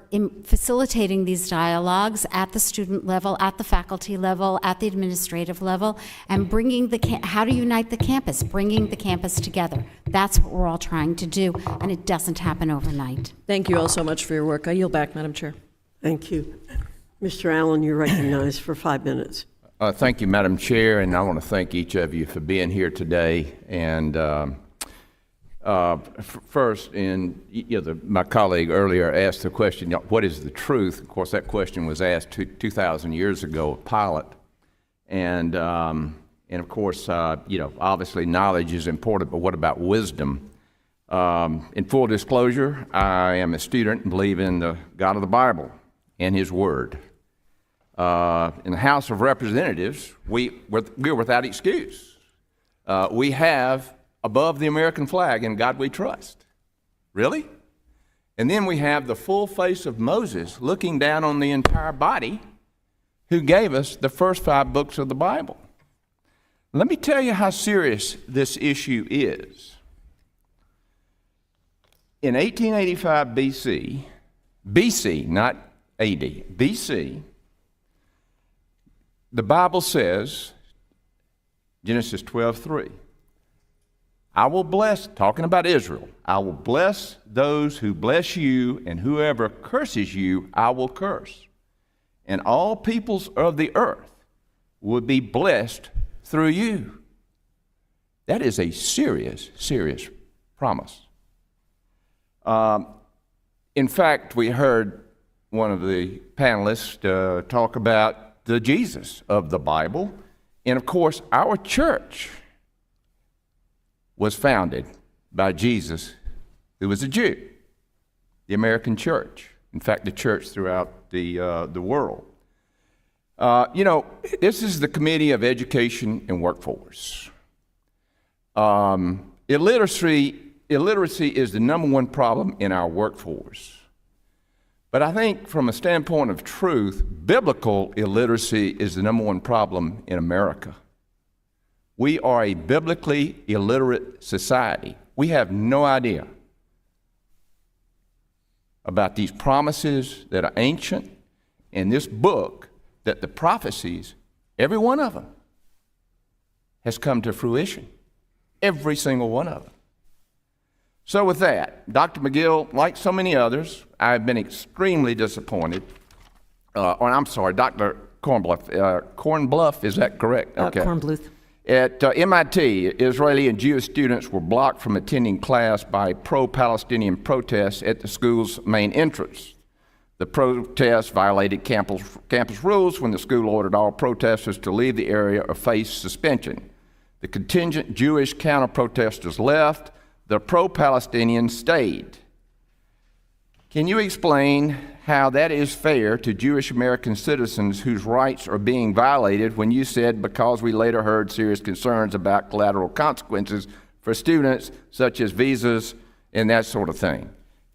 facilitating these dialogues at the student level, at the faculty level, at the administrative level, and bringing how to unite the campus, bringing the campus together. That's what we're all trying to do, and it doesn't happen overnight. Thank you all so much for your work. I yield back, Madam Chair. Thank you. Mr. Allen, you're recognized for 5 minutes. Thank you, Madam Chair, and I want to thank each of you for being here today. And first, my colleague earlier asked the question, what is the truth? Of course, that question was asked 2,000 years ago of Pilate. And of course, obviously knowledge is important, but what about wisdom? In full disclosure, I am a student and believe in the God of the Bible and His Word. In the House of Representatives, we're without excuse. We have above the American flag, "In God We Trust." Really? And then we have the full face of Moses looking down on the entire body who gave us the first 5 books of the Bible. Let me tell you how serious this issue is. In 1885 BC, not AD, BC, the Bible says, Genesis 12:3, I will bless, talking about Israel, I will bless those who bless you, and whoever curses you, I will curse. And all peoples of the earth will be blessed through you. That is a serious, serious promise. In fact, we heard one of the panelists talk about the Jesus of the Bible. And of course, our church was founded by Jesus, who was a Jew, the American church. In fact, the church throughout the world. This is the Committee of Education and Workforce. Illiteracy is the number one problem in our workforce. But I think from a standpoint of truth, biblical illiteracy is the number one problem in America. We are a biblically illiterate society. We have no idea about these promises that are ancient, and this book that the prophecies, every one of them, has come to fruition. Every single one of them. So with that, Dr. Magill, like so many others, I've been extremely disappointed. Dr. Kornbluth, is that correct? Okay. Kornbluth. At MIT, Israeli and Jewish students were blocked from attending class by pro-Palestinian protests at the school's main entrance. The protests violated campus rules when the school ordered all protesters to leave the area or face suspension. The contingent Jewish counter-protesters left. The pro-Palestinians stayed. Can you explain how that is fair to Jewish American citizens whose rights are being violated when you said because we later heard serious concerns about collateral consequences for students, such as visas and that sort of thing?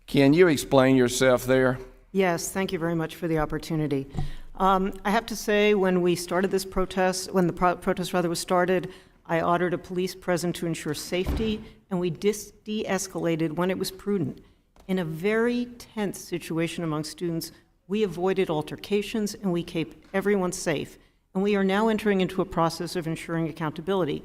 Can you explain yourself there? Yes, thank you very much for the opportunity. I have to say, when we started this protest, when the protest was started, I ordered a police presence to ensure safety, and we de-escalated when it was prudent. In a very tense situation among students, we avoided altercations and we kept everyone safe. And we are now entering into a process of ensuring accountability.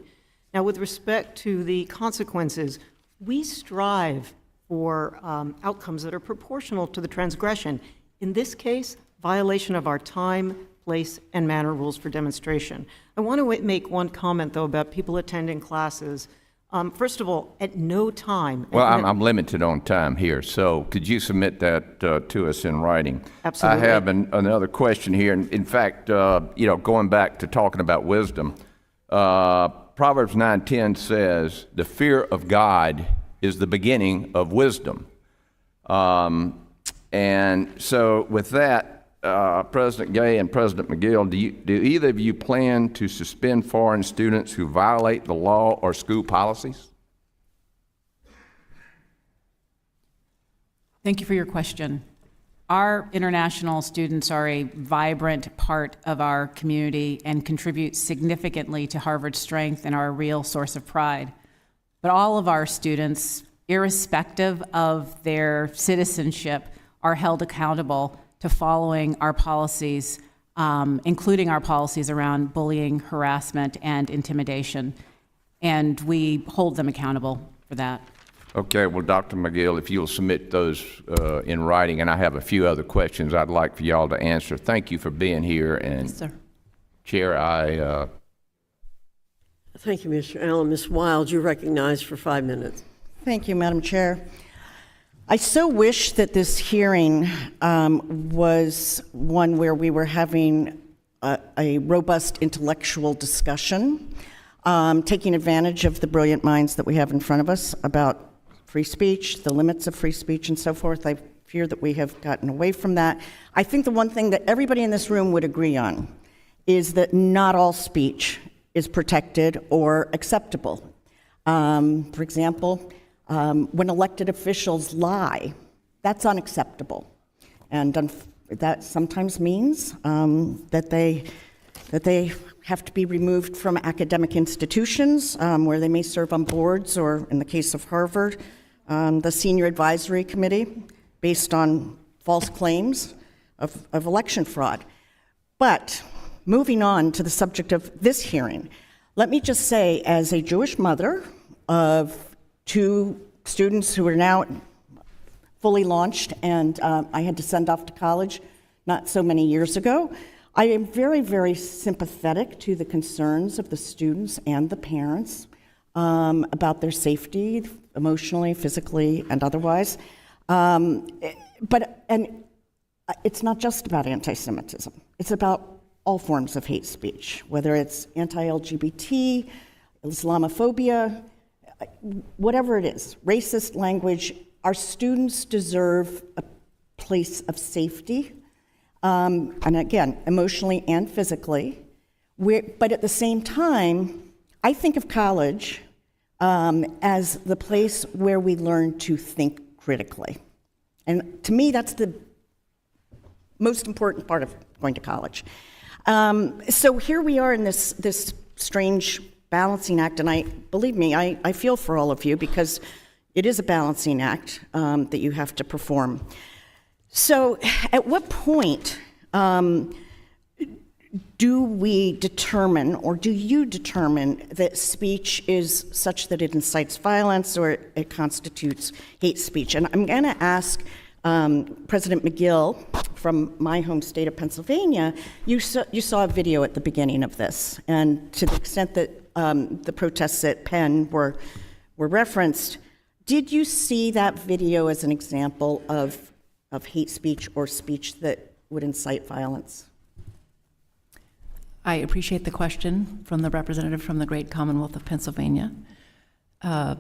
Now, with respect to the consequences, we strive for outcomes that are proportional to the transgression. In this case, violation of our time, place, and manner rules for demonstration. I want to make one comment, though, about people attending classes. First of all, at no time. Well, I'm limited on time here, so could you submit that to us in writing? Absolutely. I have another question here. In fact, going back to talking about wisdom, Proverbs 9:10 says, "The fear of God is the beginning of wisdom." And so with that, President Gay and President Magill, do either of you plan to suspend foreign students who violate the law or school policies? Thank you for your question. Our international students are a vibrant part of our community and contribute significantly to Harvard's strength and are a real source of pride. But all of our students, irrespective of their citizenship, are held accountable to following our policies, including our policies around bullying, harassment, and intimidation. And we hold them accountable for that. Okay, well, Dr. Magill, if you'll submit those in writing, and I have a few other questions I'd like for y'all to answer. Thank you for being here. And Yes, sir. Chair, Thank you, Mr. Allen. Ms. Wild, you're recognized for 5 minutes. Thank you, Madam Chair. I so wish that this hearing was one where we were having a robust intellectual discussion, taking advantage of the brilliant minds that we have in front of us about free speech, the limits of free speech, and so forth. I fear that we have gotten away from that. I think the one thing that everybody in this room would agree on is that not all speech is protected or acceptable. For example, when elected officials lie, that's unacceptable. And that sometimes means that they have to be removed from academic institutions where they may serve on boards, or in the case of Harvard, the Senior Advisory Committee, based on false claims of election fraud. But moving on to the subject of this hearing, let me just say, as a Jewish mother of 2 students who are now fully launched, and I had to send off to college not so many years ago, I am very, very sympathetic to the concerns of the students and the parents about their safety, emotionally, physically, and otherwise. But it's not just about anti-Semitism. It's about all forms of hate speech, whether it's anti-LGBT, Islamophobia, whatever it is, racist language. Our students deserve a place of safety, and again, emotionally and physically. But at the same time, I think of college as the place where we learn to think critically. And to me, that's the most important part of going to college. So here we are in this strange balancing act, and believe me, I feel for all of you, because it is a balancing act that you have to perform. So at what point do we determine, or do you determine, that speech is such that it incites violence or it constitutes hate speech? And I'm going to ask President Magill from my home state of Pennsylvania. You saw a video at the beginning of this, and to the extent that the protests at Penn were referenced, did you see that video as an example of hate speech or speech that would incite violence? I appreciate the question from the representative from the great Commonwealth of Pennsylvania. I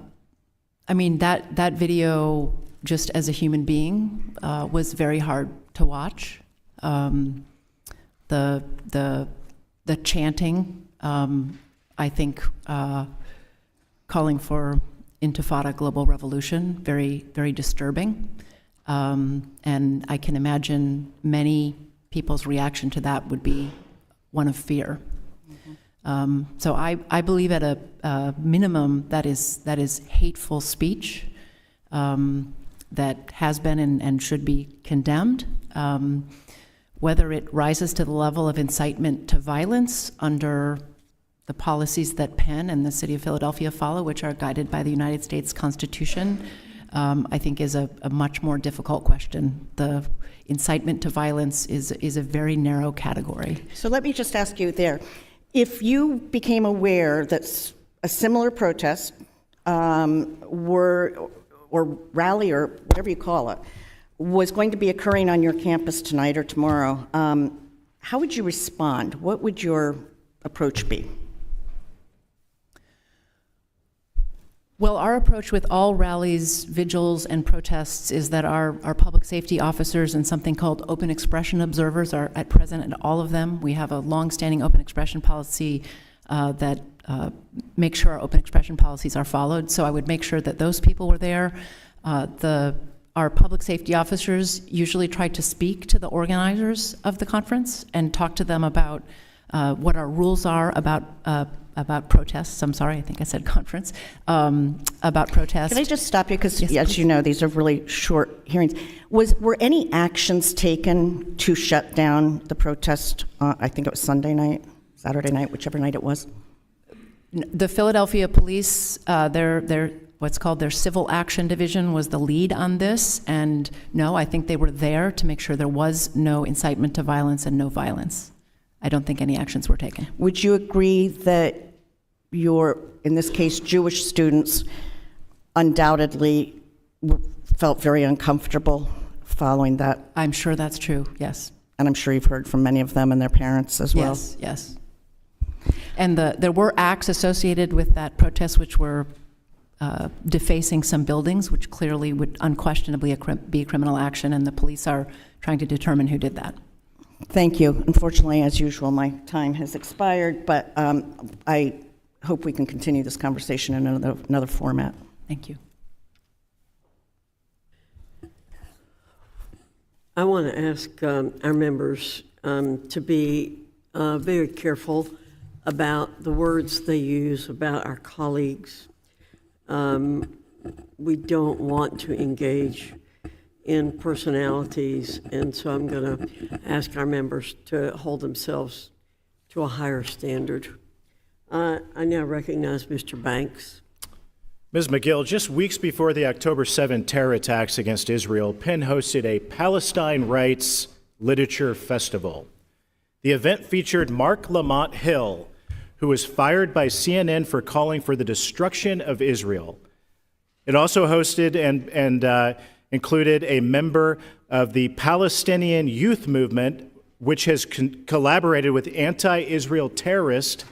mean, that video just as a human being, was very hard to watch. The chanting, I think, calling for Intifada global revolution, very, very disturbing. And I can imagine many people's reaction to that would be one of fear. So I believe at a minimum that is hateful speech that has been and should be condemned. Whether it rises to the level of incitement to violence under the policies that Penn and the City of Philadelphia follow, which are guided by the United States Constitution, I think is a much more difficult question. The incitement to violence is a very narrow category. So let me just ask you there, if you became aware that a similar protest or rally or whatever you call it was going to be occurring on your campus tonight or tomorrow, how would you respond? What would your approach be? Well, our approach with all rallies, vigils, and protests is that our public safety officers and something called open expression observers are at present at all of them. We have a long-standing open expression policy that makes sure our open expression policies are followed. So I would make sure that those people were there. Our public safety officers usually try to speak to the organizers of the conference and talk to them about what our rules are about protests. I'm sorry, I think I said conference. About protests. Can I just stop you? Because, yes, as please. you know, these are really short hearings. Were any actions taken to shut down the protest? I think it was Sunday night, Saturday night, whichever night it was. The Philadelphia police, their what's called their civil action division was the lead on this. And no, I think they were there to make sure there was no incitement to violence and no violence. I don't think any actions were taken. Would you agree that your, in this case, Jewish students undoubtedly felt very uncomfortable following that? I'm sure that's true, yes. And I'm sure you've heard from many of them and their parents as well. Yes, yes. And there were acts associated with that protest which were defacing some buildings, which clearly would unquestionably be criminal action, and the police are trying to determine who did that. Thank you. Unfortunately, as usual, my time has expired, but I hope we can continue this conversation in another format. Thank you. I want to ask our members to be very careful about the words they use about our colleagues. We don't want to engage in personalities, and so I'm going to ask our members to hold themselves to a higher standard. I now recognize Mr. Banks. Ms. Magill, just weeks before the October 7 terror attacks against Israel, Penn hosted a Palestine Rights Literature Festival. The event featured Mark Lamont Hill, who was fired by CNN for calling for the destruction of Israel. It also hosted and included a member of the Palestinian Youth Movement, which has collaborated with anti-Israel terrorists,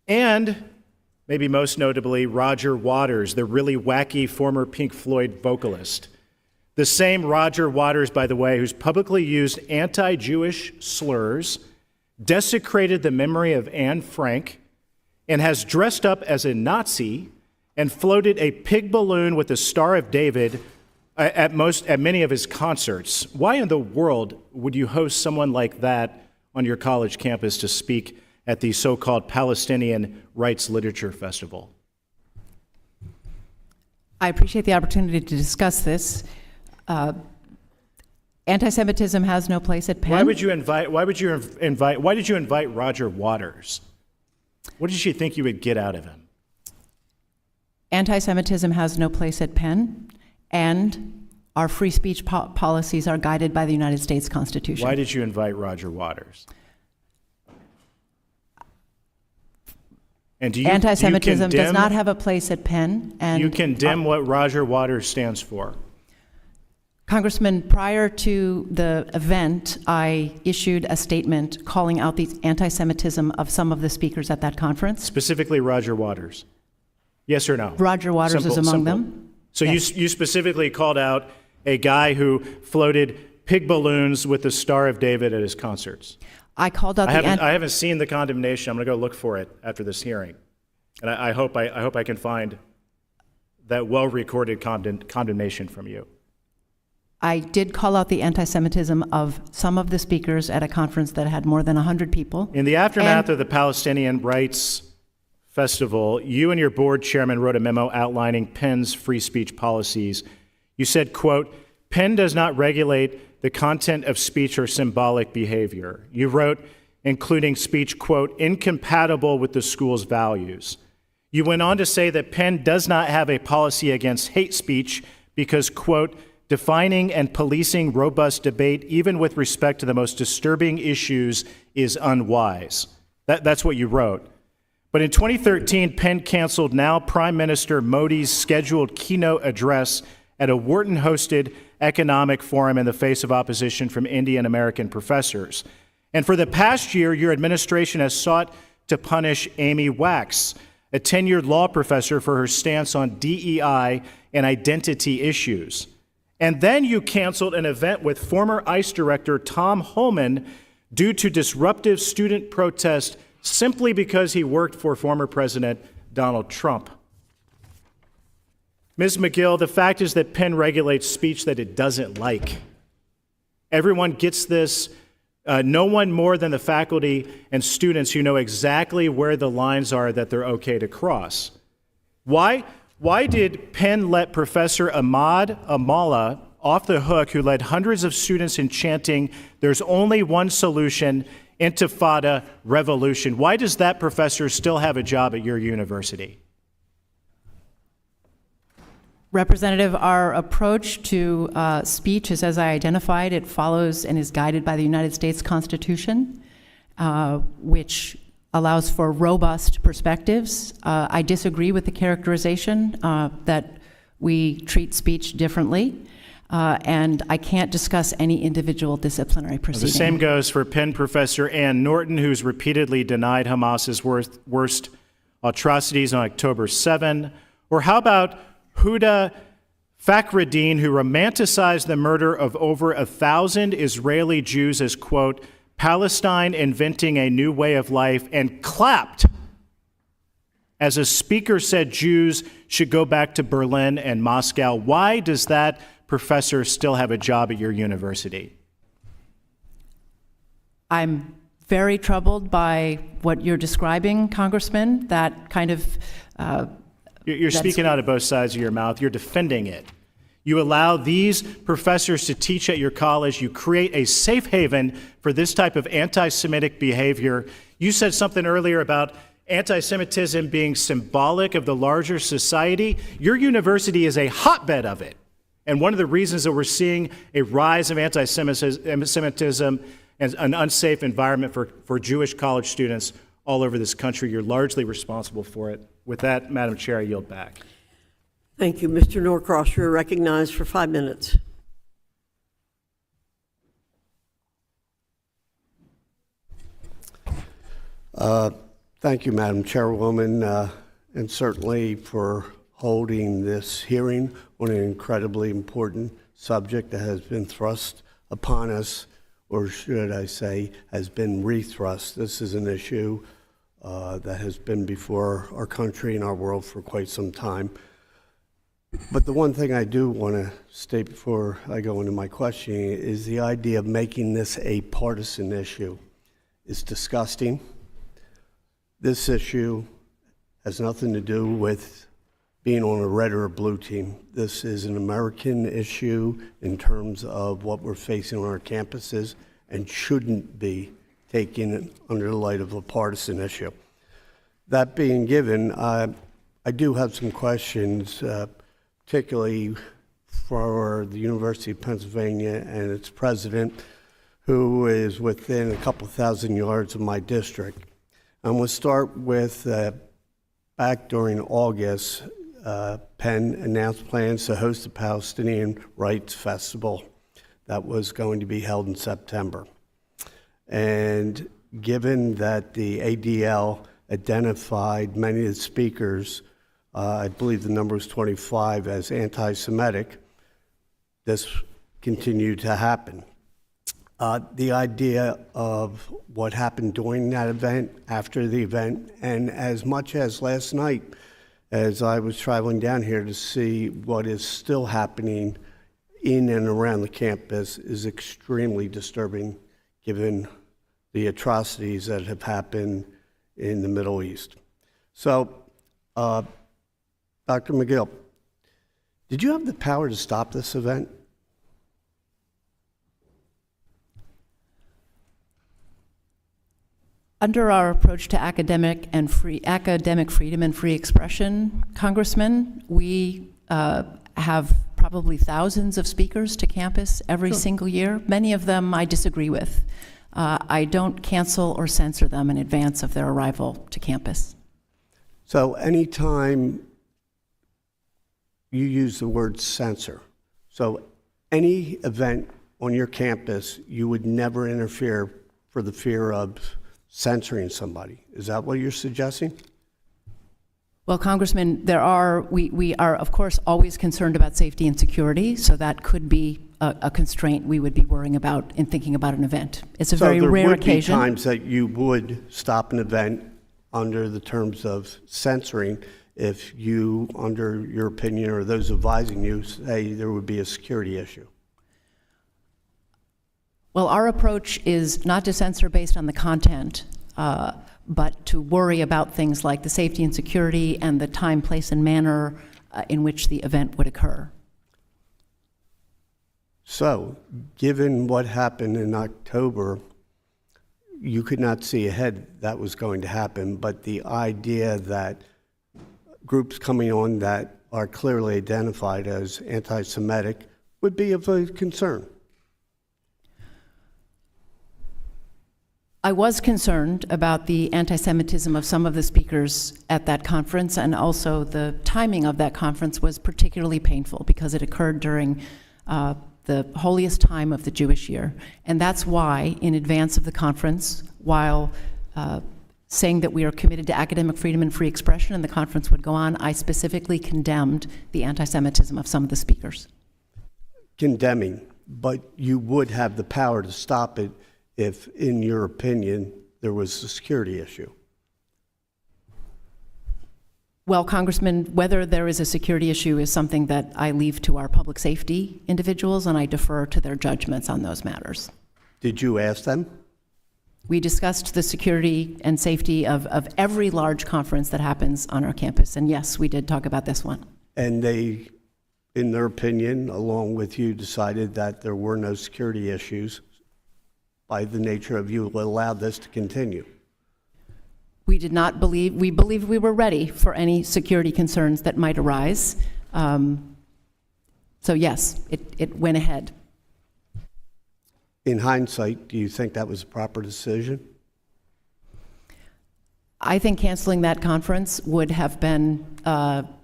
and maybe most notably, Roger Waters, the really wacky former Pink Floyd vocalist. The same Roger Waters, by the way, who's publicly used anti-Jewish slurs, desecrated the memory of Anne Frank, and has dressed up as a Nazi and floated a pig balloon with the Star of David at many of his concerts. Why in the world would you host someone like that on your college campus to speak at the so-called Palestinian Rights Literature Festival? I appreciate the opportunity to discuss this. Anti-Semitism has no place at Penn. Why did you invite Roger Waters? What did you think you would get out of him? Anti-Semitism has no place at Penn, and our free speech policies are guided by the United States Constitution. Why did you invite Roger Waters? And Anti-Semitism does not have a place at Penn. And you condemn what Roger Waters stands for. Congressman, prior to the event, I issued a statement calling out the anti-Semitism of some of the speakers at that conference. Specifically Roger Waters. Yes or no? Roger Waters is among them. So yes. you specifically called out a guy who floated pig balloons with the Star of David at his concerts. I called out I haven't seen the condemnation. I'm going to go look for it after this hearing. And I hope I can find that well-recorded condemnation from you. I did call out the anti-Semitism of some of the speakers at a conference that had more than 100 people. In the aftermath of the Palestinian Rights Festival, you and your board chairman wrote a memo outlining Penn's free speech policies. You said, quote, Penn does not regulate the content of speech or symbolic behavior. You wrote, including speech, quote, incompatible with the school's values. You went on to say that Penn does not have a policy against hate speech because, quote, defining and policing robust debate, even with respect to the most disturbing issues, is unwise. That's what you wrote. But in 2013, Penn canceled now Prime Minister Modi's scheduled keynote address at a Wharton-hosted economic forum in the face of opposition from Indian American professors. And for the past year, your administration has sought to punish Amy Wax, a tenured law professor, for her stance on DEI and identity issues. And then you canceled an event with former ICE Director Tom Holman due to disruptive student protest simply because he worked for former President Donald Trump. Ms. Magill, the fact is that Penn regulates speech that it doesn't like. Everyone gets this. No one more than the faculty and students who know exactly where the lines are that they're okay to cross. Why did Penn let Professor Ahmad Amala off the hook, who led hundreds of students in chanting, "There's only one solution, Intifada revolution"? Why does that professor still have a job at your university? Representative, our approach to speech is, as I identified, it follows and is guided by the United States Constitution, which allows for robust perspectives. I disagree with the characterization that we treat speech differently, and I can't discuss any individual disciplinary proceeding. The same goes for Penn professor Ann Norton, who's repeatedly denied Hamas's worst atrocities on October 7. Or how about Huda Fakhreddin, who romanticized the murder of over 1,000 Israeli Jews as, quote, Palestine inventing a new way of life, and clapped as a speaker said Jews should go back to Berlin and Moscow? Why does that professor still have a job at your university? I'm very troubled by what you're describing, Congressman, that kind of... You're speaking out of both sides of your mouth. You're defending it. You allow these professors to teach at your college. You create a safe haven for this type of anti-Semitic behavior. You said something earlier about anti-Semitism being symbolic of the larger society. Your university is a hotbed of it. And one of the reasons that we're seeing a rise of anti-Semitism and an unsafe environment for Jewish college students all over this country, you're largely responsible for it. With that, Madam Chair, I yield back. Thank you. Mr. Norcross, you're recognized for 5 minutes. Thank you, Madam Chairwoman, and certainly for holding this hearing on an incredibly important subject that has been thrust upon us, or should I say, has been rethrust. This is an issue that has been before our country and our world for quite some time. But the one thing I do want to state before I go into my questioning is the idea of making this a partisan issue is disgusting. This issue has nothing to do with being on a red or a blue team. This is an American issue in terms of what we're facing on our campuses and shouldn't be taken under the light of a partisan issue. That being given, I do have some questions, particularly for the University of Pennsylvania and its president, who is within a couple thousand yards of my district. And we'll start with back during August, Penn announced plans to host the Palestinian Rights Festival that was going to be held in September. And given that the ADL identified many of the speakers, I believe the number was 25, as anti-Semitic, this continue to happen. The idea of what happened during that event, after the event, and as much as last night, as I was traveling down here to see what is still happening in and around the campus, is extremely disturbing given the atrocities that have happened in the Middle East. So, Dr. Magill, did you have the power to stop this event? Under our approach to academic freedom and free expression, Congressman, we have probably thousands of speakers to campus every single year. Many of them I disagree with. I don't cancel or censor them in advance of their arrival to campus. So anytime you use the word censor, so any event on your campus, you would never interfere for the fear of censoring somebody. Is that what you're suggesting? Well, Congressman, we are, of course, always concerned about safety and security, so that could be a constraint we would be worrying about in thinking about an event. It's a very rare occasion. So there would be times that you would stop an event under the terms of censoring if you, under your opinion or those advising you, say there would be a security issue. Well, our approach is not to censor based on the content, but to worry about things like the safety and security and the time, place, and manner in which the event would occur. So, given what happened in October, you could not see ahead that was going to happen, but the idea that groups coming on that are clearly identified as anti-Semitic would be of a concern. I was concerned about the anti-Semitism of some of the speakers at that conference, and also the timing of that conference was particularly painful because it occurred during the holiest time of the Jewish year. And that's why, in advance of the conference, while saying that we are committed to academic freedom and free expression and the conference would go on, I specifically condemned the anti-Semitism of some of the speakers. Condemning, but you would have the power to stop it if, in your opinion, there was a security issue. Well, Congressman, whether there is a security issue is something that I leave to our public safety individuals, and I defer to their judgments on those matters. Did you ask them? We discussed the security and safety of every large conference that happens on our campus, and yes, we did talk about this one. And they, in their opinion, along with you, decided that there were no security issues by the nature of you allowed this to continue. We did not believe, we believed we were ready for any security concerns that might arise. So yes, it went ahead. In hindsight, do you think that was a proper decision? I think canceling that conference would have been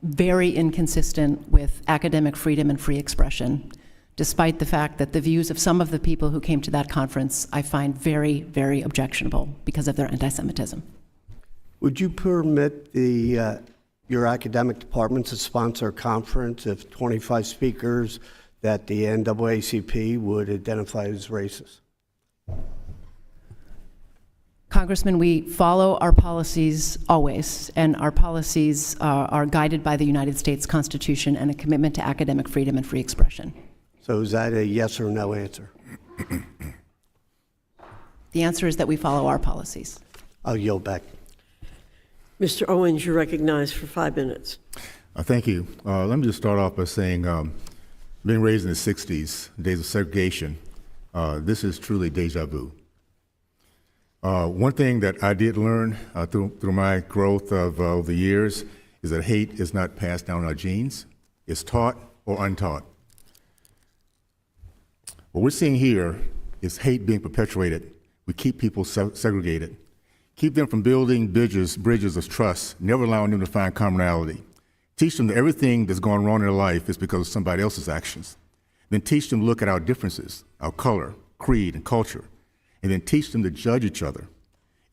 very inconsistent with academic freedom and free expression, despite the fact that the views of some of the people who came to that conference I find very, very objectionable because of their anti-Semitism. Would you permit your academic department to sponsor a conference if 25 speakers that the NAACP would identify as racist? Congressman, we follow our policies always, and our policies are guided by the United States Constitution and a commitment to academic freedom and free expression. So is that a yes or no answer? The answer is that we follow our policies. I'll yield back. Mr. Owens, you're recognized for 5 minutes. Thank you. Let me just start off by saying, being raised in the 60s, days of segregation, this is truly deja vu. One thing that I did learn through my growth of over the years is that hate is not passed down in our genes. It's taught or untaught. What we're seeing here is hate being perpetuated. We keep people segregated, keep them from building bridges of trust, never allowing them to find commonality. Teach them that everything that's going wrong in their life is because of somebody else's actions. Then teach them to look at our differences, our color, creed, and culture, and then teach them to judge each other.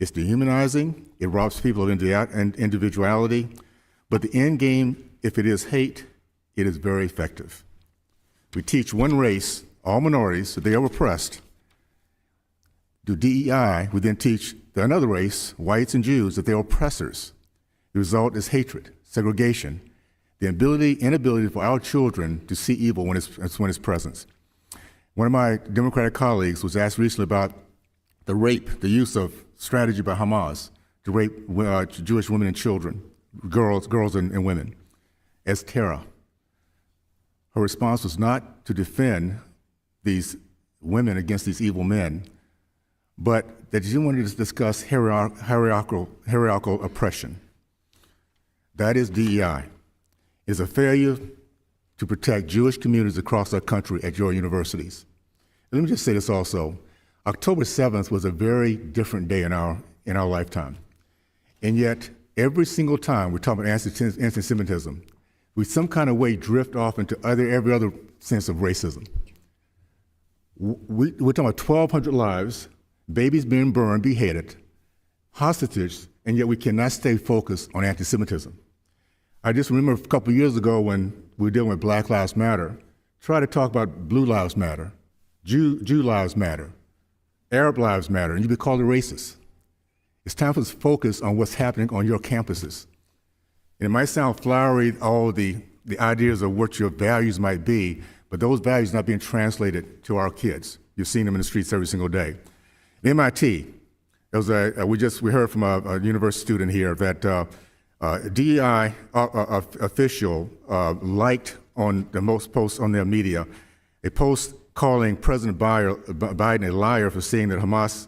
It's dehumanizing, it robs people of individuality, but the end game, if it is hate, it is very effective. We teach one race, all minorities, that they are oppressed. Do DEI, we then teach another race, whites and Jews, that they are oppressors. The result is hatred, segregation, the inability for our children to see evil when it's present. One of my Democratic colleagues was asked recently about the use of strategy by Hamas to rape Jewish women and children, girls and women, as terror. Her response was not to defend these women against these evil men, but that she wanted to discuss hierarchical oppression. That is DEI. It is a failure to protect Jewish communities across our country at your universities. And let me just say this also. October 7th was a very different day in our lifetime. And yet, every single time we're talking about anti-Semitism, we some kind of way drift off into every other sense of racism. We're talking about 1,200 lives, babies being burned, beheaded, hostages, and yet we cannot stay focused on anti-Semitism. I just remember a couple of years ago when we were dealing with Black Lives Matter, try to talk about Blue Lives Matter, Jew Lives Matter, Arab Lives Matter, and you'd be called a racist. It's time for us to focus on what's happening on your campuses. And it might sound flowery, all the ideas of what your values might be, but those values are not being translated to our kids. You're seeing them in the streets every single day. MIT, we heard from a university student here that DEI official liked on the most posts on their media, a post calling President Biden a liar for saying that Hamas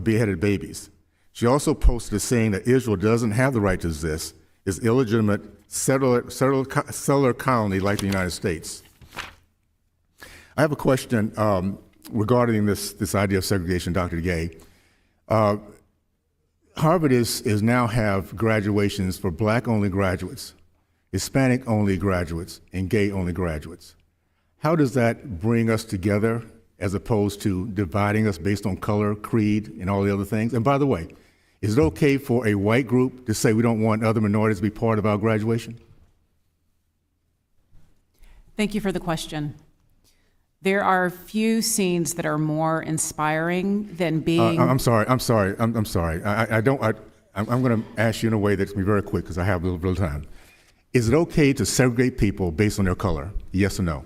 beheaded babies. She also posted a saying that Israel doesn't have the right to exist, is illegitimate settler colony like the United States. I have a question regarding this idea of segregation, Dr. Gay. Harvard is now have graduations for Black-only graduates, Hispanic-only graduates, and gay-only graduates. How does that bring us together as opposed to dividing us based on color, creed, and all the other things? And by the way, is it okay for a white group to say we don't want other minorities to be part of our graduation? Thank you for the question. There are few scenes that are more inspiring than being. I'm sorry. I'm sorry. I'm going to ask you in a way that's going to be very quick because I have a little time. Is it okay to segregate people based on their color? Yes or no?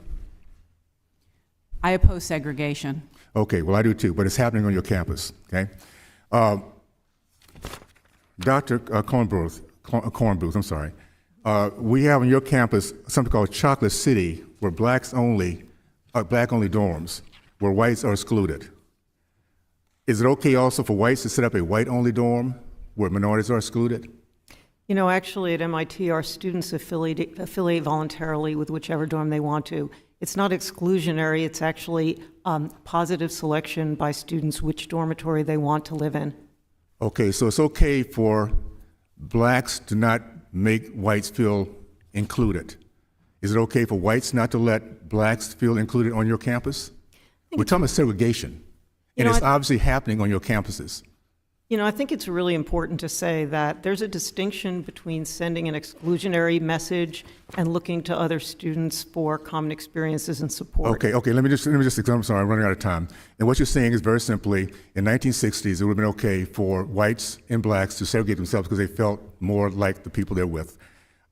I oppose segregation. Okay, well, I do too, but it's happening on your campus, okay? Dr. Kornbluth, I'm sorry. We have on your campus something called Chocolate City, where Black-only dorms, where whites are excluded. Is it okay also for whites to set up a white-only dorm where minorities are excluded? You know, actually at MIT, our students affiliate voluntarily with whichever dorm they want to. It's not exclusionary, it's actually positive selection by students which dormitory they want to live in. Okay, so it's okay for Blacks to not make whites feel included. Is it okay for whites not to let Blacks feel included on your campus? We're talking about segregation, and it's obviously happening on your campuses. You know, I think it's really important to say that there's a distinction between sending an exclusionary message and looking to other students for common experiences and support. Okay. Let me just. I'm sorry, I'm running out of time. And what you're saying is very simply, in 1960s, it would have been okay for whites and Blacks to segregate themselves because they felt more like the people they're with.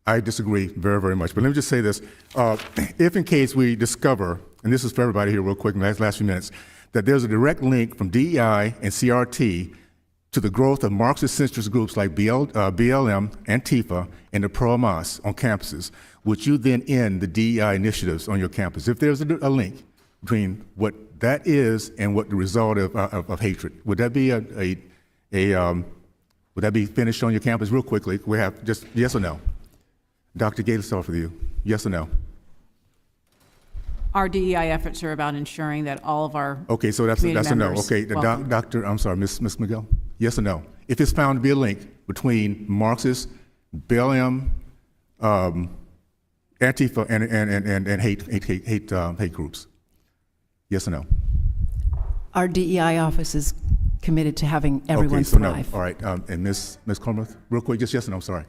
I disagree very, very much. But let me just say this: if in case we discover, and this is for everybody here, real quick, in the last few minutes, that there's a direct link from DEI and CRT to the growth of Marxist-centrist groups like BLM, Antifa, and the pro-Hamas on campuses, would you then end the DEI initiatives on your campus? If there's a link between what that is and what the result of hatred, would that be would that be finished on your campus? Real quickly, we have just yes or no. Dr. Gay, let's start with you. Yes or no? Our DEI efforts are about ensuring that all of our okay, so that's a no. Okay, Doctor, I'm sorry, Ms. Magill. Yes or no? If it's found to be a link between Marxist, BLM, Antifa, and hate groups. Yes or no? Our DEI office is committed to having everyone okay, so thrive. No. All right, and Ms. Kornbluth, real quick, just yes or no. Sorry.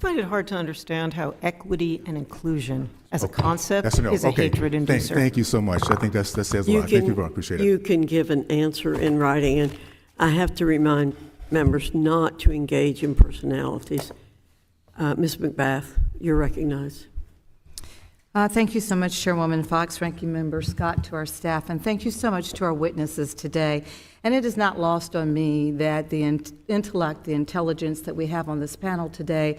find it hard to understand how equity and inclusion as a concept That's a no. is a Okay. hatred inducer. Thank you so much. I think that says a lot. Thank you very much. Appreciate it. You can give an answer in writing, and I have to remind members not to engage in personalities. Ms. McBath, you're recognized. Thank you so much, Chairwoman Fox, Ranking Member Scott, to our staff, and thank you so much to our witnesses today. And it is not lost on me that the intellect, the intelligence that we have on this panel today,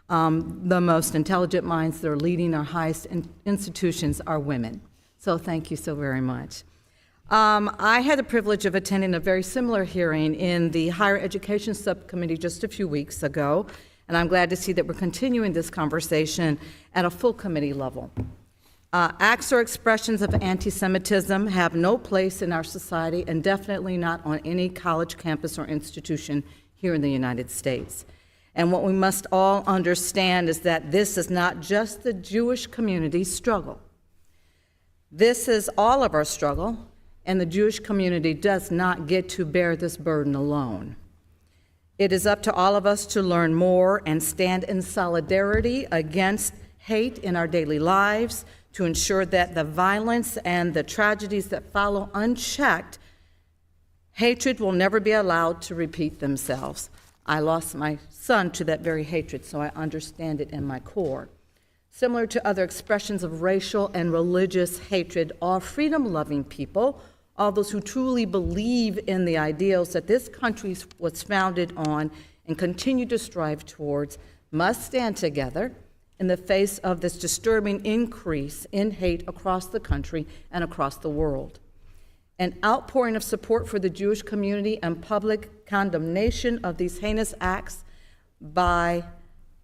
the most intelligent minds that are leading our highest institutions are women. So thank you so very much. I had the privilege of attending a very similar hearing in the Higher Education Subcommittee just a few weeks ago, and I'm glad to see that we're continuing this conversation at a full committee level. Acts or expressions of anti-Semitism have no place in our society and definitely not on any college campus or institution here in the United States. And what we must all understand is that this is not just the Jewish community's struggle. This is all of our struggle, and the Jewish community does not get to bear this burden alone. It is up to all of us to learn more and stand in solidarity against hate in our daily lives to ensure that the violence and the tragedies that follow unchecked, hatred will never be allowed to repeat themselves. I lost my son to that very hatred, so I understand it in my core. Similar to other expressions of racial and religious hatred, all freedom-loving people, all those who truly believe in the ideals that this country was founded on and continue to strive towards, must stand together in the face of this disturbing increase in hate across the country and across the world. An outpouring of support for the Jewish community and public condemnation of these heinous acts by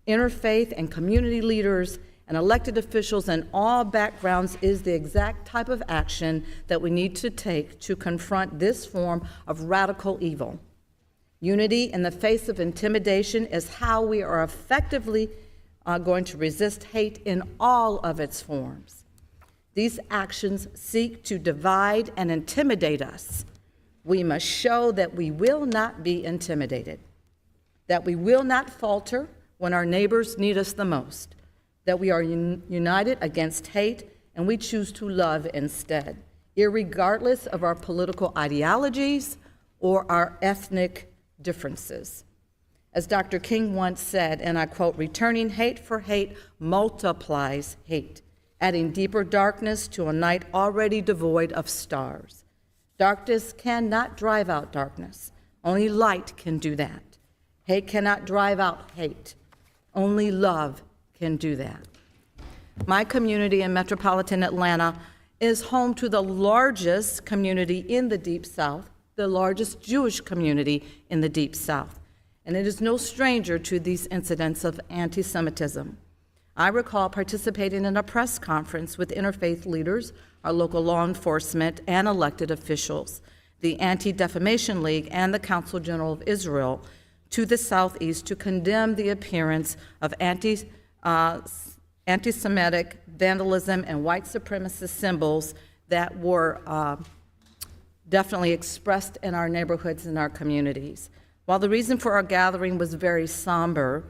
interfaith and community leaders and elected officials in all backgrounds is the exact type of action that we need to take to confront this form of radical evil. Unity in the face of intimidation is how we are effectively going to resist hate in all of its forms. These actions seek to divide and intimidate us. We must show that we will not be intimidated, that we will not falter when our neighbors need us the most, that we are united against hate and we choose to love instead, irregardless of our political ideologies or our ethnic differences. As Dr. King once said, and I quote, "Returning hate for hate multiplies hate, adding deeper darkness to a night already devoid of stars. Darkness cannot drive out darkness. Only light can do that. Hate cannot drive out hate. Only love can do that." My community in metropolitan Atlanta is home to the largest community in the Deep South, the largest Jewish community in the Deep South. And it is no stranger to these incidents of anti-Semitism. I recall participating in a press conference with interfaith leaders, our local law enforcement, and elected officials, the Anti-Defamation League, and the Council General of Israel to the southeast to condemn the appearance of anti-Semitic vandalism and white supremacist symbols that were definitely expressed in our neighborhoods and our communities. While the reason for our gathering was very somber,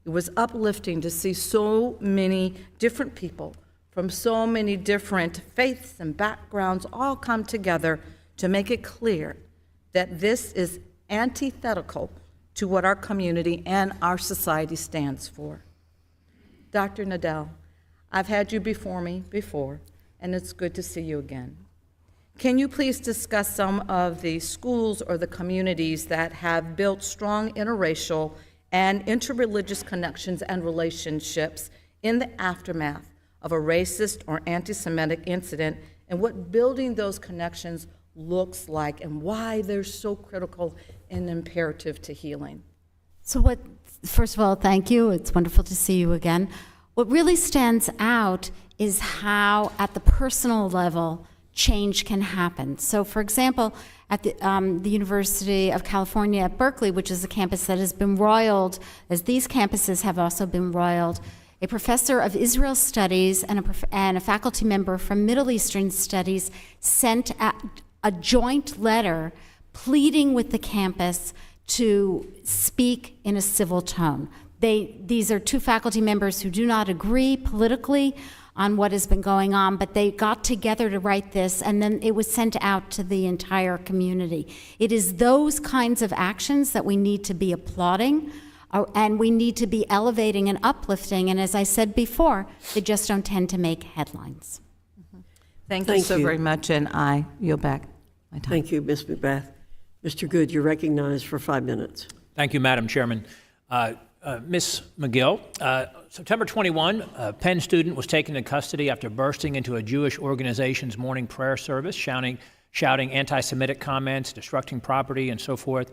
it was uplifting to see so many different people from so many different faiths and backgrounds all come together to make it clear that this is antithetical to what our community and our society stands for. Dr. Nadell, I've had you before me before, and it's good to see you again. Can you please discuss some of the schools or the communities that have built strong interracial and interreligious connections and relationships in the aftermath of a racist or anti-Semitic incident, and what building those connections looks like and why they're so critical and imperative to healing? So first of all, thank you. It's wonderful to see you again. What really stands out is how, at the personal level, change can happen. So, for example, at the University of California at Berkeley, which is a campus that has been roiled, as these campuses have also been roiled, a professor of Israel Studies and a faculty member from Middle Eastern Studies sent a joint letter pleading with the campus to speak in a civil tone. These are two faculty members who do not agree politically on what has been going on, but they got together to write this, and then it was sent out to the entire community. It is those kinds of actions that we need to be applauding, and we need to be elevating and uplifting, and as I said before, they just don't tend to make headlines. Thank you so very much, and I yield back my time. Thank you, Ms. McBath. Mr. Good, you're recognized for 5 minutes. Thank you, Madam Chairman. Ms. Magill, September 21, a Penn student was taken into custody after bursting into a Jewish organization's morning prayer service, shouting anti-Semitic comments, destructing property, and so forth.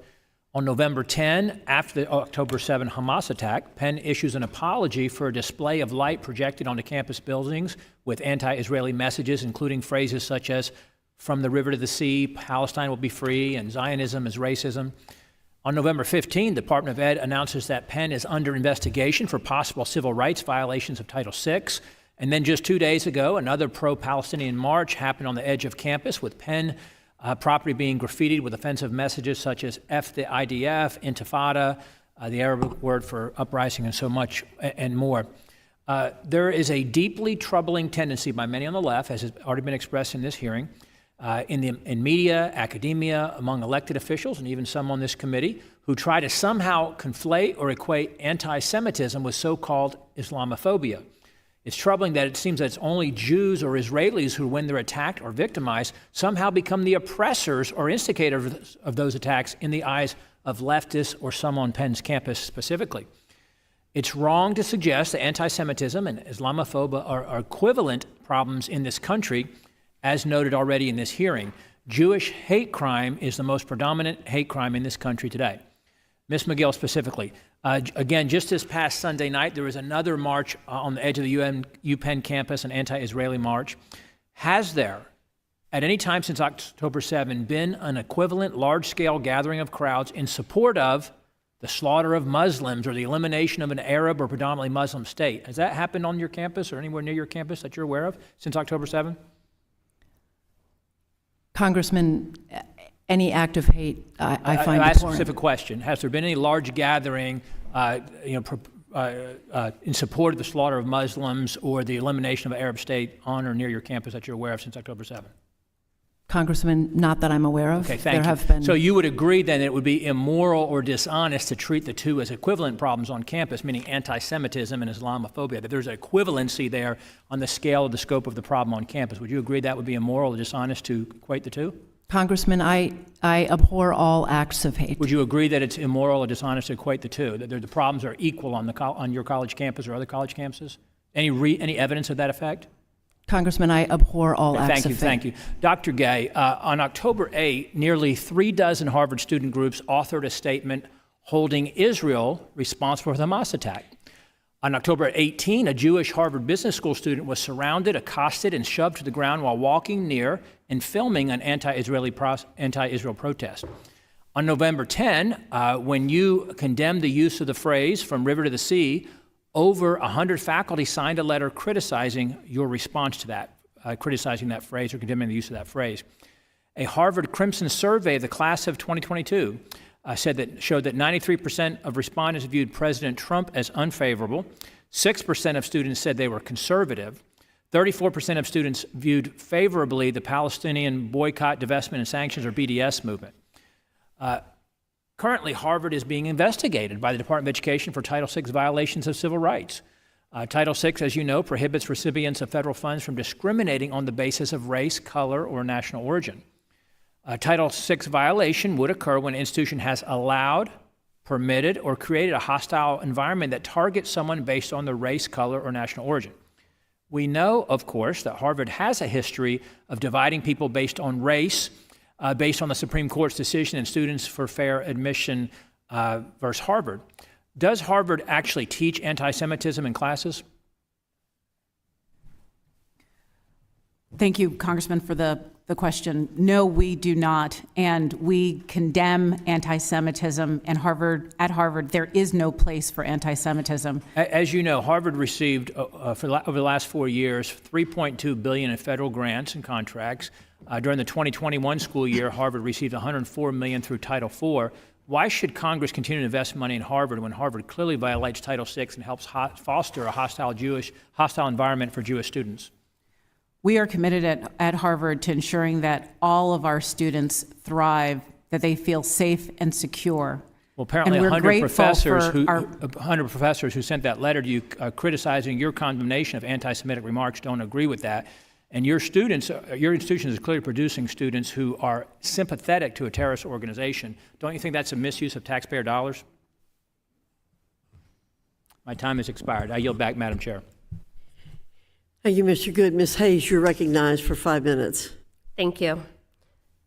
On November 10, after the October 7 Hamas attack, Penn issues an apology for a display of light projected onto campus buildings with anti-Israeli messages, including phrases such as, "From the river to the sea, Palestine will be free," and "Zionism is racism." On November 15, the Department of Ed announces that Penn is under investigation for possible civil rights violations of Title VI. And then just 2 days ago, another pro-Palestinian march happened on the edge of campus with Penn property being graffitied with offensive messages such as F the IDF, Intifada, the Arabic word for uprising, and so much and more. There is a deeply troubling tendency by many on the left, as has already been expressed in this hearing, in media, academia, among elected officials, and even some on this committee, who try to somehow conflate or equate anti-Semitism with so-called Islamophobia. It's troubling that it seems that it's only Jews or Israelis who, when they're attacked or victimized, somehow become the oppressors or instigators of those attacks in the eyes of leftists or some on Penn's campus specifically. It's wrong to suggest that anti-Semitism and Islamophobia are equivalent problems in this country, as noted already in this hearing. Jewish hate crime is the most predominant hate crime in this country today. Ms. Magill specifically. Again, just this past Sunday night, there was another march on the edge of the UPenn campus, an anti-Israeli march. Has there, at any time since October 7, been an equivalent large-scale gathering of crowds in support of the slaughter of Muslims or the elimination of an Arab or predominantly Muslim state? Has that happened on your campus or anywhere near your campus that you're aware of since October 7? Congressman, any act of hate, I find I asked a abhorrent. specific question. Has there been any large gathering in support of the slaughter of Muslims or the elimination of an Arab state on or near your campus that you're aware of since October 7? Congressman, not that I'm aware of. Okay, thank you. There have been. So you would agree then that it would be immoral or dishonest to treat the two as equivalent problems on campus, meaning anti-Semitism and Islamophobia, that there's an equivalency there on the scale of the scope of the problem on campus. Would you agree that would be immoral or dishonest to equate the two? Congressman, I abhor all acts of hate. Would you agree that it's immoral or dishonest to equate the two, that the problems are equal on your college campus or other college campuses? Any evidence of that effect? Congressman, I abhor all acts of hate. Thank you. Dr. Gay, on October 8, nearly 36 Harvard student groups authored a statement holding Israel responsible for the Hamas attack. On October 18, a Jewish Harvard Business School student was surrounded, accosted, and shoved to the ground while walking near and filming an anti-Israel protest. On November 10, when you condemned the use of the phrase "from river to the sea," over 100 faculty signed a letter criticizing your response to that, criticizing that phrase or condemning the use of that phrase. A Harvard Crimson survey of the class of 2022 showed that 93% of respondents viewed President Trump as unfavorable, 6% of students said they were conservative, 34% of students viewed favorably the Palestinian boycott, divestment, and sanctions, or BDS movement. Currently, Harvard is being investigated by the Department of Education for Title VI violations of civil rights. Title VI, as you know, prohibits recipients of federal funds from discriminating on the basis of race, color, or national origin. Title VI violation would occur when an institution has allowed, permitted, or created a hostile environment that targets someone based on their race, color, or national origin. We know, of course, that Harvard has a history of dividing people based on race, based on the Supreme Court's decision in Students for Fair Admission versus Harvard. Does Harvard actually teach anti-Semitism in classes? Thank you, Congressman, for the question. No, we do not, and we condemn anti-Semitism. And at Harvard, there is no place for anti-Semitism. As you know, Harvard received over the last 4 years $3.2 billion in federal grants and contracts. During the 2021 school year, Harvard received $104 million through Title IV. Why should Congress continue to invest money in Harvard when Harvard clearly violates Title VI and helps foster a hostile environment for Jewish students? We are committed at Harvard to ensuring that all of our students thrive, that they feel safe and secure. Well, apparently And we're 100 grateful professors who sent that letter to you criticizing your condemnation of anti-Semitic remarks don't agree with that. And your students, your institution is clearly producing students who are sympathetic to a terrorist organization. Don't you think that's a misuse of taxpayer dollars? My time has expired. I yield back, Madam Chair. Thank you, Mr. Good. Ms. Hayes, you're recognized for 5 minutes. Thank you.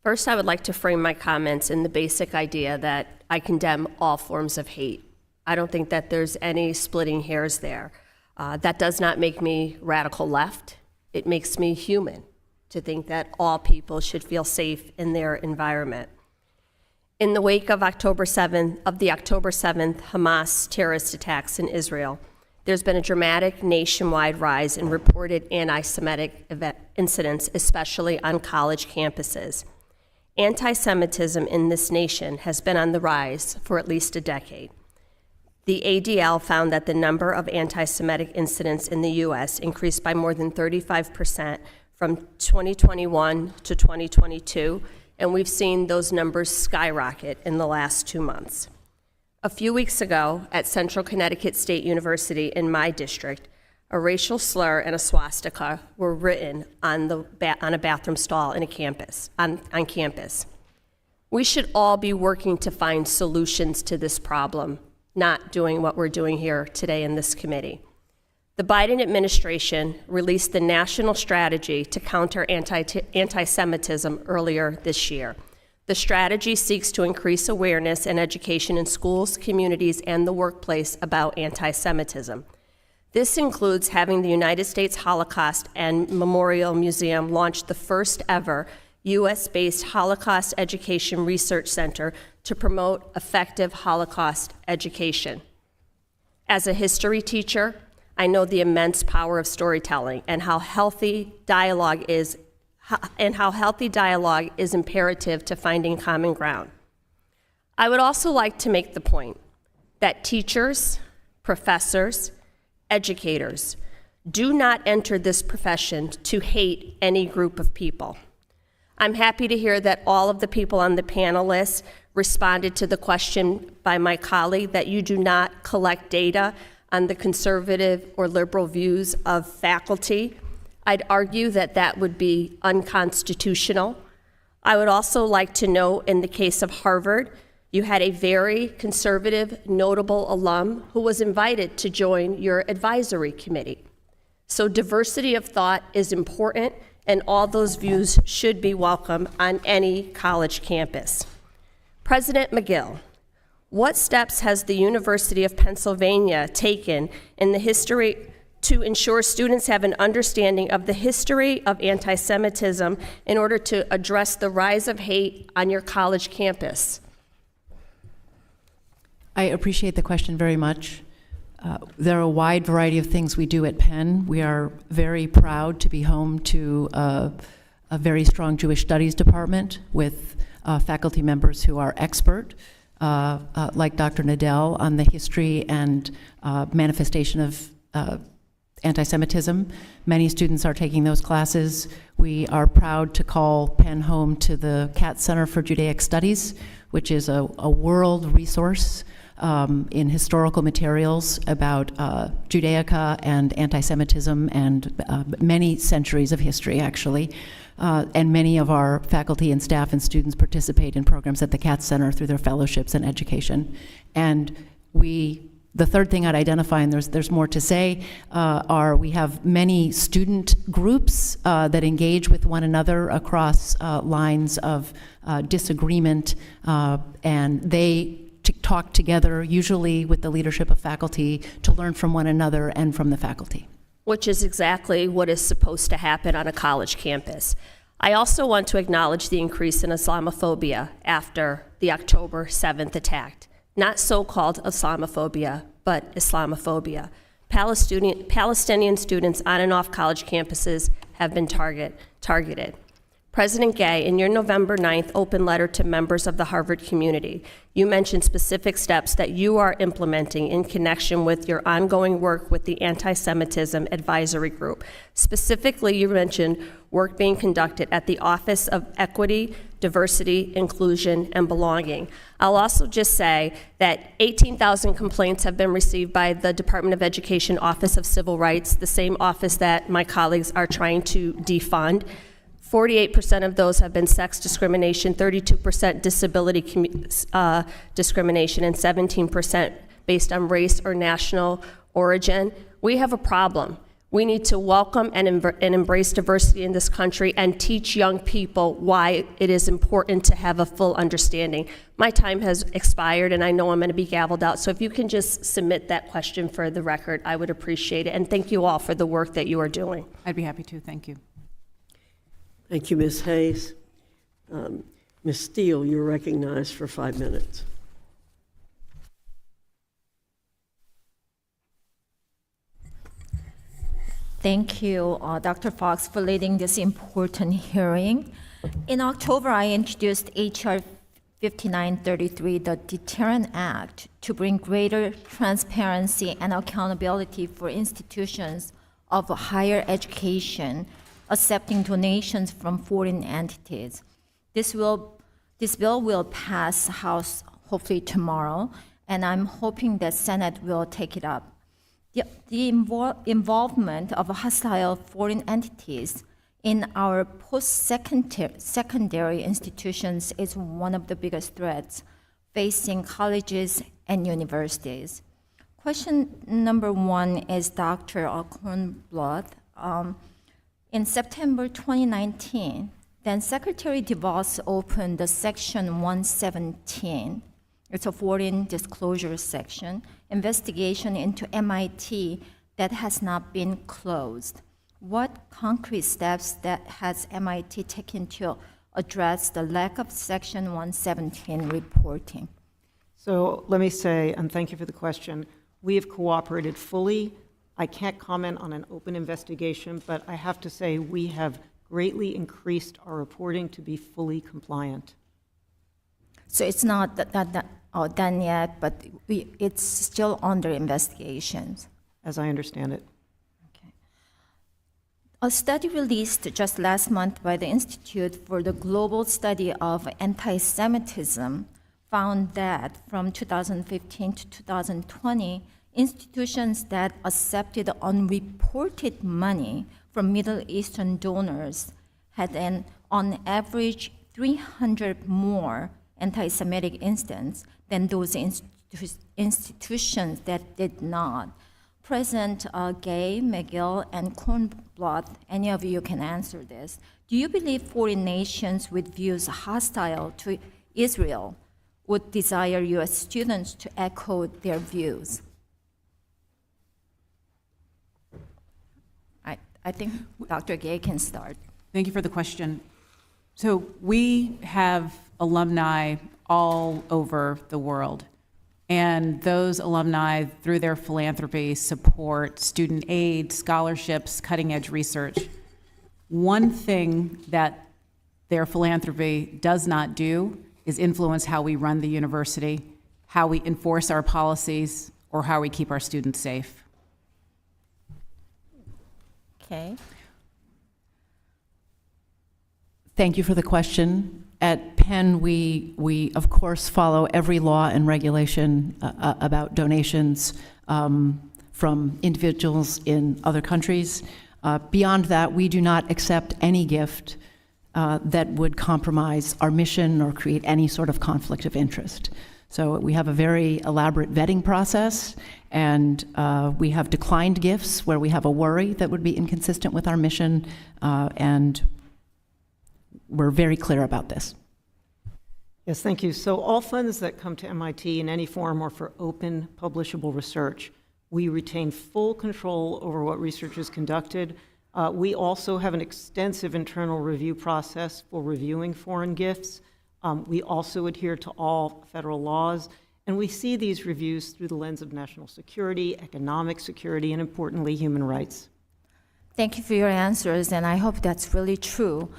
First, I would like to frame my comments in the basic idea that I condemn all forms of hate. I don't think that there's any splitting hairs there. That does not make me radical left. It makes me human to think that all people should feel safe in their environment. In the wake of the October 7th Hamas terrorist attacks in Israel, there's been a dramatic nationwide rise in reported anti-Semitic incidents, especially on college campuses. Anti-Semitism in this nation has been on the rise for at least a decade. The ADL found that the number of anti-Semitic incidents in the U.S. increased by more than 35% from 2021 to 2022, and we've seen those numbers skyrocket in the last 2 months. A few weeks ago, at Central Connecticut State University in my district, a racial slur and a swastika were written on a bathroom stall on campus. We should all be working to find solutions to this problem, not doing what we're doing here today in this committee. The Biden administration released the National Strategy to Counter Anti-Semitism earlier this year. The strategy seeks to increase awareness and education in schools, communities, and the workplace about anti-Semitism. This includes having the United States Holocaust and Memorial Museum launch the first ever U.S.-based Holocaust Education Research Center to promote effective Holocaust education. As a history teacher, I know the immense power of storytelling and how healthy dialogue is imperative to finding common ground. I would also like to make the point that teachers, professors, educators do not enter this profession to hate any group of people. I'm happy to hear that all of the people on the panel list responded to the question by my colleague that you do not collect data on the conservative or liberal views of faculty. I'd argue that that would be unconstitutional. I would also like to note in the case of Harvard, you had a very conservative, notable alum who was invited to join your advisory committee. So diversity of thought is important, and all those views should be welcome on any college campus. President Magill, what steps has the University of Pennsylvania taken in the history to ensure students have an understanding of the history of anti-Semitism in order to address the rise of hate on your college campus? I appreciate the question very much. There are a wide variety of things we do at Penn. We are very proud to be home to a very strong Jewish Studies department with faculty members who are expert, like Dr. Nadell, on the history and manifestation of anti-Semitism. Many students are taking those classes. We are proud to call Penn home to the Katz Center for Judaic Studies, which is a world resource in historical materials about Judaica and anti-Semitism and many centuries of history, actually. And many of our faculty and staff and students participate in programs at the Katz Center through their fellowships and education. And the third thing I'd identify, and there's more to say, we have many student groups that engage with one another across lines of disagreement, and they talk together, usually with the leadership of faculty, to learn from one another and from the faculty. Which is exactly what is supposed to happen on a college campus. I also want to acknowledge the increase in Islamophobia after the October 7th attack. Not so-called Islamophobia, but Islamophobia. Palestinian students on and off college campuses have been targeted. President Gay, in your November 9th open letter to members of the Harvard community, you mentioned specific steps that you are implementing in connection with your ongoing work with the Anti-Semitism Advisory Group. Specifically, you mentioned work being conducted at the Office of Equity, Diversity, Inclusion, and Belonging. I'll also just say that 18,000 complaints have been received by the Department of Education Office of Civil Rights, the same office that my colleagues are trying to defund. 48% of those have been sex discrimination, 32% disability discrimination, and 17% based on race or national origin. We have a problem. We need to welcome and embrace diversity in this country and teach young people why it is important to have a full understanding. My time has expired, and I know I'm going to be gavelled out, so if you can just submit that question for the record, I would appreciate it. And thank you all for the work that you are doing. I'd be happy to. Thank you. Thank you, Ms. Hayes. Ms. Steele, you're recognized for 5 minutes. Thank you, Dr. Fox, for leading this important hearing. In October, I introduced H.R. 5933, the Deterrent Act, to bring greater transparency and accountability for institutions of higher education accepting donations from foreign entities. This bill will pass House hopefully tomorrow, and I'm hoping that Senate will take it up. The involvement of hostile foreign entities in our post-secondary institutions is one of the biggest threats facing colleges and universities. Question number one is Dr. Kornbluth. In September 2019, then Secretary DeVos opened the Section 117, it's a foreign disclosure section, investigation into MIT that has not been closed. What concrete steps that has MIT taken to address the lack of Section 117 reporting? So let me say, and thank you for the question, we have cooperated fully. I can't comment on an open investigation, but I have to say we have greatly increased our reporting to be fully compliant. So it's not done yet, but it's still under investigations. As I understand it. Okay. A study released just last month by the Institute for the Global Study of Anti-Semitism found that from 2015 to 2020, institutions that accepted unreported money from Middle Eastern donors had on average 300 more anti-Semitic incidents than those institutions that did not. President Gay, Magill, and Kornbluth, any of you can answer this. Do you believe foreign nations with views hostile to Israel would desire U.S. students to echo their views? I think Dr. Gay can start. Thank you for the question. So we have alumni all over the world, and those alumni, through their philanthropy, support student aid, scholarships, cutting-edge research. One thing that their philanthropy does not do is influence how we run the university, how we enforce our policies, or how we keep our students safe. Okay. Thank you for the question. At Penn, we of course follow every law and regulation about donations from individuals in other countries. Beyond that, we do not accept any gift that would compromise our mission or create any sort of conflict of interest. So we have a very elaborate vetting process, and we have declined gifts where we have a worry that would be inconsistent with our mission, and we're very clear about this. Yes, thank you. So all funds that come to MIT in any form are for open, publishable research. We retain full control over what research is conducted. We also have an extensive internal review process for reviewing foreign gifts. We also adhere to all federal laws, and we see these reviews through the lens of national security, economic security, and importantly, human rights. Thank you for your answers, and I hope that's really true.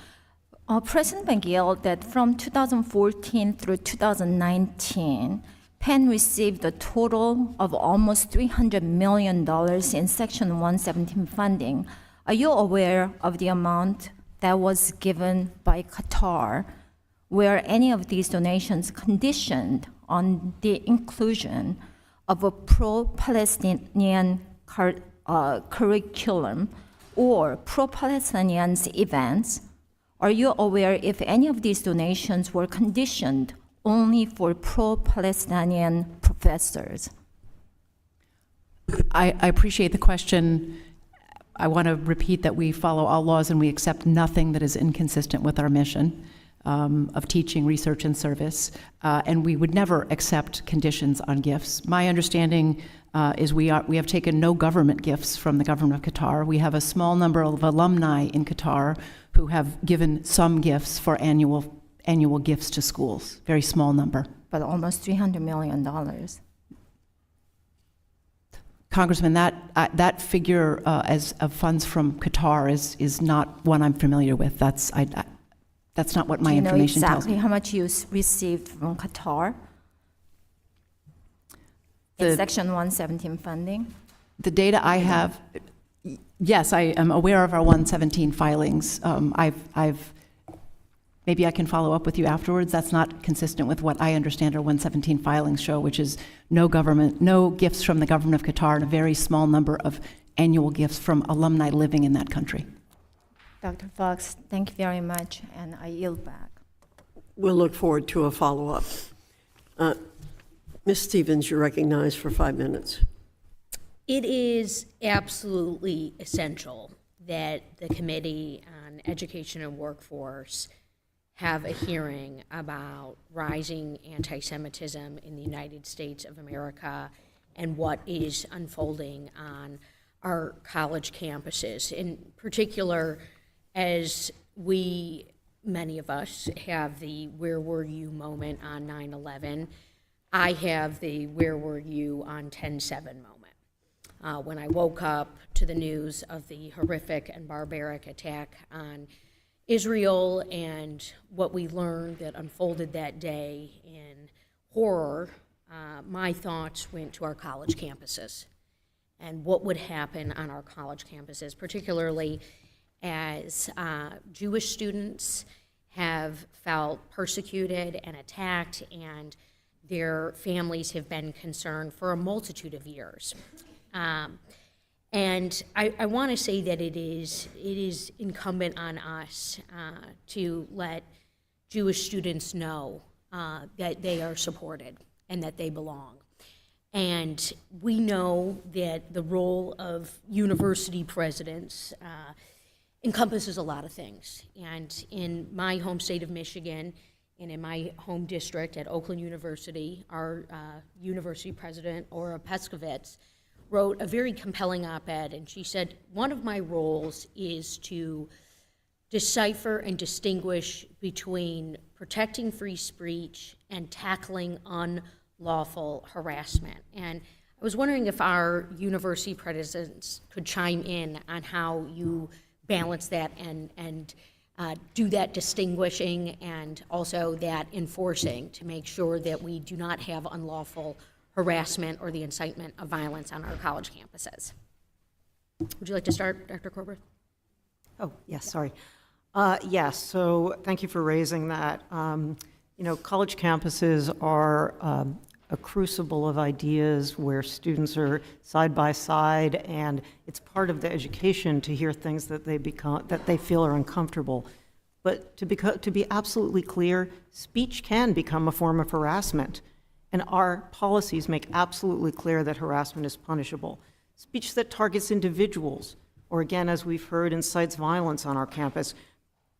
President Magill, that from 2014 through 2019, Penn received a total of almost $300 million in Section 117 funding. Are you aware of the amount that was given by Qatar? Were any of these donations conditioned on the inclusion of a pro-Palestinian curriculum or pro-Palestinian events? Are you aware if any of these donations were conditioned only for pro-Palestinian professors? I appreciate the question. I want to repeat that we follow all laws and we accept nothing that is inconsistent with our mission of teaching, research, and service. And we would never accept conditions on gifts. My understanding is we have taken no government gifts from the government of Qatar. We have a small number of alumni in Qatar who have given some gifts for annual gifts to schools, very small number. But almost $300 million. Congressman, that figure as of funds from Qatar is not one I'm familiar with. That's not what my information tells me. Do you know exactly how much you received from Qatar in Section 117 funding? The data I have, yes, I am aware of our 117 filings. Maybe I can follow up with you afterwards. That's not consistent with what I understand our 117 filings show, which is no gifts from the government of Qatar and a very small number of annual gifts from alumni living in that country. Dr. Fox, thank you very much, and I yield back. We'll look forward to a follow-up. Ms. Stevens, you're recognized for 5 minutes. It is absolutely essential that the Committee on Education and Workforce have a hearing about rising anti-Semitism in the United States of America and what is unfolding on our college campuses. In particular, as many of us have the where were you moment on 9/11, I have the where were you on 10/7 moment. When I woke up to the news of the horrific and barbaric attack on Israel and what we learned that unfolded that day in horror, my thoughts went to our college campuses and what would happen on our college campuses, particularly as Jewish students have felt persecuted and attacked, and their families have been concerned for a multitude of years. And I want to say that it is incumbent on us to let Jewish students know that they are supported and that they belong. And we know that the role of university presidents encompasses a lot of things. And in my home state of Michigan and in my home district at Oakland University, our university president, Ora Peskovitz, wrote a very compelling op-ed, and she said, one of my roles is to decipher and distinguish between protecting free speech and tackling unlawful harassment. And I was wondering if our university presidents could chime in on how you balance that and do that distinguishing and also that enforcing to make sure that we do not have unlawful harassment or the incitement of violence on our college campuses. Would you like to start, Dr. Kornbluth? Oh, yes, sorry. Yes, so thank you for raising that. College campuses are a crucible of ideas where students are side by side, and it's part of the education to hear things that they feel are uncomfortable. But to be absolutely clear, speech can become a form of harassment. And our policies make absolutely clear that harassment is punishable. Speech that targets individuals, or again, as we've heard, incites violence on our campus,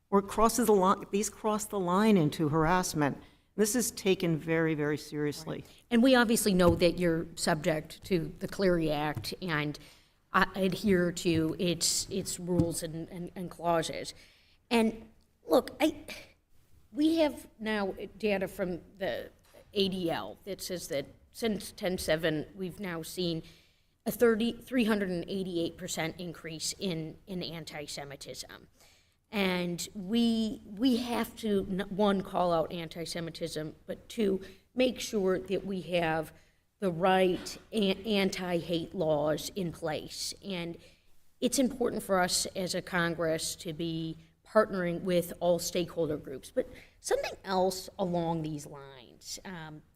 or crosses the line, these cross the line into harassment. This is taken very, very seriously. Right. And we obviously know that you're subject to the Clery Act and adhere to its rules and clauses. And look, we have now data from the ADL that says that since 10/7, we've now seen a 388% increase in anti-Semitism. And we have to, one, call out anti-Semitism, but two, make sure that we have the right anti-hate laws in place. And it's important for us as a Congress to be partnering with all stakeholder groups. But something else along these lines,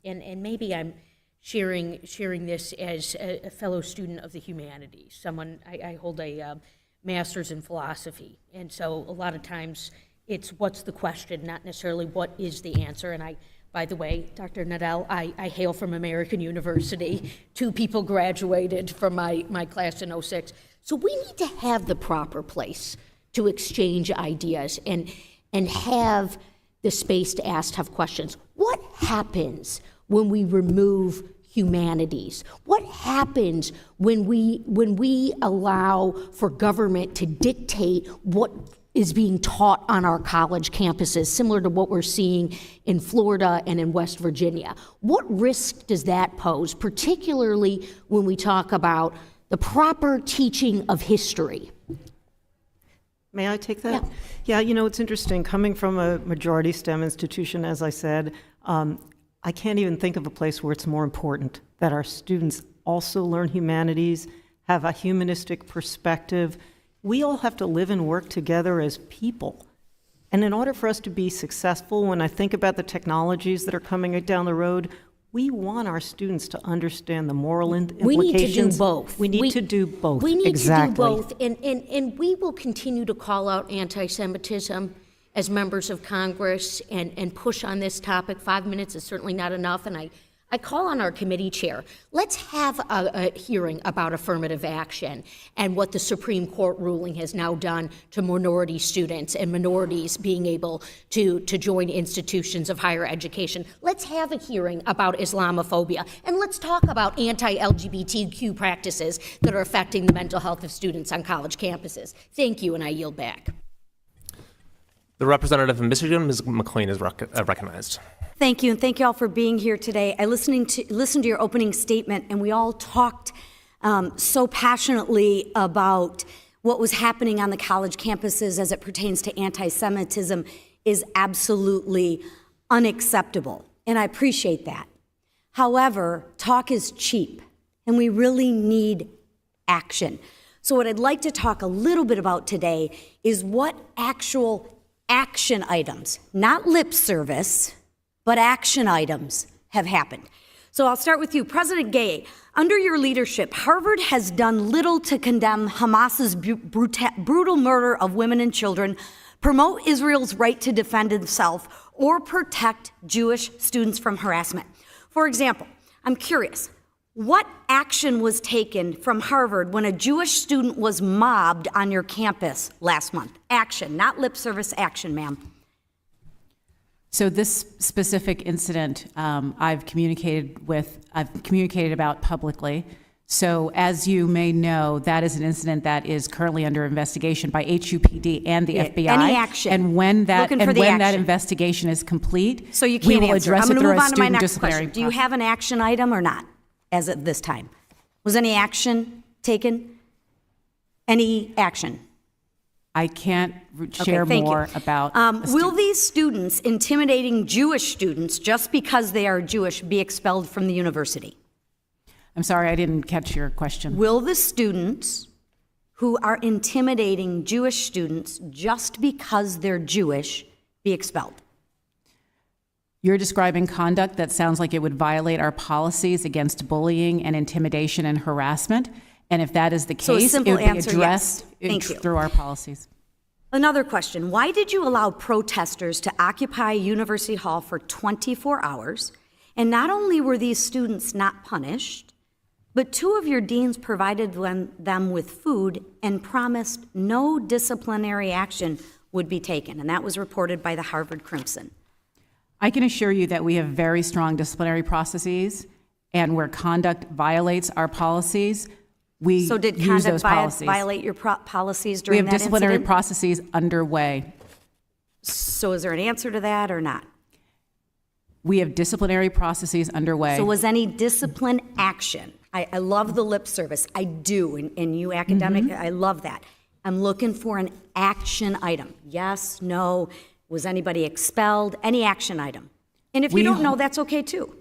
and maybe I'm sharing this as a fellow student of the humanities. I hold a master's in philosophy, and so a lot of times it's what's the question, not necessarily what is the answer. And by the way, Dr. Nadell, I hail from American University. 2 people graduated from my class in 06. So we need to have the proper place to exchange ideas and have the space to ask tough questions. What happens when we remove humanities? What happens when we allow for government to dictate what is being taught on our college campuses, similar to what we're seeing in Florida and in West Virginia? What risk does that pose, particularly when we talk about the proper teaching of history? May I take that? Yeah, it's interesting. Coming from a majority STEM institution, as I said, I can't even think of a place where it's more important that our students also learn humanities, have a humanistic perspective. We all have to live and work together as people. And in order for us to be successful, when I think about the technologies that are coming down the road, we want our students to understand the moral implications. We need to do both. We need to do both. We need exactly. to do both. And we will continue to call out anti-Semitism as members of Congress and push on this topic. 5 minutes is certainly not enough. And I call on our committee chair. Let's have a hearing about affirmative action and what the Supreme Court ruling has now done to minority students and minorities being able to join institutions of higher education. Let's have a hearing about Islamophobia, and let's talk about anti-LGBTQ practices that are affecting the mental health of students on college campuses. Thank you, and I yield back. The representative from Michigan, Ms. McLean, is recognized. Thank you, and thank you all for being here today. I listened to your opening statement, and we all talked so passionately about what was happening on the college campuses as it pertains to anti-Semitism is absolutely unacceptable, and I appreciate that. However, talk is cheap, and we really need action. So what I'd like to talk a little bit about today is what actual action items, not lip service, but action items have happened. So I'll start with you. President Gay, under your leadership, Harvard has done little to condemn Hamas's brutal murder of women and children, promote Israel's right to defend itself, or protect Jewish students from harassment. For example, I'm curious, what action was taken from Harvard when a Jewish student was mobbed on your campus last month? Action, not lip service action, ma'am. So this specific incident, I've communicated about publicly. So as you may know, that is an incident that is currently under investigation by HUPD and the FBI. Any action? And when that action. investigation is complete, so you we can't will answer. address I'm it going to through move a on to my student next disciplinary question. Do you have an action item or not as of this time? Was any action taken? Any action? I can't share more about. Will these students intimidating Jewish students just because they are Jewish be expelled from the university? I'm sorry, I didn't catch your question. Will the students who are intimidating Jewish students just because they're Jewish be expelled? You're describing conduct that sounds like it would violate our policies against bullying and intimidation and harassment. And if that is the case, it would be addressed through our policies. Another question. Why did you allow protesters to occupy University Hall for 24 hours? And not only were these students not punished, but 2 of your deans provided them with food and promised no disciplinary action would be taken. And that was reported by the Harvard Crimson. I can assure you that we have very strong disciplinary processes, and where conduct violates our policies, we So did use those conduct policies. violate your policies We during have that disciplinary incident? processes underway. So is there an answer to that or not? We have disciplinary processes underway. So was any discipline action? I love the lip service. I do. And you academic, I love that. I'm looking for an action item. Yes, no, was anybody expelled? Any action item. And if you don't know, that's okay too.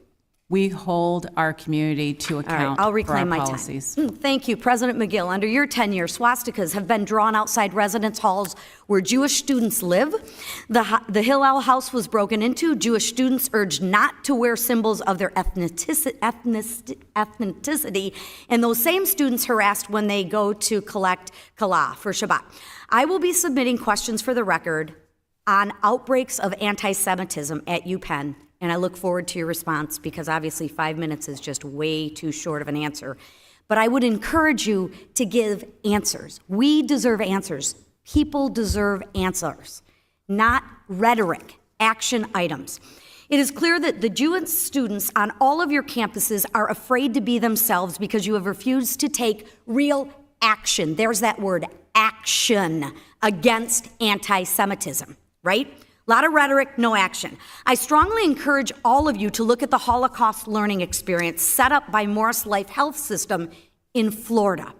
We hold our community to All right, account I'll for reclaim our my policies. time. Thank you, President Magill. Under your tenure, swastikas have been drawn outside residence halls where Jewish students live. The Hillel house was broken into. Jewish students urged not to wear symbols of their ethnicity, and those same students harassed when they go to collect kala for Shabbat. I will be submitting questions for the record on outbreaks of anti-Semitism at UPenn, and I look forward to your response because obviously 5 minutes is just way too short of an answer. But I would encourage you to give answers. We deserve answers. People deserve answers, not rhetoric, action items. It is clear that the Jewish students on all of your campuses are afraid to be themselves because you have refused to take real action. There's that word, action, against anti-Semitism, right? A lot of rhetoric, no action. I strongly encourage all of you to look at the Holocaust learning experience set up by Morris Life Health System in Florida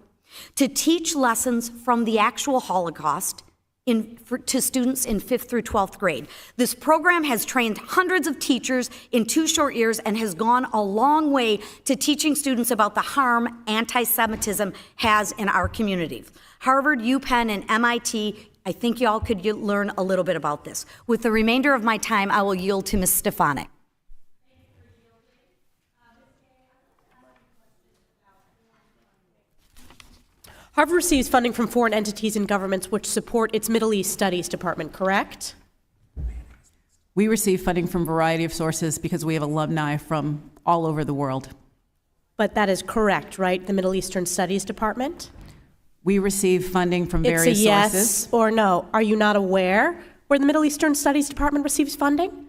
to teach lessons from the actual Holocaust to students in 5th through 12th grade. This program has trained hundreds of teachers in 2 short years and has gone a long way to teaching students about the harm anti-Semitism has in our communities. Harvard, UPenn, and MIT, I think y'all could learn a little bit about this. With the remainder of my time, I will yield to Ms. Stefanik. Harvard receives funding from foreign entities and governments which support its Middle East Studies Department, correct? We receive funding from a variety of sources because we have alumni from all over the world. But that is correct, right? The Middle Eastern Studies Department? We receive funding from various it's a yes sources. Or no. Are you not aware where the Middle Eastern Studies Department receives funding?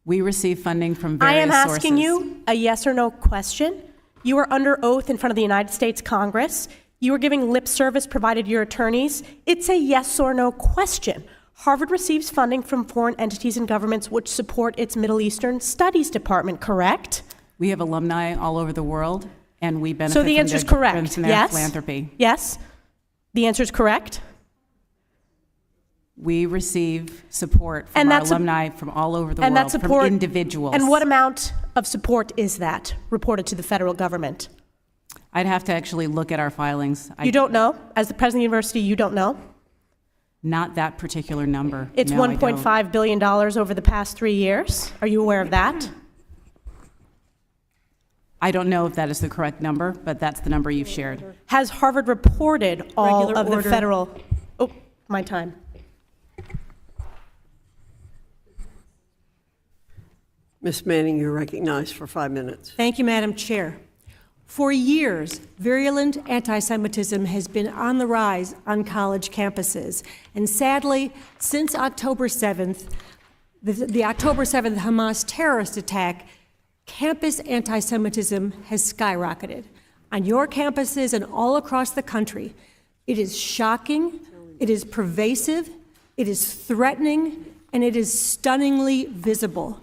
We receive funding from various I am asking sources. you a yes or no question. You are under oath in front of the United States Congress. You are giving lip service provided your attorneys. It's a yes or no question. Harvard receives funding from foreign entities and governments which support its Middle Eastern Studies Department, correct? We have alumni all over the world, and we benefit So the answer is correct. from their Yes? philanthropy. Yes? The answer is correct? We receive support from our alumni from all over the and world, that support, from individuals. And what amount of support is that reported to the federal government? I'd have to actually look at our filings. You don't know? As the president of the university, you don't know? Not that particular number. It's No, I don't. $1.5 billion over the past 3 years. Are you aware of that? I don't know if that is the correct number, but that's the number you've shared. Has Harvard reported all Regular of the order. federal? Oh, my time. Ms. Manning, you're recognized for 5 minutes. Thank you, Madam Chair. For years, virulent anti-Semitism has been on the rise on college campuses. And sadly, since October 7th, the October 7th Hamas terrorist attack, campus anti-Semitism has skyrocketed on your campuses and all across the country. It is shocking, it is pervasive, it is threatening, and it is stunningly visible.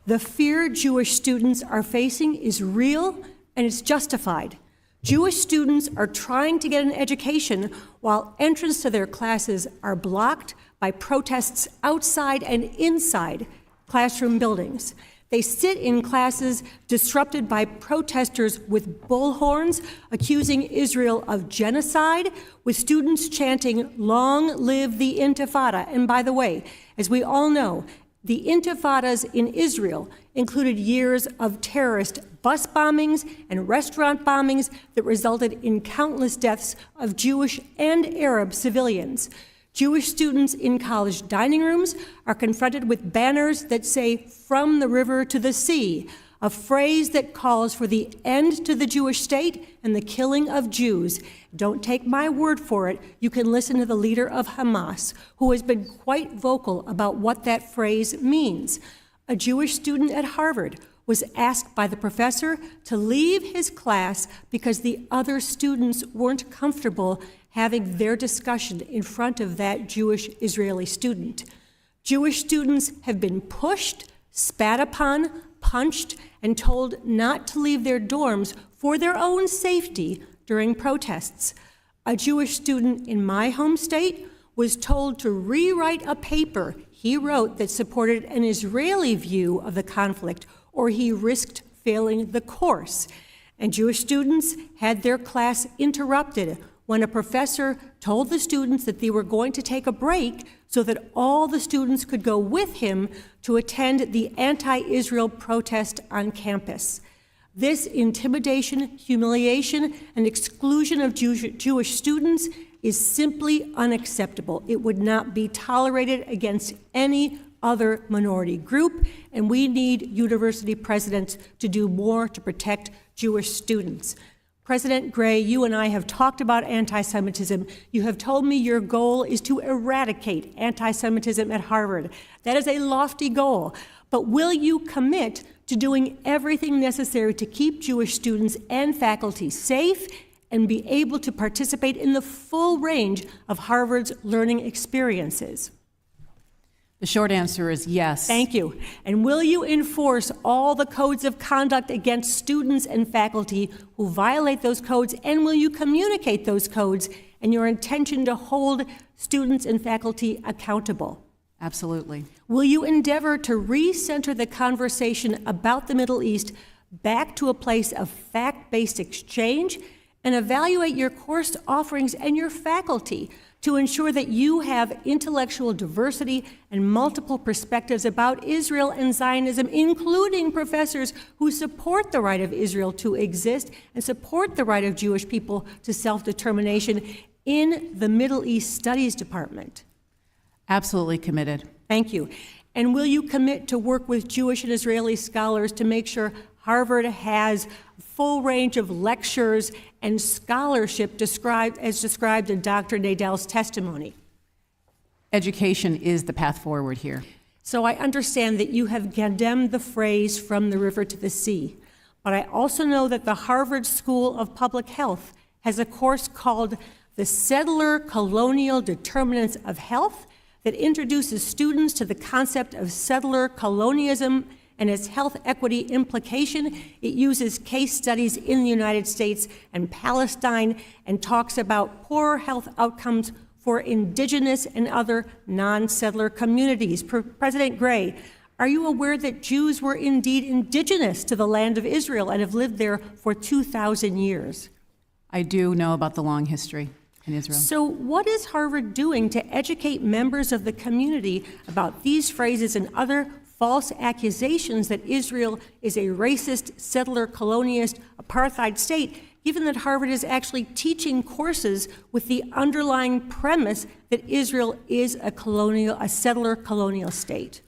The fear Jewish students are facing is real and it's justified. Jewish students are trying to get an education while entrance to their classes are blocked by protests outside and inside classroom buildings. They sit in classes disrupted by protesters with bullhorns accusing Israel of genocide, with students chanting, "Long live the Intifada." And by the way, as we all know, the intifadas in Israel included years of terrorist bus bombings and restaurant bombings that resulted in countless deaths of Jewish and Arab civilians. Jewish students in college dining rooms are confronted with banners that say, "From the river to the sea," a phrase that calls for the end to the Jewish state and the killing of Jews. Don't take my word for it. You can listen to the leader of Hamas, who has been quite vocal about what that phrase means. A Jewish student at Harvard was asked by the professor to leave his class because the other students weren't comfortable having their discussion in front of that Jewish Israeli student. Jewish students have been pushed, spat upon, punched, and told not to leave their dorms for their own safety during protests. A Jewish student in my home state was told to rewrite a paper he wrote that supported an Israeli view of the conflict, or he risked failing the course. And Jewish students had their class interrupted when a professor told the students that they were going to take a break so that all the students could go with him to attend the anti-Israel protest on campus. This intimidation, humiliation, and exclusion of Jewish students is simply unacceptable. It would not be tolerated against any other minority group, and we need university presidents to do more to protect Jewish students. President Gray, you and I have talked about anti-Semitism. You have told me your goal is to eradicate anti-Semitism at Harvard. That is a lofty goal, but will you commit to doing everything necessary to keep Jewish students and faculty safe and be able to participate in the full range of Harvard's learning experiences? The short answer is yes. Thank you. And will you enforce all the codes of conduct against students and faculty who violate those codes? And will you communicate those codes and your intention to hold students and faculty accountable? Absolutely. Will you endeavor to recenter the conversation about the Middle East back to a place of fact-based exchange and evaluate your course offerings and your faculty to ensure that you have intellectual diversity and multiple perspectives about Israel and Zionism, including professors who support the right of Israel to exist and support the right of Jewish people to self-determination in the Middle East Studies Department? Absolutely committed. Thank you. And will you commit to work with Jewish and Israeli scholars to make sure Harvard has a full range of lectures and scholarship described in Dr. Nadell's testimony? Education is the path forward here. So I understand that you have condemned the phrase "from the river to the sea," but I also know that the Harvard School of Public Health has a course called The Settler Colonial Determinants of Health that introduces students to the concept of settler colonialism and its health equity implication. It uses case studies in the United States and Palestine and talks about poor health outcomes for indigenous and other non-settler communities. President Gray, are you aware that Jews were indeed indigenous to the land of Israel and have lived there for 2,000 years? I do know about the long history in Israel. So what is Harvard doing to educate members of the community about these phrases and other false accusations that Israel is a racist, settler, colonialist, apartheid state, given that Harvard is actually teaching courses with the underlying premise that Israel is a settler colonial state?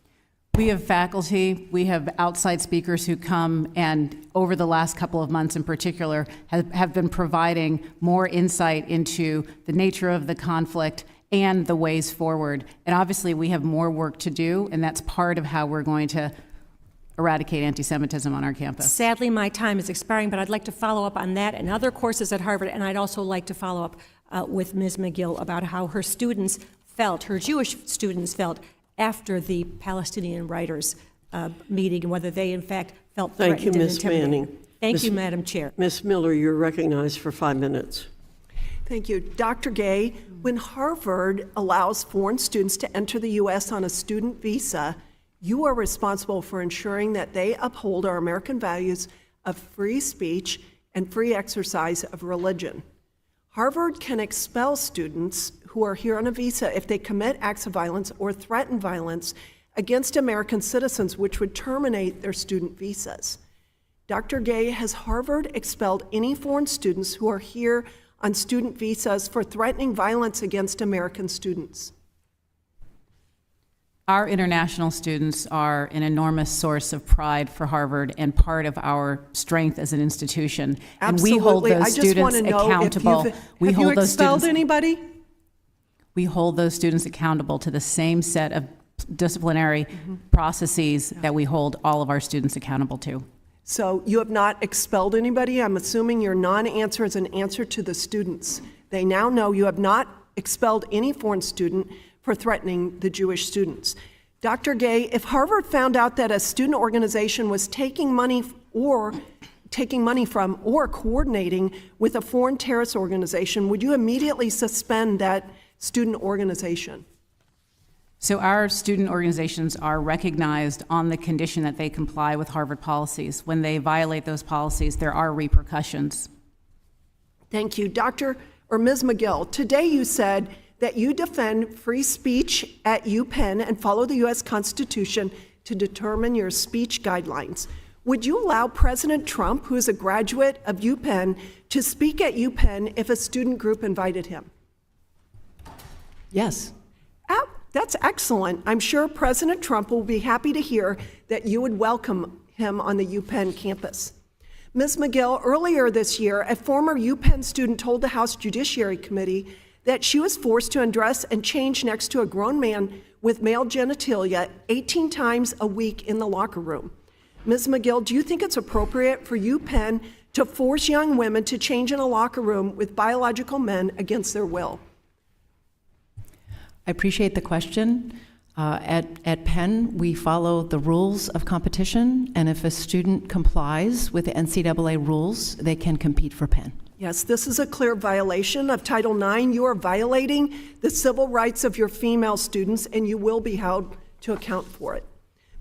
We have faculty, we have outside speakers who come and over the last couple of months in particular have been providing more insight into the nature of the conflict and the ways forward. And obviously we have more work to do, and that's part of how we're going to eradicate anti-Semitism on our campus. Sadly, my time is expiring, but I'd like to follow up on that and other courses at Harvard, and I'd also like to follow up with Ms. Magill about how her students felt, her Jewish students felt, after the Palestinian writers' meeting, and whether they in fact felt threatened and intimidated. Thank you, Ms. Manning. Thank you, Madam Chair. Ms. Miller, you're recognized for 5 minutes. Thank you. Dr. Gay, when Harvard allows foreign students to enter the U.S. on a student visa, you are responsible for ensuring that they uphold our American values of free speech and free exercise of religion. Harvard can expel students who are here on a visa if they commit acts of violence or threaten violence against American citizens, which would terminate their student visas. Dr. Gay, has Harvard expelled any foreign students who are here on student visas for threatening violence against American students? Our international students are an enormous source of pride for Harvard and part of our strength as an institution. Absolutely. And we hold those I just want students to know accountable. Have you expelled anybody? We hold those students accountable to the same set of disciplinary processes that we hold all of our students accountable to. So you have not expelled anybody? I'm assuming your non-answer is an answer to the students. They now know you have not expelled any foreign student for threatening the Jewish students. Dr. Gay, if Harvard found out that a student organization was taking money or taking money from or coordinating with a foreign terrorist organization, would you immediately suspend that student organization? So our student organizations are recognized on the condition that they comply with Harvard policies. When they violate those policies, there are repercussions. Thank you. Dr. or Ms. Magill, today you said that you defend free speech at UPenn and follow the U.S. Constitution to determine your speech guidelines. Would you allow President Trump, who is a graduate of UPenn, to speak at UPenn if a student group invited him? Yes. Oh, that's excellent. I'm sure President Trump will be happy to hear that you would welcome him on the UPenn campus. Ms. Magill, earlier this year, a former UPenn student told the House Judiciary Committee that she was forced to undress and change next to a grown man with male genitalia 18 times a week in the locker room. Ms. Magill, do you think it's appropriate for UPenn to force young women to change in a locker room with biological men against their will? I appreciate the question. At Penn, we follow the rules of competition, and if a student complies with the NCAA rules, they can compete for Penn. Yes, this is a clear violation of Title IX. You are violating the civil rights of your female students, and you will be held to account for it.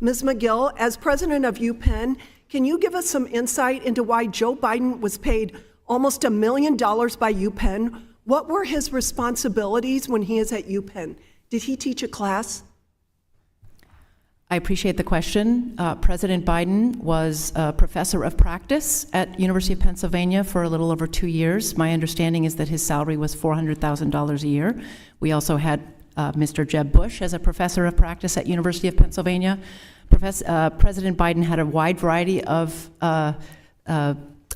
Ms. Magill, as president of UPenn, can you give us some insight into why Joe Biden was paid almost $1 million by UPenn? What were his responsibilities when he is at UPenn? Did he teach a class? I appreciate the question. President Biden was a professor of practice at University of Pennsylvania for a little over 2 years. My understanding is that his salary was $400,000 a year. We also had Mr. Jeb Bush as a professor of practice at University of Pennsylvania. President Biden had a wide variety of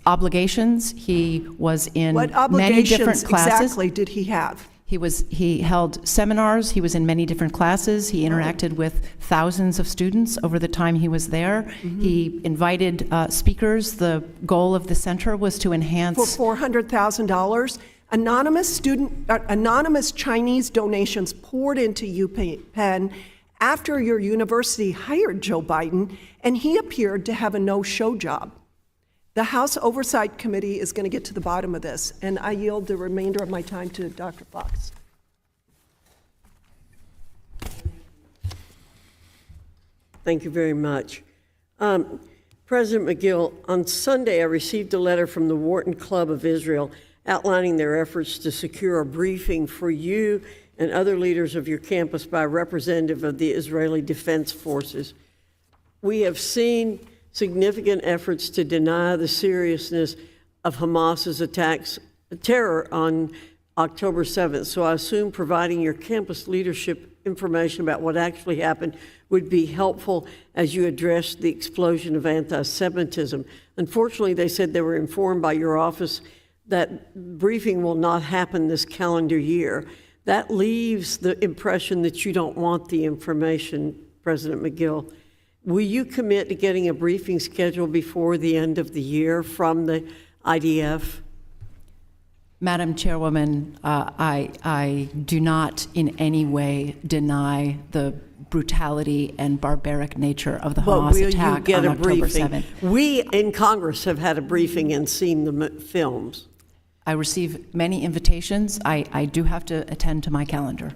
obligations. He was in many different classes. What obligations exactly did he have? He held seminars. He was in many different classes. He interacted with thousands of students over the time he was there. Mm-hmm. He invited speakers. The goal of the center was to enhance. For $400,000, anonymous Chinese donations poured into UPenn after your university hired Joe Biden, and he appeared to have a no-show job. The House Oversight Committee is going to get to the bottom of this, and I yield the remainder of my time to Dr. Fox. Thank you very much. President Magill, on Sunday I received a letter from the Wharton Club of Israel outlining their efforts to secure a briefing for you and other leaders of your campus by a representative of the Israeli Defense Forces. We have seen significant efforts to deny the seriousness of Hamas's terror on October 7th. So I assume providing your campus leadership information about what actually happened would be helpful as you address the explosion of anti-Semitism. Unfortunately, they said they were informed by your office that briefing will not happen this calendar year. That leaves the impression that you don't want the information, President Magill. Will you commit to getting a briefing schedule before the end of the year from the IDF? Madam Chairwoman, I do not in any way deny the brutality and barbaric nature of the Hamas attack on October 7th. We in Congress have had a briefing and seen the films. I receive many invitations. I do have to attend to my calendar.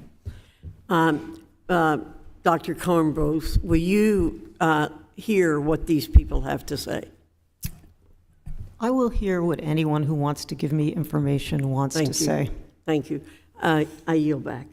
Dr. Kornbluth, will you hear what these people have to say? I will hear what anyone who wants to give me information wants to say. Thank you. I yield back.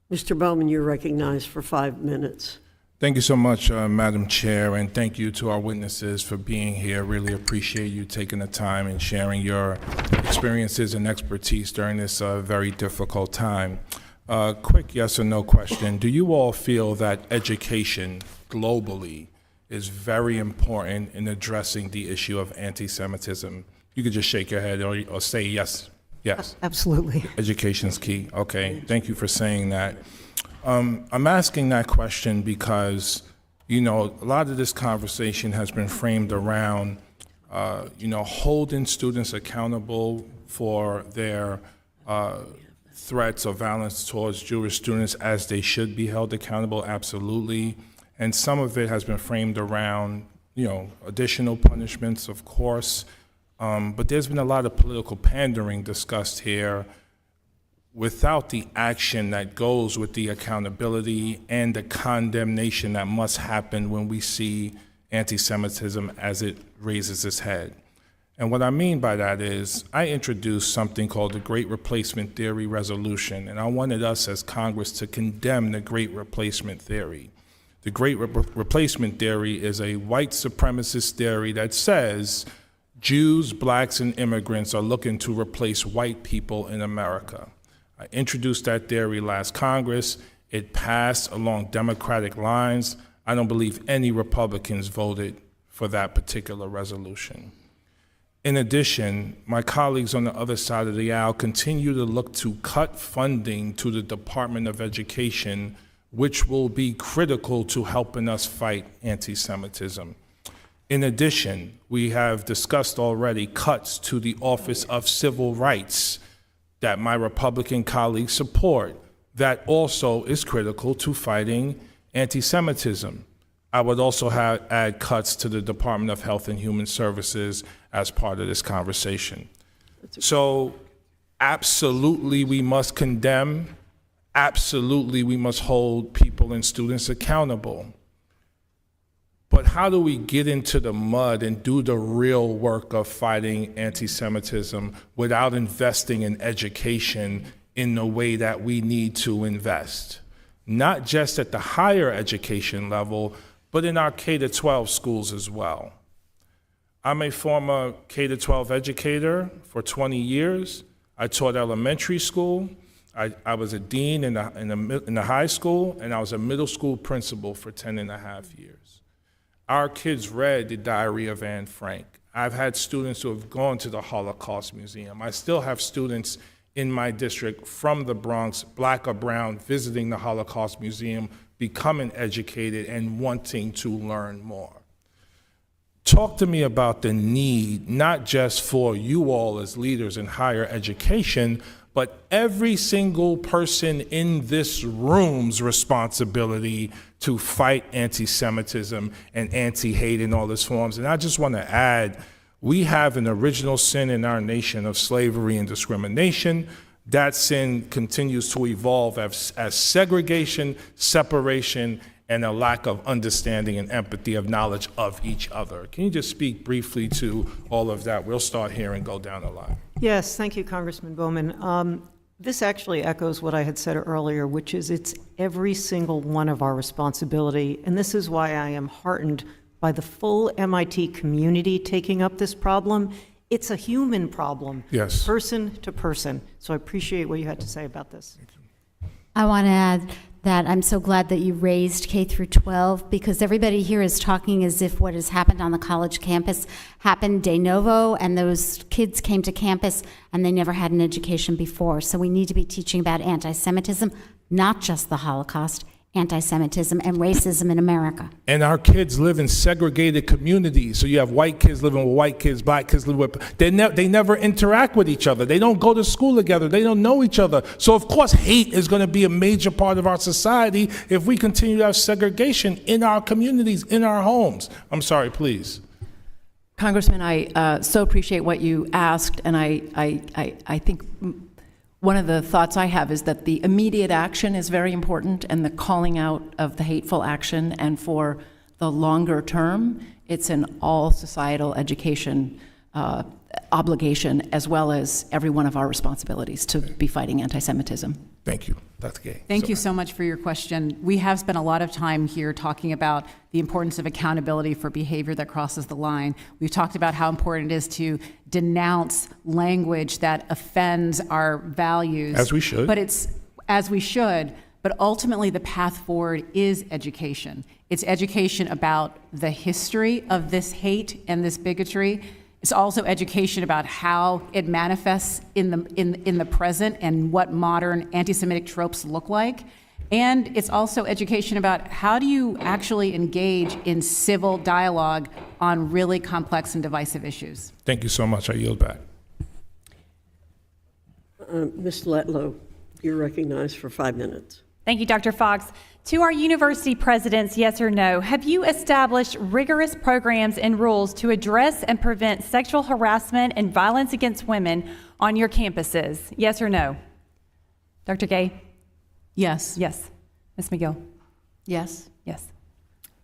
Mr. Bowman, you're recognized for 5 minutes. Thank you so much, Madam Chair, and thank you to our witnesses for being here. Really appreciate you taking the time and sharing your experiences and expertise during this very difficult time. Quick yes or no question. Do you all feel that education globally is very important in addressing the issue of anti-Semitism? You could just shake your head or say yes. Yes. Absolutely. Education's key. Okay. Thank you for saying that. I'm asking that question because, a lot of this conversation has been framed around, holding students accountable for their threats or violence towards Jewish students as they should be held accountable, absolutely. and some of it has been framed around, additional punishments, of course, but there's been a lot of political pandering discussed here without the action that goes with the accountability and the condemnation that must happen when we see anti-Semitism as it raises its head. And what I mean by that is I introduced something called the Great Replacement Theory resolution, and I wanted us as Congress to condemn the Great Replacement Theory. The Great Replacement Theory is a white supremacist theory that says Jews, blacks, and immigrants are looking to replace white people in America. I introduced that theory last Congress. It passed along Democratic lines. I don't believe any Republicans voted for that particular resolution. In addition, my colleagues on the other side of the aisle continue to look to cut funding to the Department of Education, which will be critical to helping us fight anti-Semitism. In addition, we have discussed already cuts to the Office of Civil Rights that my Republican colleagues support. That also is critical to fighting anti-Semitism. I would also add cuts to the Department of Health and Human Services as part of this conversation. So absolutely we must condemn, absolutely we must hold people and students accountable. But how do we get into the mud and do the real work of fighting anti-Semitism without investing in education in the way that we need to invest? Not just at the higher education level, but in our K-12 schools as well. I'm a former K-12 educator for 20 years. I taught elementary school. I was a dean in the high school, and I was a middle school principal for 10 and a half years. Our kids read the Diary of Anne Frank. I've had students who have gone to the Holocaust Museum. I still have students in my district from the Bronx, black or brown, visiting the Holocaust Museum, becoming educated and wanting to learn more. Talk to me about the need, not just for you all as leaders in higher education, but every single person in this room's responsibility to fight anti-Semitism and anti-hate in all its forms. And I just want to add, we have an original sin in our nation of slavery and discrimination. That sin continues to evolve as segregation, separation, and a lack of understanding and empathy of knowledge of each other. Can you just speak briefly to all of that? We'll start here and go down the line. Yes, thank you, Congressman Bowman. This actually echoes what I had said earlier, which is it's every single one of our responsibility, and this is why I am heartened by the full MIT community taking up this problem. It's a human problem, yes, person to person. So I appreciate what you had to say about this. I want to add that I'm so glad that you raised K through 12, because everybody here is talking as if what has happened on the college campus happened de novo, and those kids came to campus and they never had an education before. So we need to be teaching about anti-Semitism, not just the Holocaust, anti-Semitism and racism in America. And our kids live in segregated communities. So you have white kids living with white kids, black kids living with, they never interact with each other. They don't go to school together. They don't know each other. So of course hate is going to be a major part of our society if we continue to have segregation in our communities, in our homes. I'm sorry, please. Congressman, I so appreciate what you asked, and I think one of the thoughts I have is that the immediate action is very important, and the calling out of the hateful action, and for the longer term, it's an all societal education obligation, as well as every one of our responsibilities to be fighting anti-Semitism. Thank you, Dr. Gay. Thank you so much for your question. We have spent a lot of time here talking about the importance of accountability for behavior that crosses the line. We've talked about how important it is to denounce language that offends our values. As we should. But it's, as we should, but ultimately the path forward is education. It's education about the history of this hate and this bigotry. It's also education about how it manifests in the present and what modern anti-Semitic tropes look like. And it's also education about how do you actually engage in civil dialogue on really complex and divisive issues. Thank you so much. I yield back. Ms. Letlow, you're recognized for 5 minutes. Thank you, Dr. Fox. To our university presidents, yes or no, have you established rigorous programs and rules to address and prevent sexual harassment and violence against women on your campuses? Yes or no? Dr. Gay? Yes. Yes. Ms. McGill? Yes. Yes.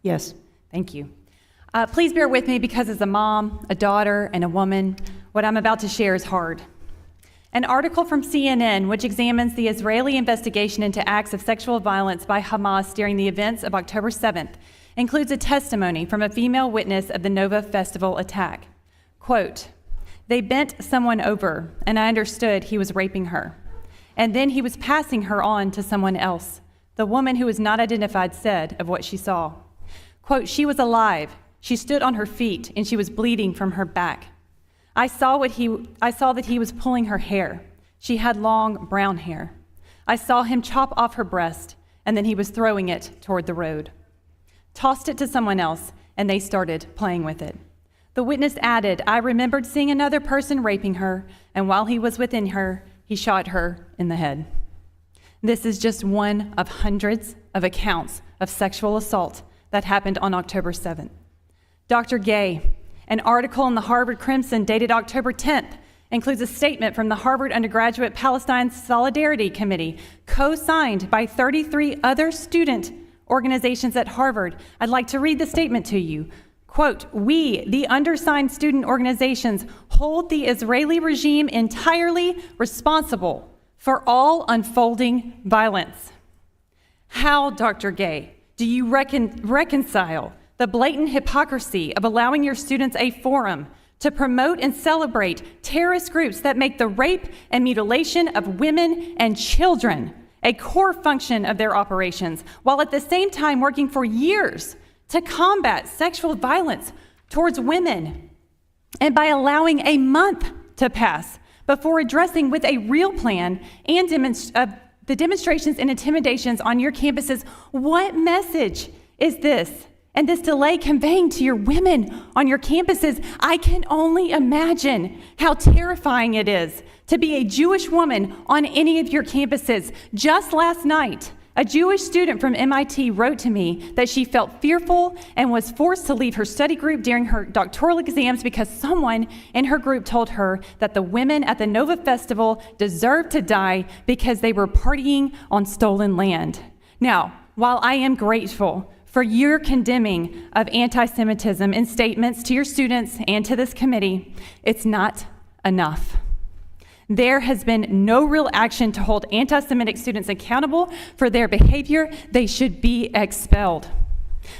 Yes. Thank you. Please bear with me because as a mom, a daughter, and a woman, what I'm about to share is hard. An article from CNN, which examines the Israeli investigation into acts of sexual violence by Hamas during the events of October 7th, includes a testimony from a female witness of the Nova Festival attack. Quote, "They bent someone over, and I understood he was raping her. And then he was passing her on to someone else. The woman who was not identified said of what she saw. Quote, she was alive. She stood on her feet, and she was bleeding from her back. I saw that he was pulling her hair. She had long brown hair. I saw him chop off her breast, and then he was throwing it toward the road. Tossed it to someone else, and they started playing with it. The witness added, I remembered seeing another person raping her, and while he was within her, he shot her in the head." This is just one of hundreds of accounts of sexual assault that happened on October 7th. Dr. Gay, an article in the Harvard Crimson dated October 10th includes a statement from the Harvard Undergraduate Palestine Solidarity Committee, co-signed by 33 other student organizations at Harvard. I'd like to read the statement to you. Quote, "We, the undersigned student organizations, hold the Israeli regime entirely responsible for all unfolding violence." How, Dr. Gay, do you reconcile the blatant hypocrisy of allowing your students a forum to promote and celebrate terrorist groups that make the rape and mutilation of women and children a core function of their operations, while at the same time working for years to combat sexual violence towards women, and by allowing a month to pass before addressing with a real plan and the demonstrations and intimidations on your campuses? What message is this and this delay conveying to your women on your campuses? I can only imagine how terrifying it is to be a Jewish woman on any of your campuses. Just last night, a Jewish student from MIT wrote to me that she felt fearful and was forced to leave her study group during her doctoral exams because someone in her group told her that the women at the Nova Festival deserved to die because they were partying on stolen land. Now, while I am grateful for your condemning of anti-Semitism in statements to your students and to this committee, it's not enough. There has been no real action to hold anti-Semitic students accountable for their behavior. They should be expelled.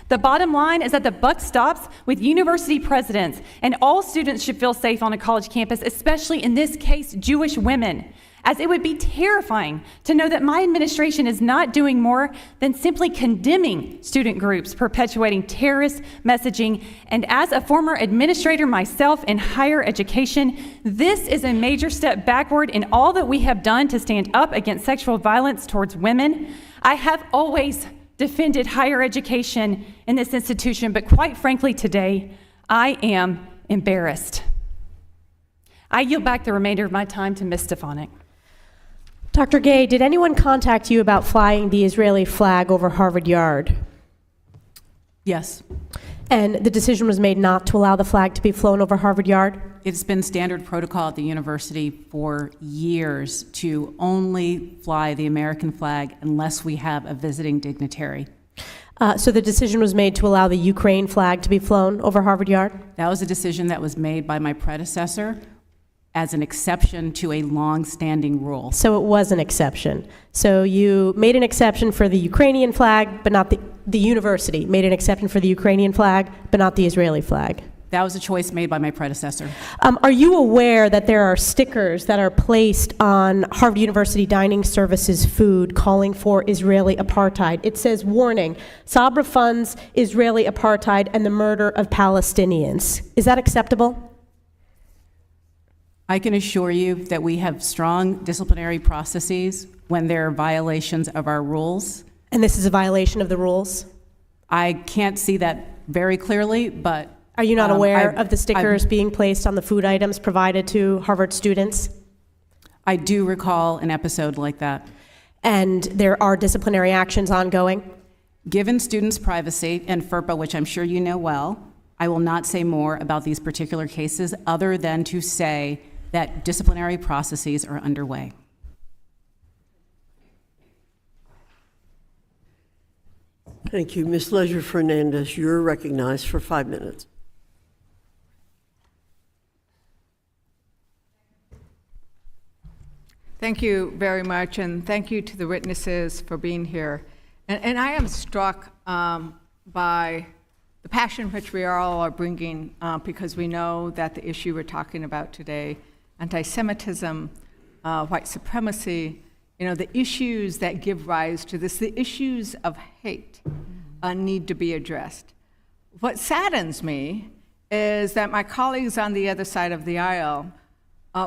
The bottom line is that the buck stops with university presidents, and all students should feel safe on a college campus, especially in this case, Jewish women, as it would be terrifying to know that my administration is not doing more than simply condemning student groups perpetuating terrorist messaging. And as a former administrator myself in higher education, this is a major step backward in all that we have done to stand up against sexual violence towards women. I have always defended higher education in this institution, but quite frankly today, I am embarrassed. I yield back the remainder of my time to Ms. Stefanik. Dr. Gay, did anyone contact you about flying the Israeli flag over Harvard Yard? Yes. And the decision was made not to allow the flag to be flown over Harvard Yard? It's been standard protocol at the university for years to only fly the American flag unless we have a visiting dignitary. So the decision was made to allow the Ukraine flag to be flown over Harvard Yard? That was a decision that was made by my predecessor as an exception to a long-standing rule. So it was an exception. So you made an exception for the Ukrainian flag, but not the university made an exception for the Ukrainian flag, but not the Israeli flag. That was a choice made by my predecessor. Are you aware that there are stickers that are placed on Harvard University Dining Services food calling for Israeli apartheid? It says, warning, Sabra funds Israeli apartheid and the murder of Palestinians. Is that acceptable? I can assure you that we have strong disciplinary processes when there are violations of our rules. And this is a violation of the rules? I can't see that very clearly, but... Are you not aware of the stickers being placed on the food items provided to Harvard students? I do recall an episode like that. and there are disciplinary actions ongoing? Given students' privacy and FERPA, which I'm sure you know well, I will not say more about these particular cases other than to say that disciplinary processes are underway. Thank you. Ms. Leisure Fernandez, you're recognized for 5 minutes. Thank you very much, and thank you to the witnesses for being here. And I am struck by the passion which we all are bringing because we know that the issue we're talking about today, anti-Semitism, white supremacy, the issues that give rise to this, the issues of hate need to be addressed. What saddens me is that my colleagues on the other side of the aisle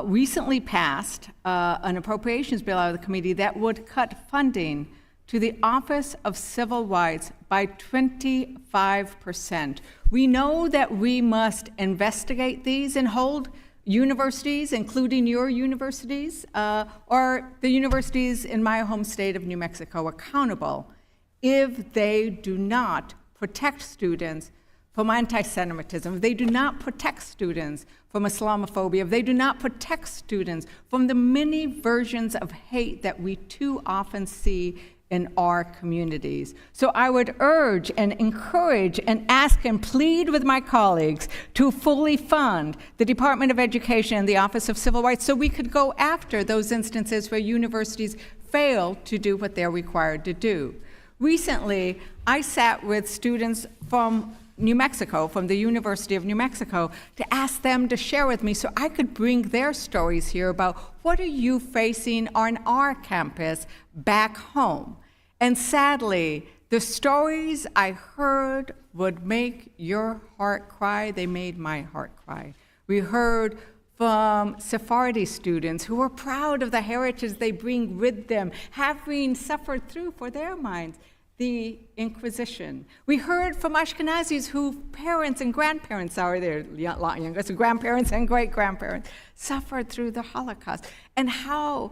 recently passed an appropriations bill out of the committee that would cut funding to the Office of Civil Rights by 25%. We know that we must investigate these and hold universities, including your universities, or the universities in my home state of New Mexico, accountable if they do not protect students from anti-Semitism, if they do not protect students from Islamophobia, if they do not protect students from the many versions of hate that we too often see in our communities. So I would urge and encourage and ask and plead with my colleagues to fully fund the Department of Education and the Office of Civil Rights so we could go after those instances where universities fail to do what they're required to do. Recently, I sat with students from New Mexico, from the University of New Mexico, to ask them to share with me so I could bring their stories here about what are you facing on our campus back home. And sadly, the stories I heard would make your heart cry. They made my heart cry. We heard from Sephardi students who were proud of the heritage they bring with them, having suffered through, for their minds, the Inquisition. We heard from Ashkenazis whose parents and grandparents are there, a lot younger, so grandparents and great-grandparents, suffered through the Holocaust, and how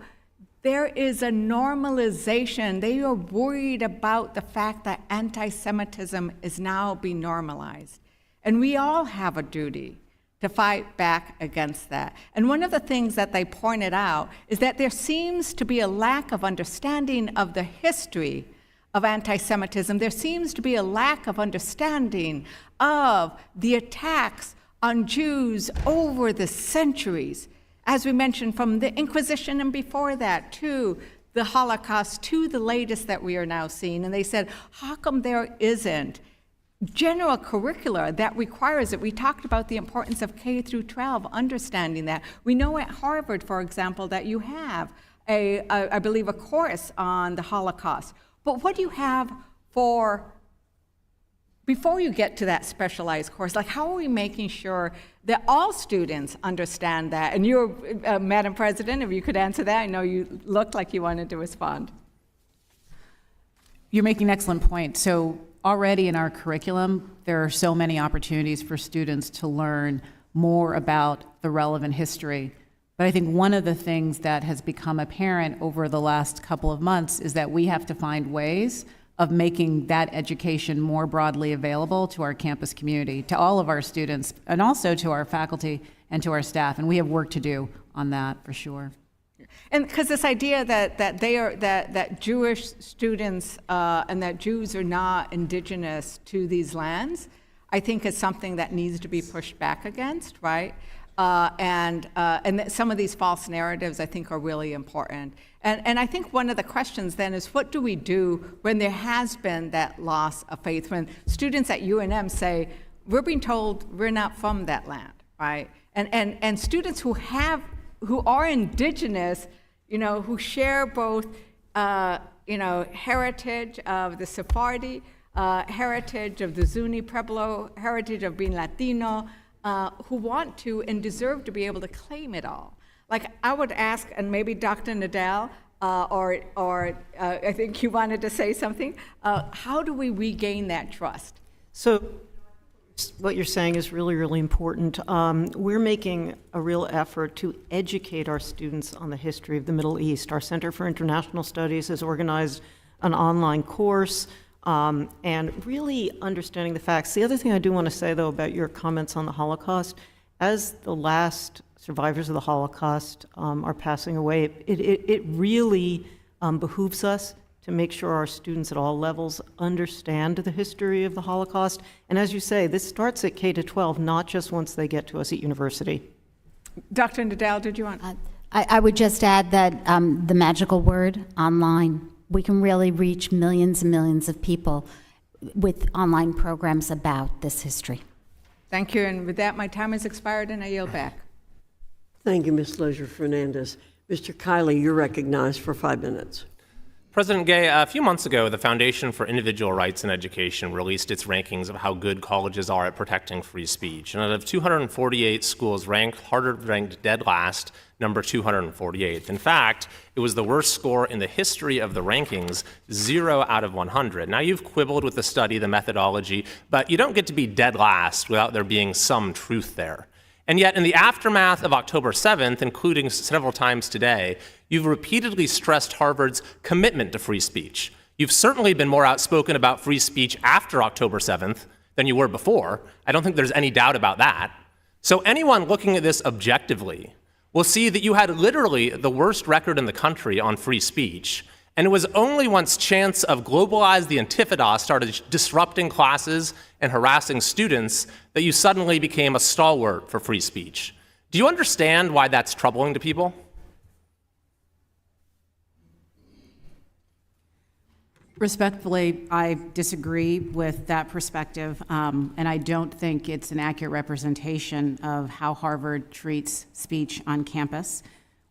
there is a normalization. They are worried about the fact that anti-Semitism is now being normalized. And we all have a duty to fight back against that. And one of the things that they pointed out is that there seems to be a lack of understanding of the history of anti-Semitism. There seems to be a lack of understanding of the attacks on Jews over the centuries. As we mentioned, from the Inquisition and before that to the Holocaust to the latest that we are now seeing. And they said, how come there isn't general curricula that requires it? We talked about the importance of K through 12, understanding that. We know at Harvard, for example, that you have I believe, a course on the Holocaust. But what do you have for, before you get to that specialized course, like how are we making sure that all students understand that? And you're, Madam President, if you could answer that, I know you looked like you wanted to respond. You're making an excellent point. So already in our curriculum, there are so many opportunities for students to learn more about the relevant history. But I think one of the things that has become apparent over the last couple of months is that we have to find ways of making that education more broadly available to our campus community, to all of our students, and also to our faculty and to our staff. And we have work to do on that for sure. And because this idea that Jewish students and that Jews are not indigenous to these lands, I think is something that needs to be pushed back against, right? And some of these false narratives, I think, are really important. And I think one of the questions then is, what do we do when there has been that loss of faith? When students at UNM say, we're being told we're not from that land, right? And students who are indigenous, who share both, heritage of the Sephardi, heritage of the Zuni Pueblo, heritage of being Latino, who want to and deserve to be able to claim it all. Like I would ask, and maybe Dr. Nadell, or I think you wanted to say something, how do we regain that trust? So What you're saying is really, really important. We're making a real effort to educate our students on the history of the Middle East. Our Center for International Studies has organized an online course and really understanding the facts. The other thing I do want to say, though, about your comments on the Holocaust, as the last survivors of the Holocaust are passing away, it really behooves us to make sure our students at all levels understand the history of the Holocaust. And as you say, this starts at K-12, not just once they get to us at university. Dr. Nadell, did you want? I would just add that the magical word, online, we can really reach millions and millions of people with online programs about this history. Thank you. And with that, my time has expired, and I yield back. Thank you, Ms. Leisure-Fernandez. Mr. Kiley, you're recognized for 5 minutes. President Gay, a few months ago, the Foundation for Individual Rights in Education released its rankings of how good colleges are at protecting free speech. And out of 248 schools ranked, Harvard ranked dead last, number 248th. In fact, it was the worst score in the history of the rankings, 0 out of 100. Now, you've quibbled with the study, the methodology, but you don't get to be dead last without there being some truth there. And yet, in the aftermath of October 7th, including several times today, you've repeatedly stressed Harvard's commitment to free speech. You've certainly been more outspoken about free speech after October 7th than you were before. I don't think there's any doubt about that. So anyone looking at this objectively will see that you had literally the worst record in the country on free speech. And it was only once chants of globalize the Intifada started disrupting classes and harassing students that you suddenly became a stalwart for free speech. Do you understand why that's troubling to people? Respectfully, I disagree with that perspective, and I don't think it's an accurate representation of how Harvard treats speech on campus.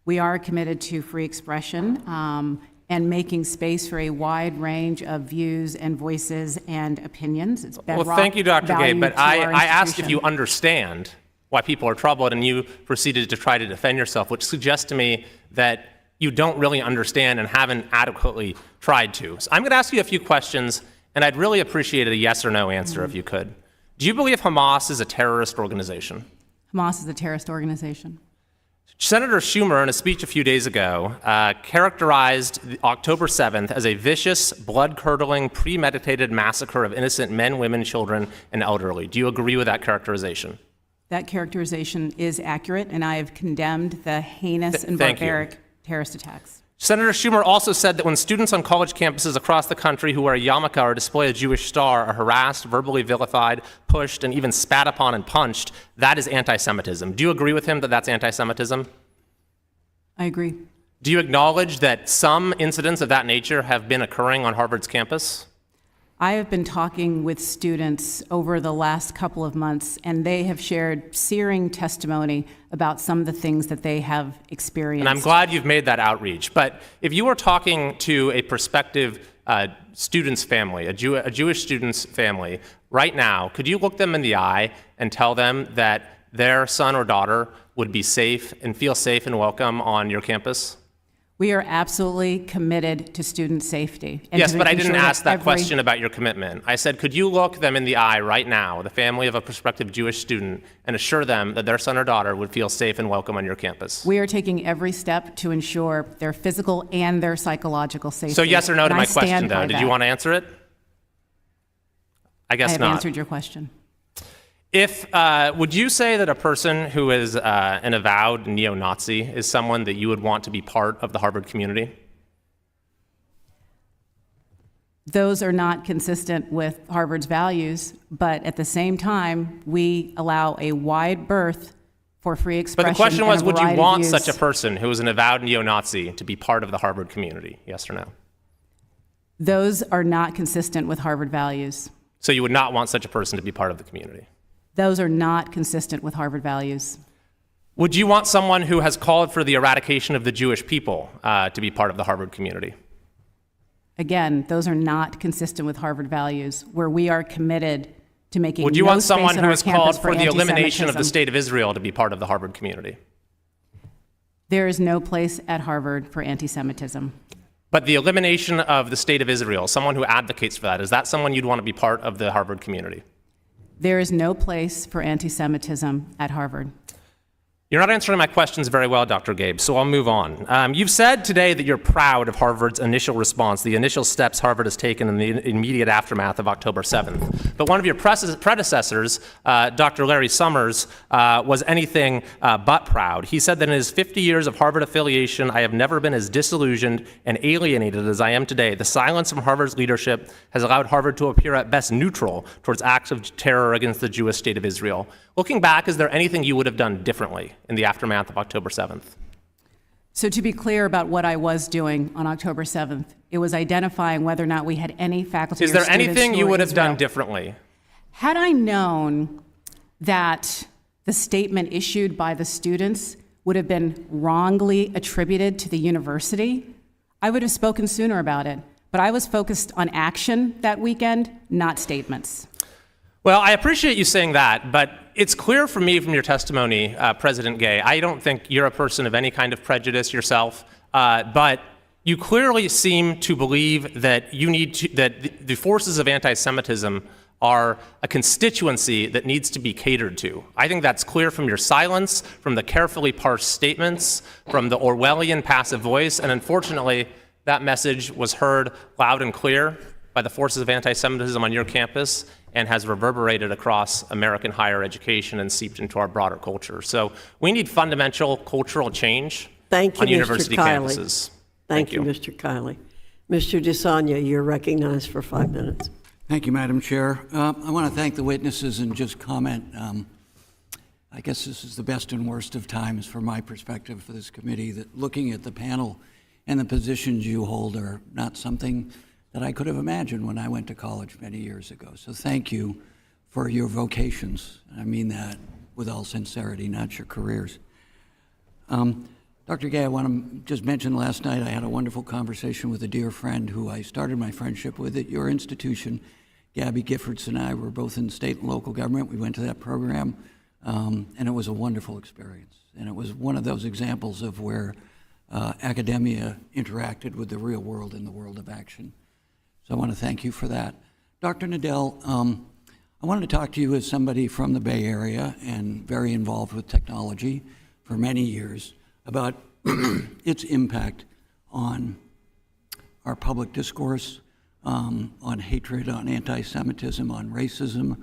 We are committed to free expression and making space for a wide range of views and voices and opinions. It's bedrock well, thank you, Dr. Gay, but I asked if you institution. understand why people are troubled, and you proceeded to try to defend yourself, which suggests to me that you don't really understand and haven't adequately tried to. So I'm going to ask you a few questions, and I'd really appreciate a yes or no answer if you could. Do you believe Hamas is a terrorist organization? Hamas is a terrorist organization. Senator Schumer, in a speech a few days ago, characterized October 7th as a vicious, blood-curdling, premeditated massacre of innocent men, women, children, and elderly. Do you agree with that characterization? That characterization is accurate, and I have condemned the heinous and Thank you. barbaric terrorist attacks. Senator Schumer also said that when students on college campuses across the country who wear a yarmulke or display a Jewish star are harassed, verbally vilified, pushed, and even spat upon and punched, that is anti-Semitism. Do you agree with him that that's anti-Semitism? I agree. Do you acknowledge that some incidents of that nature have been occurring on Harvard's campus? I have been talking with students over the last couple of months, and they have shared searing testimony about some of the things that they have experienced. And I'm glad you've made that outreach. But if you were talking to a prospective student's family, a Jewish student's family, right now, could you look them in the eye and tell them that their son or daughter would be safe and feel safe and welcome on your campus? We are absolutely committed to student safety. And Yes, to but I making didn't sure ask that question about your commitment. I said, could you look them in the eye right now, the family of a prospective Jewish student, and assure them that their son or daughter would feel safe and welcome on your campus? We are taking every step to ensure their physical and their psychological safety. So yes or no to And my I stand question, by though. Did that. you want to answer it? I guess I have not. answered your question. If would you say that a person who is an avowed neo-Nazi is someone that you would want to be part of the Harvard community? Those are not consistent with Harvard's values, but at the same time, we allow a wide berth for free expression. But the question was, and a would you variety of want views. such a person who is an avowed neo-Nazi to be part of the Harvard community? Yes or no? Those are not consistent with Harvard values. So you would not want such a person to be part of the community? Those are not consistent with Harvard values. Would you want someone who has called for the eradication of the Jewish people to be part of the Harvard community? Again, those are not consistent with Harvard values, where we are committed to making Would you no want space someone on who our has campus called for the elimination of the anti-Semitism. state of Israel to be part of the Harvard community? There is no place at Harvard for anti-Semitism. But the elimination of the state of Israel, someone who advocates for that, is that someone you'd want to be part of the Harvard community? There is no place for anti-Semitism at Harvard. You're not answering my questions very well, Dr. Gabe, so I'll move on. You've said today that you're proud of Harvard's initial response, the initial steps Harvard has taken in the immediate aftermath of October 7th. But one of your predecessors, Dr. Larry Summers, was anything but proud. He said that in his 50 years of Harvard affiliation, I have never been as disillusioned and alienated as I am today. The silence from Harvard's leadership has allowed Harvard to appear at best neutral towards acts of terror against the Jewish state of Israel. Looking back, is there anything you would have done differently in the aftermath of October 7th? So to be clear about what I was doing on October 7th, it was identifying whether or not we had any faculty or Is there students anything who you were would have Israel. done differently? Had I known that the statement issued by the students would have been wrongly attributed to the university, I would have spoken sooner about it. But I was focused on action that weekend, not statements. Well, I appreciate you saying that, but it's clear for me from your testimony, President Gay, I don't think you're a person of any kind of prejudice yourself, but you clearly seem to believe that that the forces of anti-Semitism are a constituency that needs to be catered to. I think that's clear from your silence, from the carefully parsed statements, from the Orwellian passive voice, and unfortunately, that message was heard loud and clear by the forces of anti-Semitism on your campus and has reverberated across American higher education and seeped into our broader culture. So we need fundamental cultural change Thank you, on Mr. university Kiley. campuses. Thank you, Mr. Kiley. Mr. DeSanya, you're recognized for 5 minutes. Thank you, Madam Chair. I want to thank the witnesses and just comment. I guess this is the best and worst of times from my perspective for this committee, that looking at the panel and the positions you hold are not something that I could have imagined when I went to college many years ago. So thank you for your vocations. I mean that with all sincerity, not your careers. Dr. Gay, I want to just mention last night I had a wonderful conversation with a dear friend who I started my friendship with at your institution. Gabby Giffords and I were both in state and local government. We went to that program, and it was a wonderful experience. And it was one of those examples of where academia interacted with the real world and the world of action. So I want to thank you for that. Dr. Nadell, I wanted to talk to you as somebody from the Bay Area and very involved with technology for many years about its impact on our public discourse, on hatred, on anti-Semitism, on racism.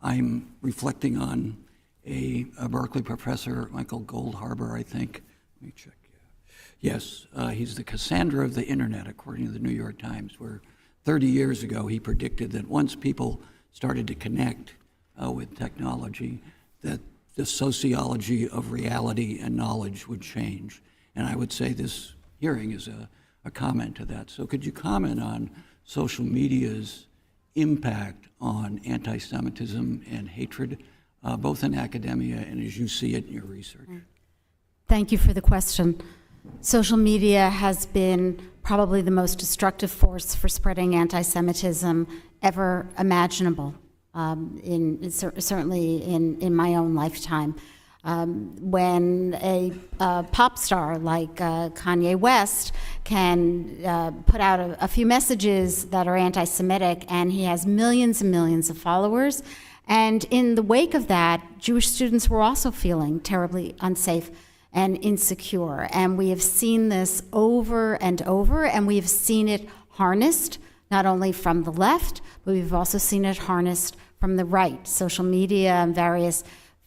I'm reflecting on a Berkeley professor, Michael Goldhaber, I think. Let me check. Yes, he's the Cassandra of the internet, according to the New York Times, where 30 years ago he predicted that once people started to connect with technology, that the sociology of reality and knowledge would change. And I would say this hearing is a comment to that. So could you comment on social media's impact on anti-Semitism and hatred, both in academia and as you see it in your research? Thank you for the question. Social media has been probably the most destructive force for spreading anti-Semitism ever imaginable, certainly in my own lifetime. When a pop star like Kanye West can put out a few messages that are anti-Semitic, and he has millions and millions of followers, and in the wake of that, Jewish students were also feeling terribly unsafe and insecure. And we have seen this over and over, and we have seen it harnessed, not only from the left, but we've also seen it harnessed from the right. Social media and various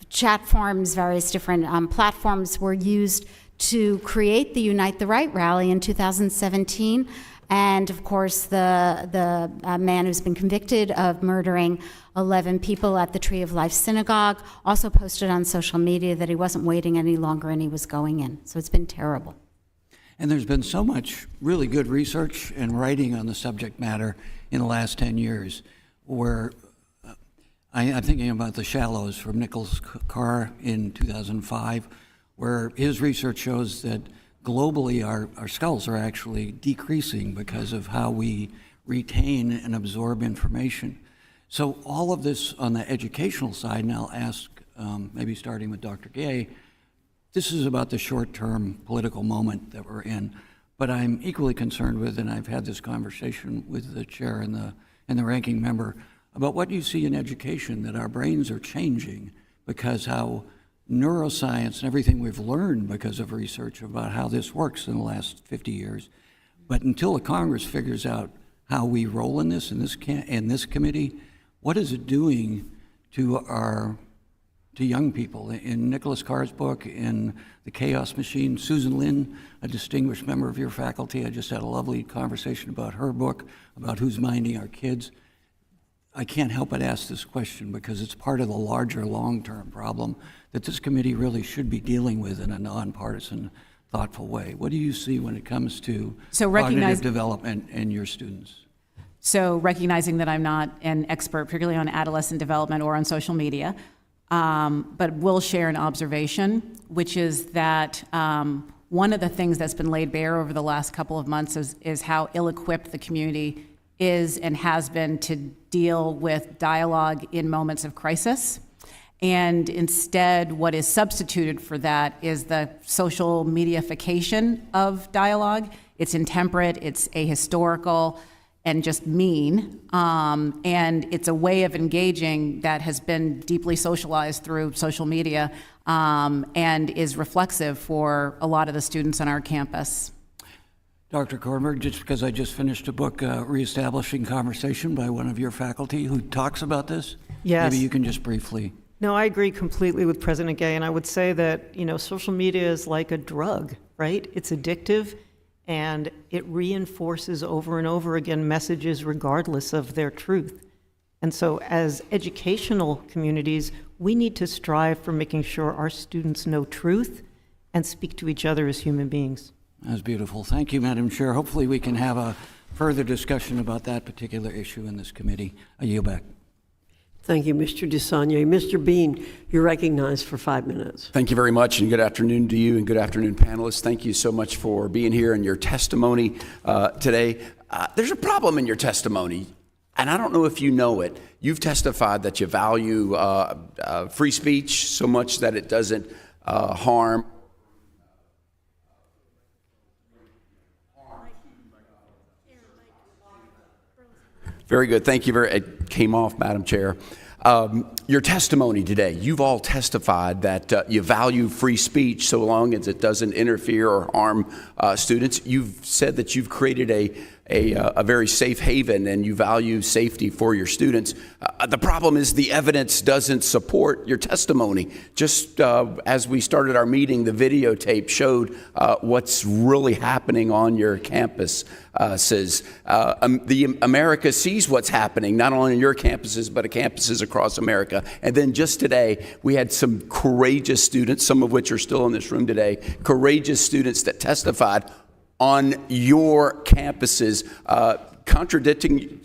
chat forums, various different platforms were used to create the Unite the Right rally in 2017. And of course, the man who's been convicted of murdering 11 people at the Tree of Life Synagogue also posted on social media that he wasn't waiting any longer and he was going in. So it's been terrible. And there's been so much really good research and writing on the subject matter in the last 10 years, where I'm thinking about The Shallows from Nicholas Carr in 2005, where his research shows that globally our skulls are actually decreasing because of how we retain and absorb information. So all of this on the educational side, and I'll ask, maybe starting with Dr. Gay, this is about the short-term political moment that we're in, but I'm equally concerned with, and I've had this conversation with the chair and the ranking member, about what you see in education, that our brains are changing because how neuroscience and everything we've learned because of research about how this works in the last 50 years. But until the Congress figures out how we roll in this committee, what is it doing to young people? In Nicholas Carr's book, in The Chaos Machine, Susan Lin, a distinguished member of your faculty, I just had a lovely conversation about her book, about who's minding our kids. I can't help but ask this question because it's part of the larger long-term problem that this committee really should be dealing with in a nonpartisan, thoughtful way. What do you see when it comes to cognitive development and your students? So recognizing that I'm not an expert, particularly on adolescent development or on social media, but will share an observation, which is that one of the things that's been laid bare over the last couple of months is how ill-equipped the community is and has been to deal with dialogue in moments of crisis. And instead, what is substituted for that is the social mediaification of dialogue. It's intemperate, it's ahistorical, and just mean. And it's a way of engaging that has been deeply socialized through social media and is reflexive for a lot of the students on our campus. Dr. Kornbluth, just because I just finished a book, Reestablishing Conversation, by one of your faculty who talks about this. Yes. Maybe you can just briefly. No, I agree completely with President Gay, and I would say that, social media is like a drug, right? It's addictive, and it reinforces over and over again messages regardless of their truth. And so as educational communities, we need to strive for making sure our students know truth and speak to each other as human beings. That's beautiful. Thank you, Madam Chair. Hopefully we can have a further discussion about that particular issue in this committee. I yield back. Thank you, Mr. DeSagne. Mr. Bean, you're recognized for 5 minutes. Thank you very much, and good afternoon to you, and good afternoon, panelists. Thank you so much for being here and your testimony today. There's a problem in your testimony, and I don't know if you know it. You've testified that you value free speech so much that it doesn't harm. Very good. Thank you. It came off, Madam Chair. Your testimony today, you've all testified that you value free speech so long as it doesn't interfere or harm students. You've said that you've created a very safe haven and you value safety for your students. The problem is the evidence doesn't support your testimony. Just as we started our meeting, the videotape showed what's really happening on your campus. America sees what's happening, not only on your campuses, but at campuses across America. And then just today, we had some courageous students, some of which are still in this room today, courageous students that testified on your campuses, contradicting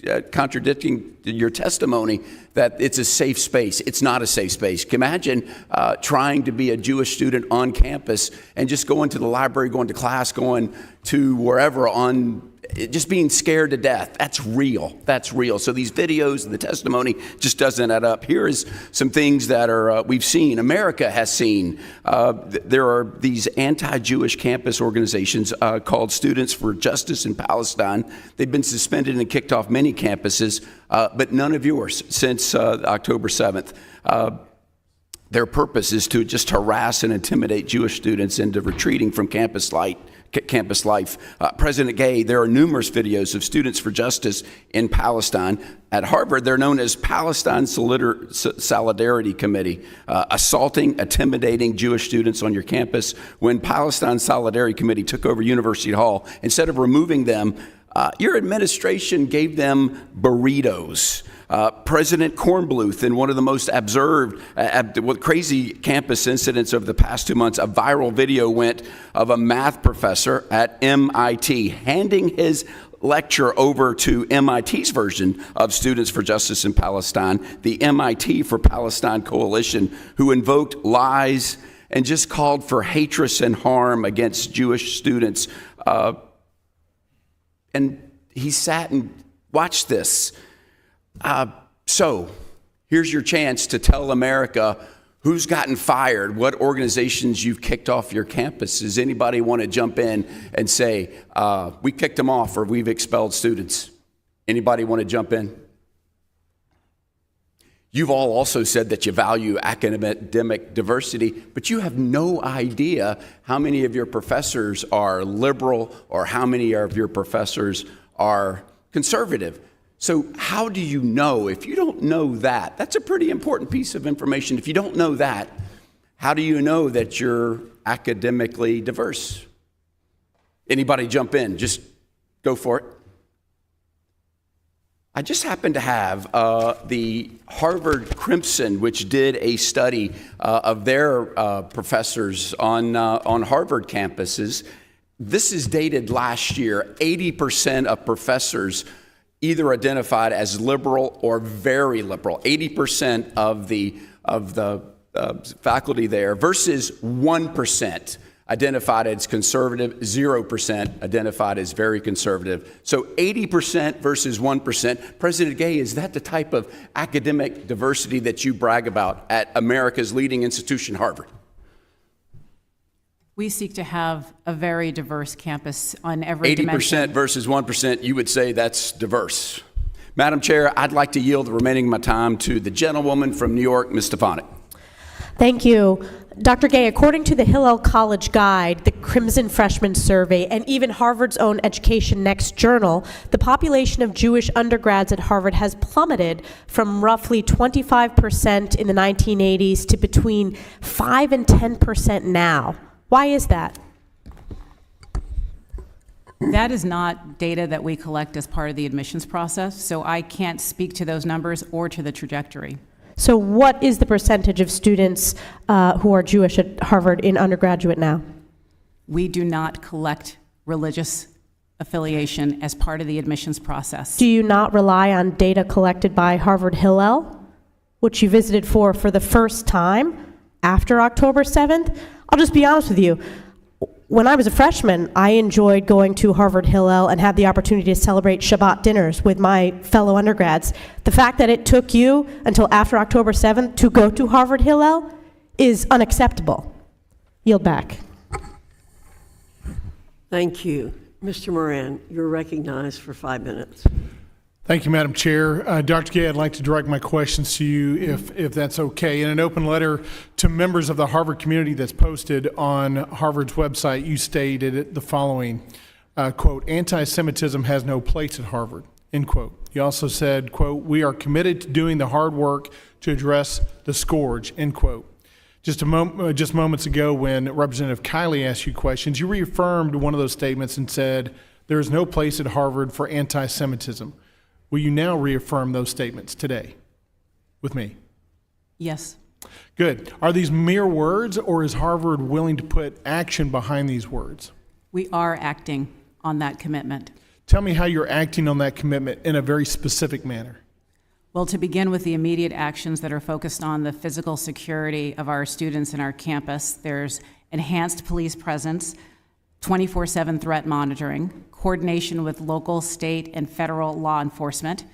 your testimony that it's a safe space. It's not a safe space. Imagine trying to be a Jewish student on campus and just going to the library, going to class, going to wherever just being scared to death. That's real. That's real. So these videos and the testimony just doesn't add up. Here is some things that are we've seen. America has seen. There are these anti-Jewish campus organizations called Students for Justice in Palestine. They've been suspended and kicked off many campuses, but none of yours since October 7th. Their purpose is to just harass and intimidate Jewish students into retreating from campus life. President Gay, there are numerous videos of Students for Justice in Palestine. At Harvard, they're known as Palestine Solidarity Committee, assaulting, intimidating Jewish students on your campus. When Palestine Solidarity Committee took over University Hall, instead of removing them, your administration gave them burritos. President Kornbluth, in one of the most observed, crazy campus incidents of the past 2 months, a viral video went of a math professor at MIT handing his lecture over to MIT's version of Students for Justice in Palestine, the MIT for Palestine Coalition, who invoked lies and just called for hatred and harm against Jewish students. And he sat and watched this. So here's your chance to tell America who's gotten fired, what organizations you've kicked off your campus. Does anybody want to jump in and say, we kicked them off or we've expelled students? Anybody want to jump in? You've all also said that you value academic diversity, but you have no idea how many of your professors are liberal or how many of your professors are conservative. So how do you know? If you don't know that, that's a pretty important piece of information. If you don't know that, how do you know that you're academically diverse? Anybody jump in? Just go for it. I just happen to have the Harvard Crimson, which did a study of their professors on Harvard campuses. This is dated last year. 80% of professors either identified as liberal or very liberal. 80% of the faculty there versus 1% identified as conservative, 0% identified as very conservative. So 80% versus 1%. President Gay, is that the type of academic diversity that you brag about at America's leading institution, Harvard? We seek to have a very diverse campus on every dimension. 80% versus 1%, you would say that's diverse. Madam Chair, I'd like to yield the remaining of my time to the gentlewoman from New York, Ms. Stefanik. Thank you. Dr. Gay, according to the Hillel College Guide, the Crimson Freshman Survey, and even Harvard's own Education Next journal, the population of Jewish undergrads at Harvard has plummeted from roughly 25% in the 1980s to between 5 and 10% now. Why is that? That is not data that we collect as part of the admissions process, so I can't speak to those numbers or to the trajectory. So what is the percentage of students who are Jewish at Harvard in undergraduate now? We do not collect religious affiliation as part of the admissions process. Do you not rely on data collected by Harvard Hillel, which you visited for the first time after October 7th? I'll just be honest with you. When I was a freshman, I enjoyed going to Harvard Hillel and had the opportunity to celebrate Shabbat dinners with my fellow undergrads. The fact that it took you until after October 7th to go to Harvard Hillel is unacceptable. Yield back. Thank you. Mr. Moran, you're recognized for 5 minutes. Thank you, Madam Chair. Dr. Gay, I'd like to direct my questions to you, if that's okay. In an open letter to members of the Harvard community that's posted on Harvard's website, you stated the following, quote, "Anti-Semitism has no place at Harvard," end quote. You also said, quote, "We are committed to doing the hard work to address the scourge," end quote. Just moments ago, when Representative Kiley asked you questions, you reaffirmed one of those statements and said, "There is no place at Harvard for anti-Semitism." Will you now reaffirm those statements today with me? Yes. Good. Are these mere words, or is Harvard willing to put action behind these words? We are acting on that commitment. Tell me how you're acting on that commitment in a very specific manner. Well, to begin with the immediate actions that are focused on the physical security of our students in our campus, there's enhanced police presence, 24/7 threat monitoring, coordination with local, state, and federal law enforcement,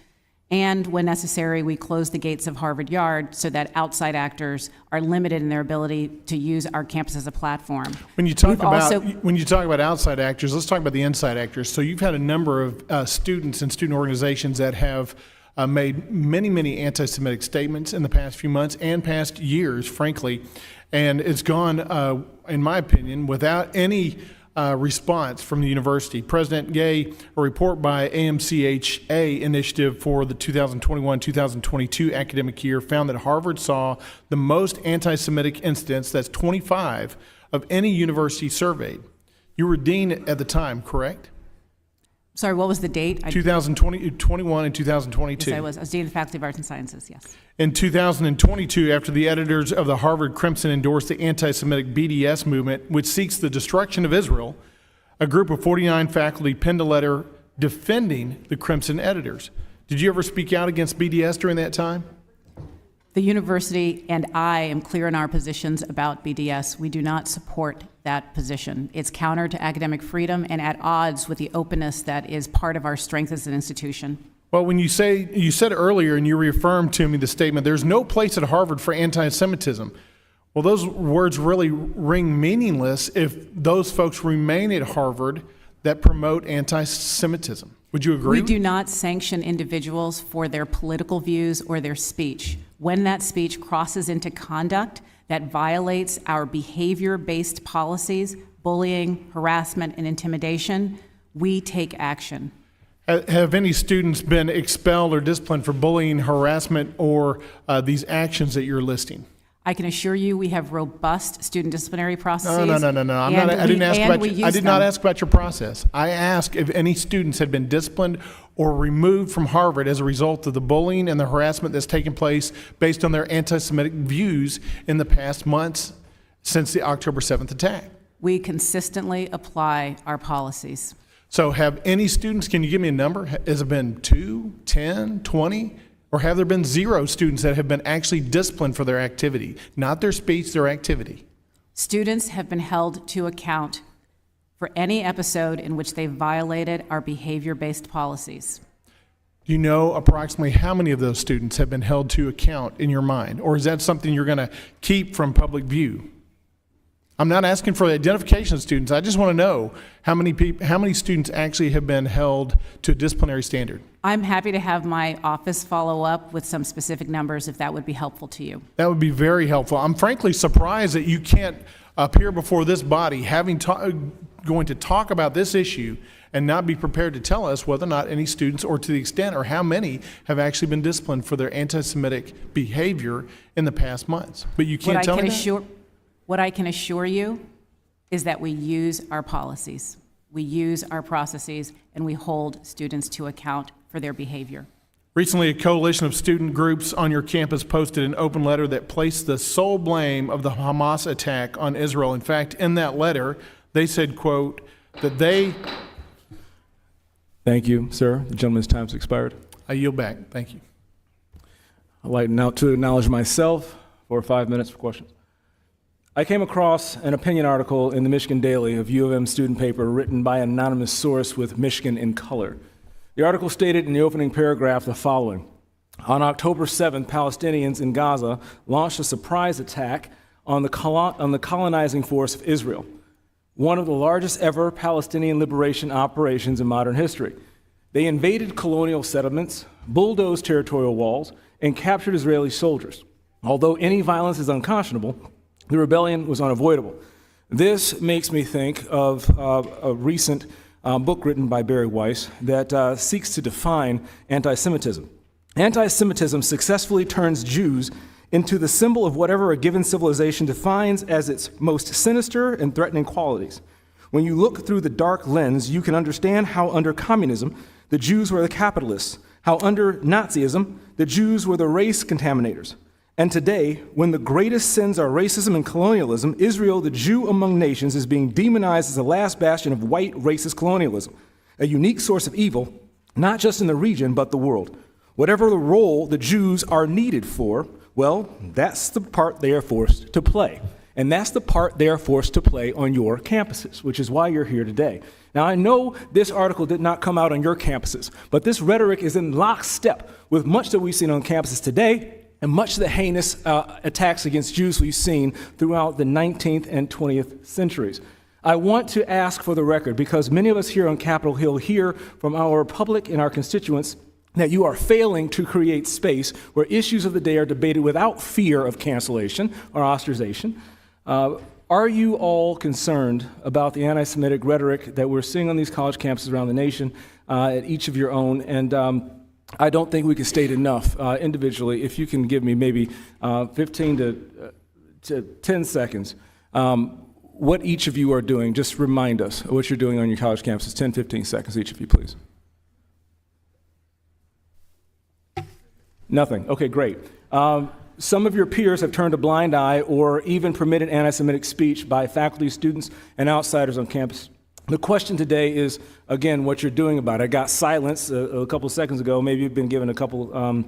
and when necessary, we close the gates of Harvard Yard so that outside actors are limited in their ability to use our campus as a platform. When you talk about outside actors, let's talk about the inside actors. So you've had a number of students and student organizations that have made many anti-Semitic statements in the past few months and past years, frankly, and it's gone, in my opinion, without any response from the university. President Gay, a report by AMCHA Initiative for the 2021-2022 academic year found that Harvard saw the most anti-Semitic incidents, that's 25, of any university surveyed. You were dean at the time, correct? Sorry, what was the date? 2021 and 2022. Yes, I was dean of the Faculty of Arts and Sciences, yes. In 2022, after the editors of the Harvard Crimson endorsed the anti-Semitic BDS movement, which seeks the destruction of Israel, a group of 49 faculty penned a letter defending the Crimson editors. Did you ever speak out against BDS during that time? The university and I am clear in our positions about BDS. We do not support that position. It's counter to academic freedom and at odds with the openness that is part of our strength as an institution. Well, when you said earlier and you reaffirmed to me the statement, there's no place at Harvard for anti-Semitism. Well, those words really ring meaningless if those folks remain at Harvard that promote anti-Semitism. Would you agree? We do not sanction individuals for their political views or their speech. When that speech crosses into conduct that violates our behavior-based policies, bullying, harassment, and intimidation, we take action. Have any students been expelled or disciplined for bullying, harassment, or these actions that you're listing? I can assure you we have robust student disciplinary processes. No. I did not ask about your process. I asked if any students had been disciplined or removed from Harvard as a result of the bullying and the harassment that's taken place based on their anti-Semitic views in the past months since the October 7th attack. We consistently apply our policies. So have any students, can you give me a number? Has it been 2, 10, 20? Or have there been 0 students that have been actually disciplined for their activity? Not their speech, their activity. Students have been held to account for any episode in which they violated our behavior-based policies. Do you know approximately how many of those students have been held to account in your mind? Or is that something you're going to keep from public view? I'm not asking for the identification of students. I just want to know how many students actually have been held to a disciplinary standard. I'm happy to have my office follow up with some specific numbers if that would be helpful to you. That would be very helpful. I'm frankly surprised that you can't appear before this body going to talk about this issue and not be prepared to tell us whether or not any students, or to the extent or how many, have actually been disciplined for their anti-Semitic behavior in the past months. But you can't tell me that? What I can assure you is that we use our policies, we use our processes, and we hold students to account for their behavior. Recently, a coalition of student groups on your campus posted an open letter that placed the sole blame of the Hamas attack on Israel. In fact, in that letter, they said, quote, that they... Thank you, sir. The gentleman's time's expired. I yield back. Thank you. I'd like now to acknowledge myself for 5 minutes for questions. I came across an opinion article in the Michigan Daily, of U of M student paper written by an anonymous source with Michigan in color. The article stated in the opening paragraph the following: on October 7th, Palestinians in Gaza launched a surprise attack on the colonizing force of Israel, one of the largest ever Palestinian liberation operations in modern history. They invaded colonial settlements, bulldozed territorial walls, and captured Israeli soldiers. Although any violence is unconscionable, the rebellion was unavoidable. This makes me think of a recent book written by Barry Weiss that seeks to define anti-Semitism. Anti-Semitism successfully turns Jews into the symbol of whatever a given civilization defines as its most sinister and threatening qualities. When you look through the dark lens, you can understand how under communism, the Jews were the capitalists, how under Nazism, the Jews were the race contaminators. And today, when the greatest sins are racism and colonialism, Israel, the Jew among nations, is being demonized as the last bastion of white racist colonialism, a unique source of evil, not just in the region, but the world. Whatever the role the Jews are needed for, well, that's the part they are forced to play. And that's the part they are forced to play on your campuses, which is why you're here today. Now, I know this article did not come out on your campuses, but this rhetoric is in lockstep with much that we've seen on campuses today, and much of the heinous attacks against Jews we've seen throughout the 19th and 20th centuries. I want to ask for the record, because many of us here on Capitol Hill hear from our public and our constituents that you are failing to create space where issues of the day are debated without fear of cancellation or ostracization. Are you all concerned about the anti-Semitic rhetoric that we're seeing on these college campuses around the nation at each of your own? And I don't think we can state enough individually. If you can give me maybe 15 to 10 seconds, what each of you are doing. Just remind us what you're doing on your college campuses. 10, 15 seconds, each of you, please. Nothing. Okay, great. Some of your peers have turned a blind eye or even permitted anti-Semitic speech by faculty, students, and outsiders on campus. The question today is, again, what you're doing about it. I got silence a couple seconds ago. Maybe you've been given a couple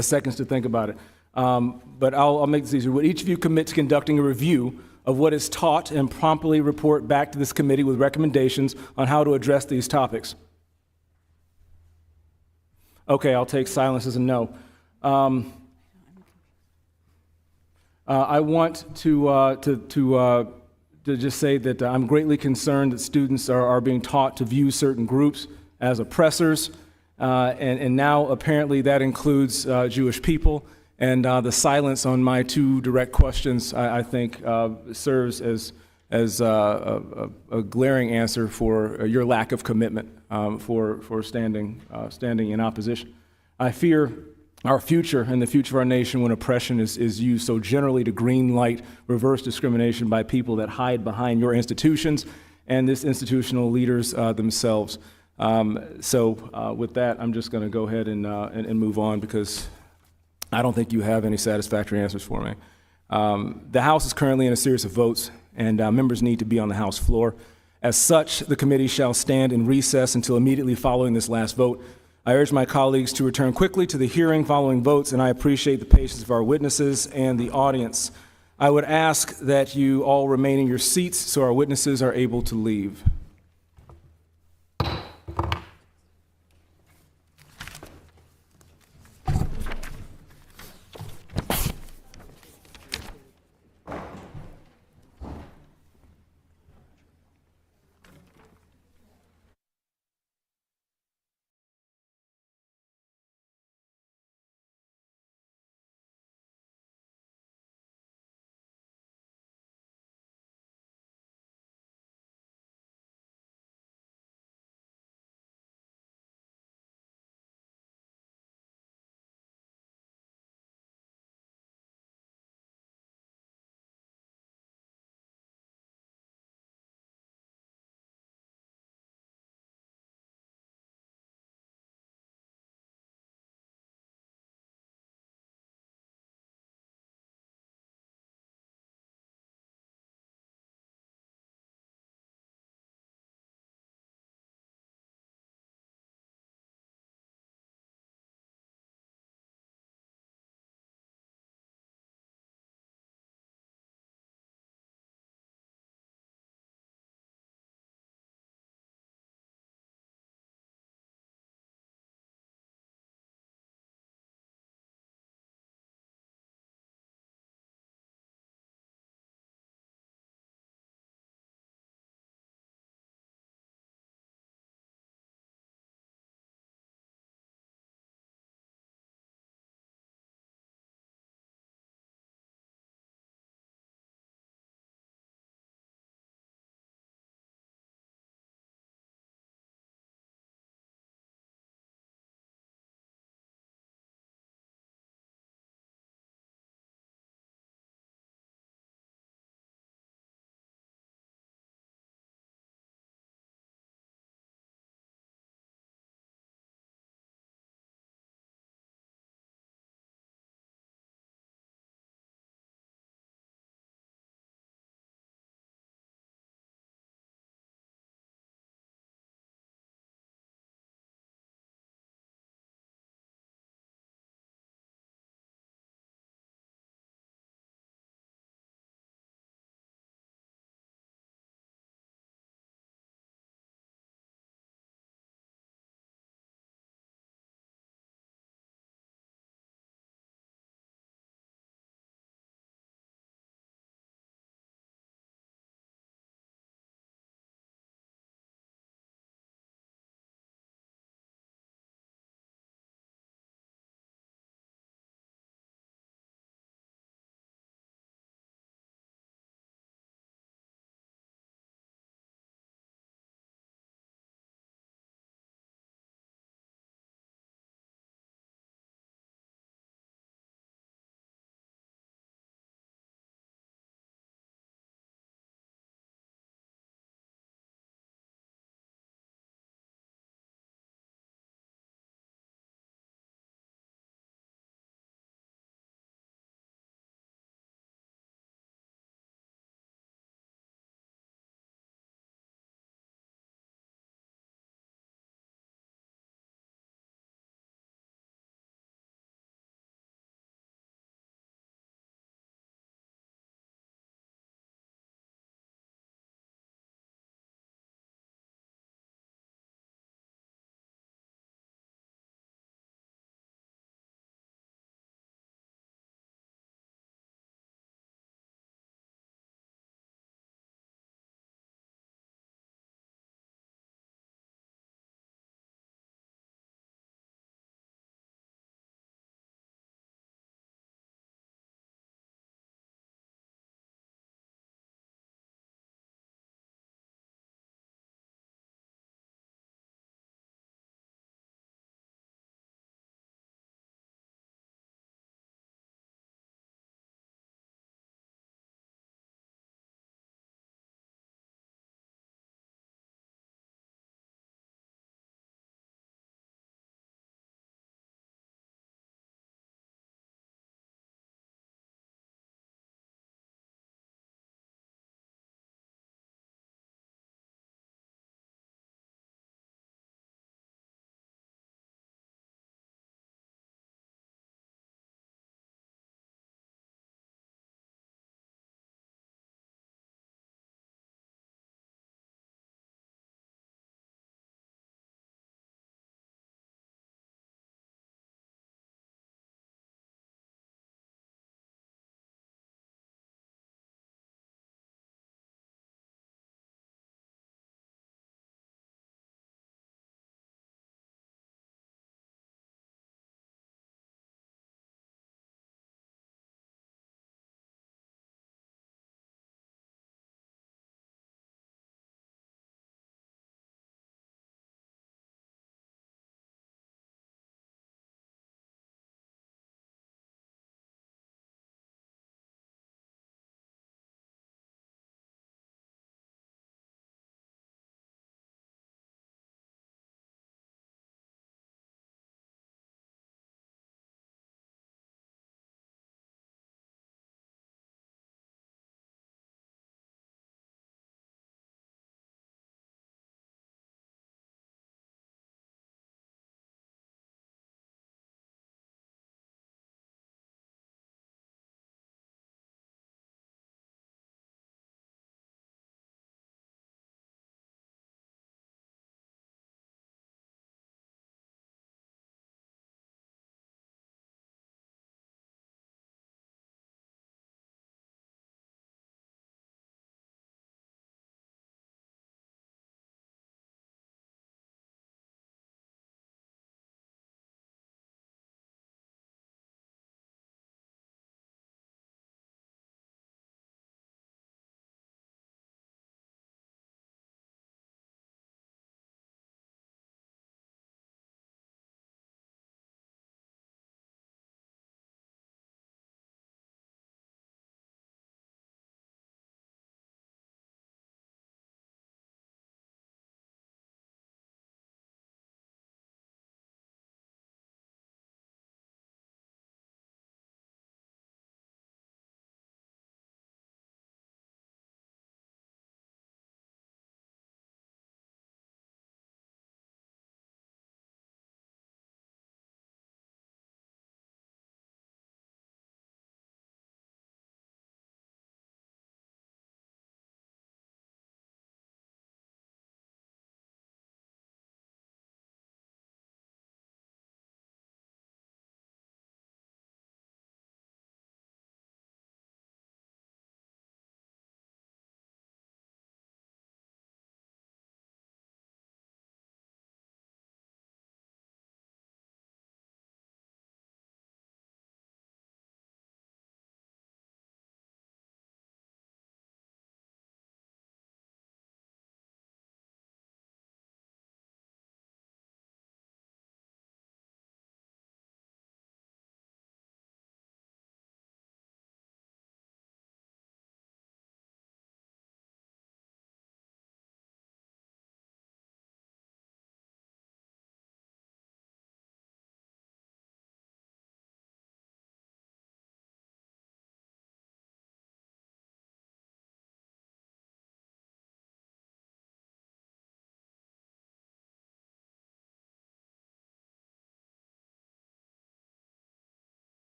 seconds to think about it. But I'll make this easier. Would each of you commit to conducting a review of what is taught and promptly report back to this committee with recommendations on how to address these topics? Okay, I'll take silence as a no. I want to just say that I'm greatly concerned that students are being taught to view certain groups as oppressors, and now apparently that includes Jewish people. And the silence on my two direct questions, I think, serves as a glaring answer for your lack of commitment for standing in opposition. I fear our future and the future of our nation when oppression is used so generally to green light reverse discrimination by people that hide behind your institutions and this institutional leaders themselves. So with that, I'm just going to go ahead and move on because I don't think you have any satisfactory answers for me. The House is currently in a series of votes, and members need to be on the House floor. As such, the committee shall stand in recess until immediately following this last vote. I urge my colleagues to return quickly to the hearing following votes, and I appreciate the patience of our witnesses and the audience. I would ask that you all remain in your seats so our witnesses are able to leave.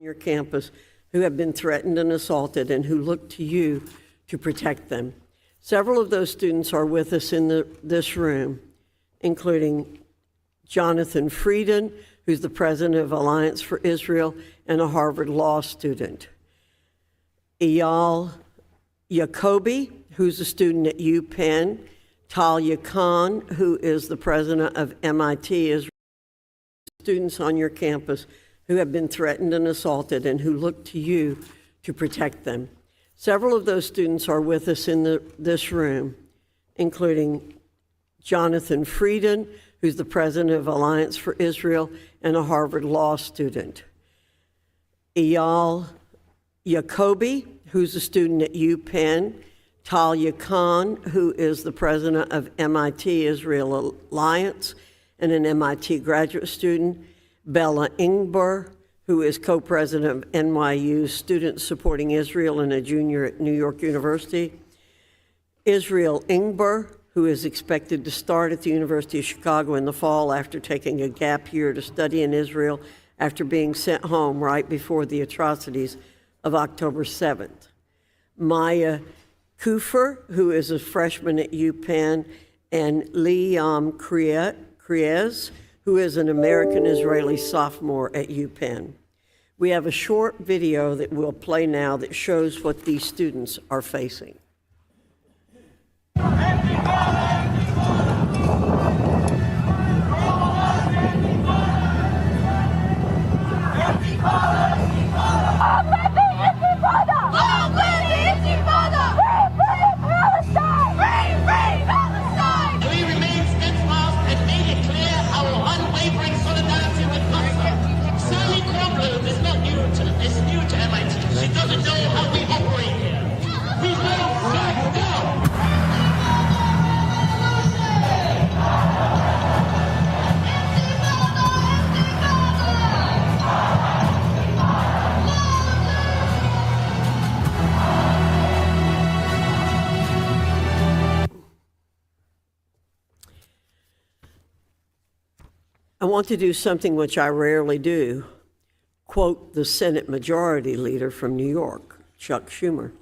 your campus who have been threatened and assaulted and who look to you to protect them. Several of those students are with us in this room, including Jonathan Frieden, who's the president of Alliance for Israel and a Harvard Law student. Eyal Yacobi, who's a student at UPenn. Talia Khan, who is the president of MIT, is students on your campus who have been threatened and assaulted and who look to you to protect them. Several of those students are with us in this room, including Jonathan Frieden, who's the president of Alliance for Israel and a Harvard Law student. Eyal Yacobi, who's a student at UPenn. Talia Khan, who is the president of MIT Israel Alliance and an MIT graduate student. Bella Ingber, who is co-president of NYU Students Supporting Israel and a junior at New York University. Israel Ingber, who is expected to start at the University of Chicago in the fall after taking a gap year to study in Israel after being sent home right before the atrocities of October 7th. Maya Kufer, who is a freshman at UPenn, and Liam Kriez, who is an American-Israeli sophomore at UPenn. We have a short video that we'll play now that shows what these students are facing. I want to do something which I rarely do, quote the Senate Majority Leader from New York, Chuck Schumer.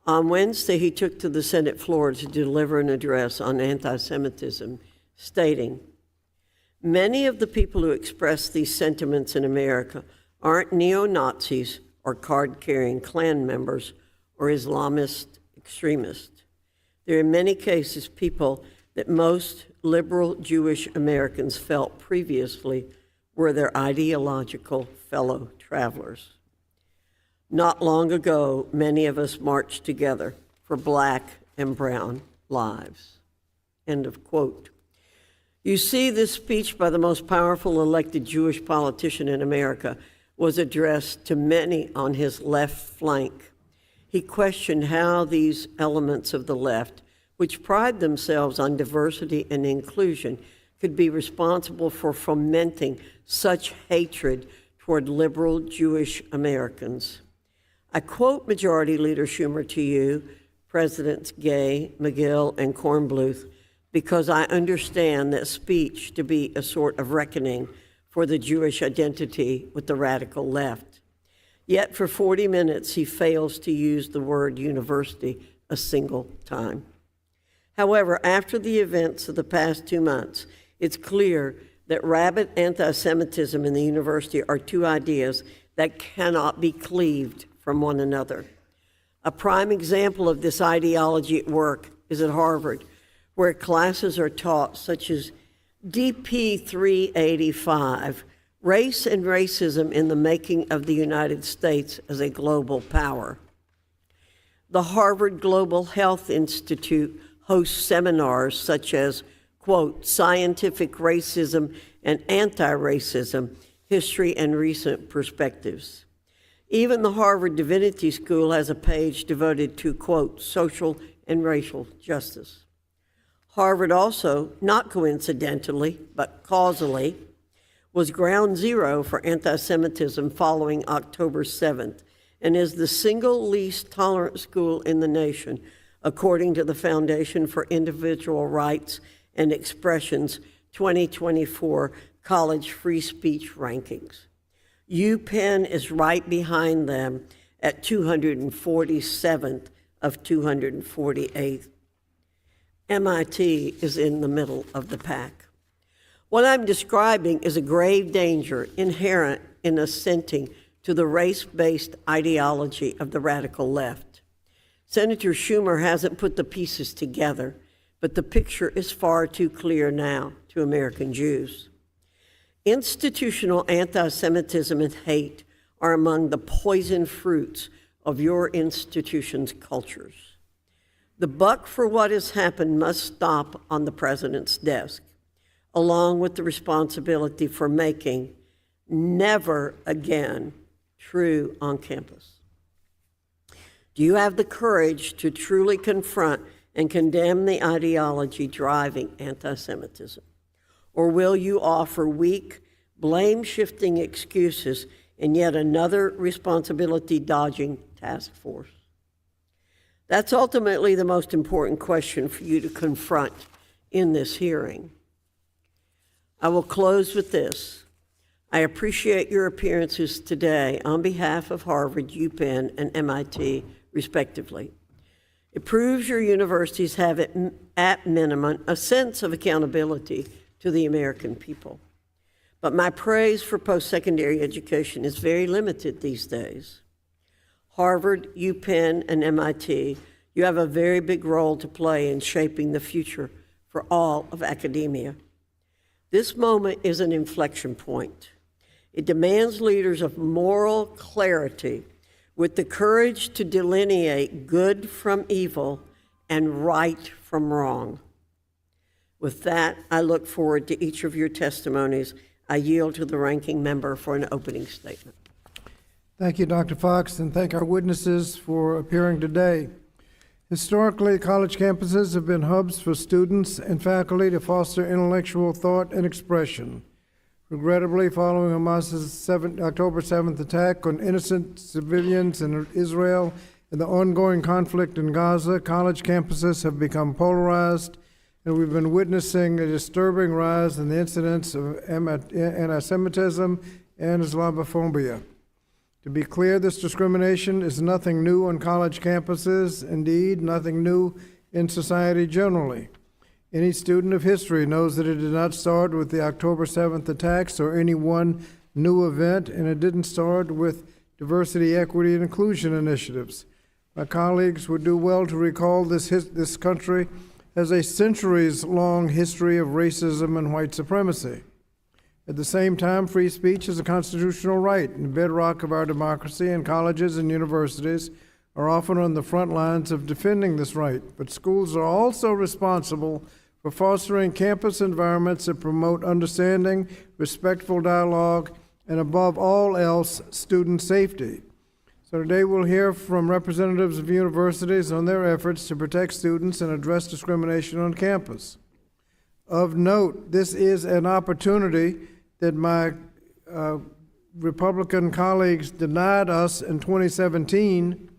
On Wednesday, he took to the Senate floor to deliver an address on anti-Semitism, stating, "Many of the people who express these sentiments in America aren't neo-Nazis or card-carrying Klan members or Islamist extremists. They're in many cases people that most liberal Jewish Americans felt previously were their ideological fellow travelers. Not long ago, many of us marched together for black and brown lives." End of quote. You see, this speech by the most powerful elected Jewish politician in America was addressed to many on his left flank. He questioned how these elements of the left, which pride themselves on diversity and inclusion, could be responsible for fomenting such hatred toward liberal Jewish Americans. I quote Majority Leader Schumer to you, Presidents Gay, Magill, and Kornbluth, because I understand that speech to be a sort of reckoning for the Jewish identity with the radical left. Yet for 40 minutes, he fails to use the word university a single time. However, after the events of the past 2 months, it's clear that rabid anti-Semitism and the university are two ideas that cannot be cleaved from one another. A prime example of this ideology at work is at Harvard, where classes are taught such as DP 385, Race and Racism in the Making of the United States as a Global Power. The Harvard Global Health Institute hosts seminars such as, quote, Scientific Racism and Anti-Racism, History and Recent Perspectives. Even the Harvard Divinity School has a page devoted to, quote, social and racial justice. Harvard also, not coincidentally, but causally, was ground zero for anti-Semitism following October 7th and is the single least tolerant school in the nation, according to the Foundation for Individual Rights and Expression's 2024 College Free Speech Rankings. UPenn is right behind them at 247th of 248th. MIT is in the middle of the pack. What I'm describing is a grave danger inherent in assenting to the race-based ideology of the radical left. Senator Schumer hasn't put the pieces together, but the picture is far too clear now to American Jews. Institutional anti-Semitism and hate are among the poison fruits of your institution's cultures. The buck for what has happened must stop on the president's desk, along with the responsibility for making never again true on campus. Do you have the courage to truly confront and condemn the ideology driving anti-Semitism? Or will you offer weak, blame-shifting excuses in yet another responsibility-dodging task force? That's ultimately the most important question for you to confront in this hearing. I will close with this. I appreciate your appearances today on behalf of Harvard, UPenn, and MIT, respectively. It proves your universities have, at minimum, a sense of accountability to the American people. But my praise for post-secondary education is very limited these days. Harvard, UPenn, and MIT, you have a very big role to play in shaping the future for all of academia. This moment is an inflection point. It demands leaders of moral clarity with the courage to delineate good from evil and right from wrong. With that, I look forward to each of your testimonies. I yield to the ranking member for an opening statement. Thank you, Dr. Fox, and thank our witnesses for appearing today. Historically, college campuses have been hubs for students and faculty to foster intellectual thought and expression. Regrettably, following Hamas's October 7th attack on innocent civilians in Israel and the ongoing conflict in Gaza, college campuses have become polarized, and we've been witnessing a disturbing rise in the incidence of anti-Semitism and Islamophobia. To be clear, this discrimination is nothing new on college campuses, indeed, nothing new in society generally. Any student of history knows that it did not start with the October 7th attacks or any one new event, and it didn't start with diversity, equity, and inclusion initiatives. My colleagues would do well to recall this country has a centuries-long history of racism and white supremacy. At the same time, free speech is a constitutional right and the bedrock of our democracy, and colleges and universities are often on the front lines of defending this right. But schools are also responsible for fostering campus environments that promote understanding, respectful dialogue, and above all else, student safety. So today we'll hear from representatives of universities on their efforts to protect students and address discrimination on campus. Of note, this is an opportunity that my Republican colleagues denied us in 2017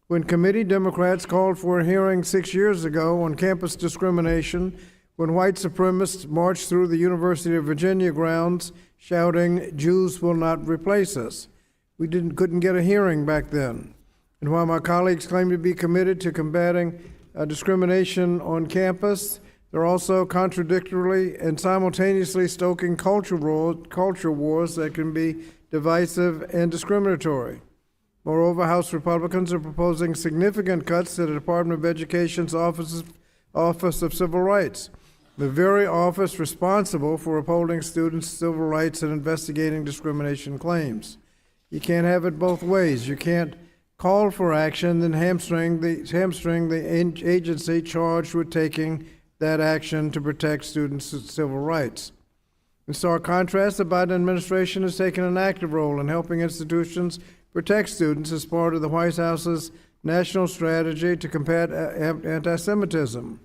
when committee Democrats called for a hearing 6 years ago on campus discrimination, when white supremacists marched through the University of Virginia grounds shouting, "Jews will not replace us." We couldn't get a hearing back then. And while my colleagues claim to be committed to combating discrimination on campus, they're also contradictorily and simultaneously stoking culture wars that can be divisive and discriminatory. Moreover, House Republicans are proposing significant cuts to the Department of Education's Office of Civil Rights, the very office responsible for upholding students' civil rights and investigating discrimination claims. You can't have it both ways. You can't call for action, then hamstring the agency charged with taking that action to protect students' civil rights. In stark contrast, the Biden administration has taken an active role in helping institutions protect students as part of the White House's national strategy to combat anti-Semitism.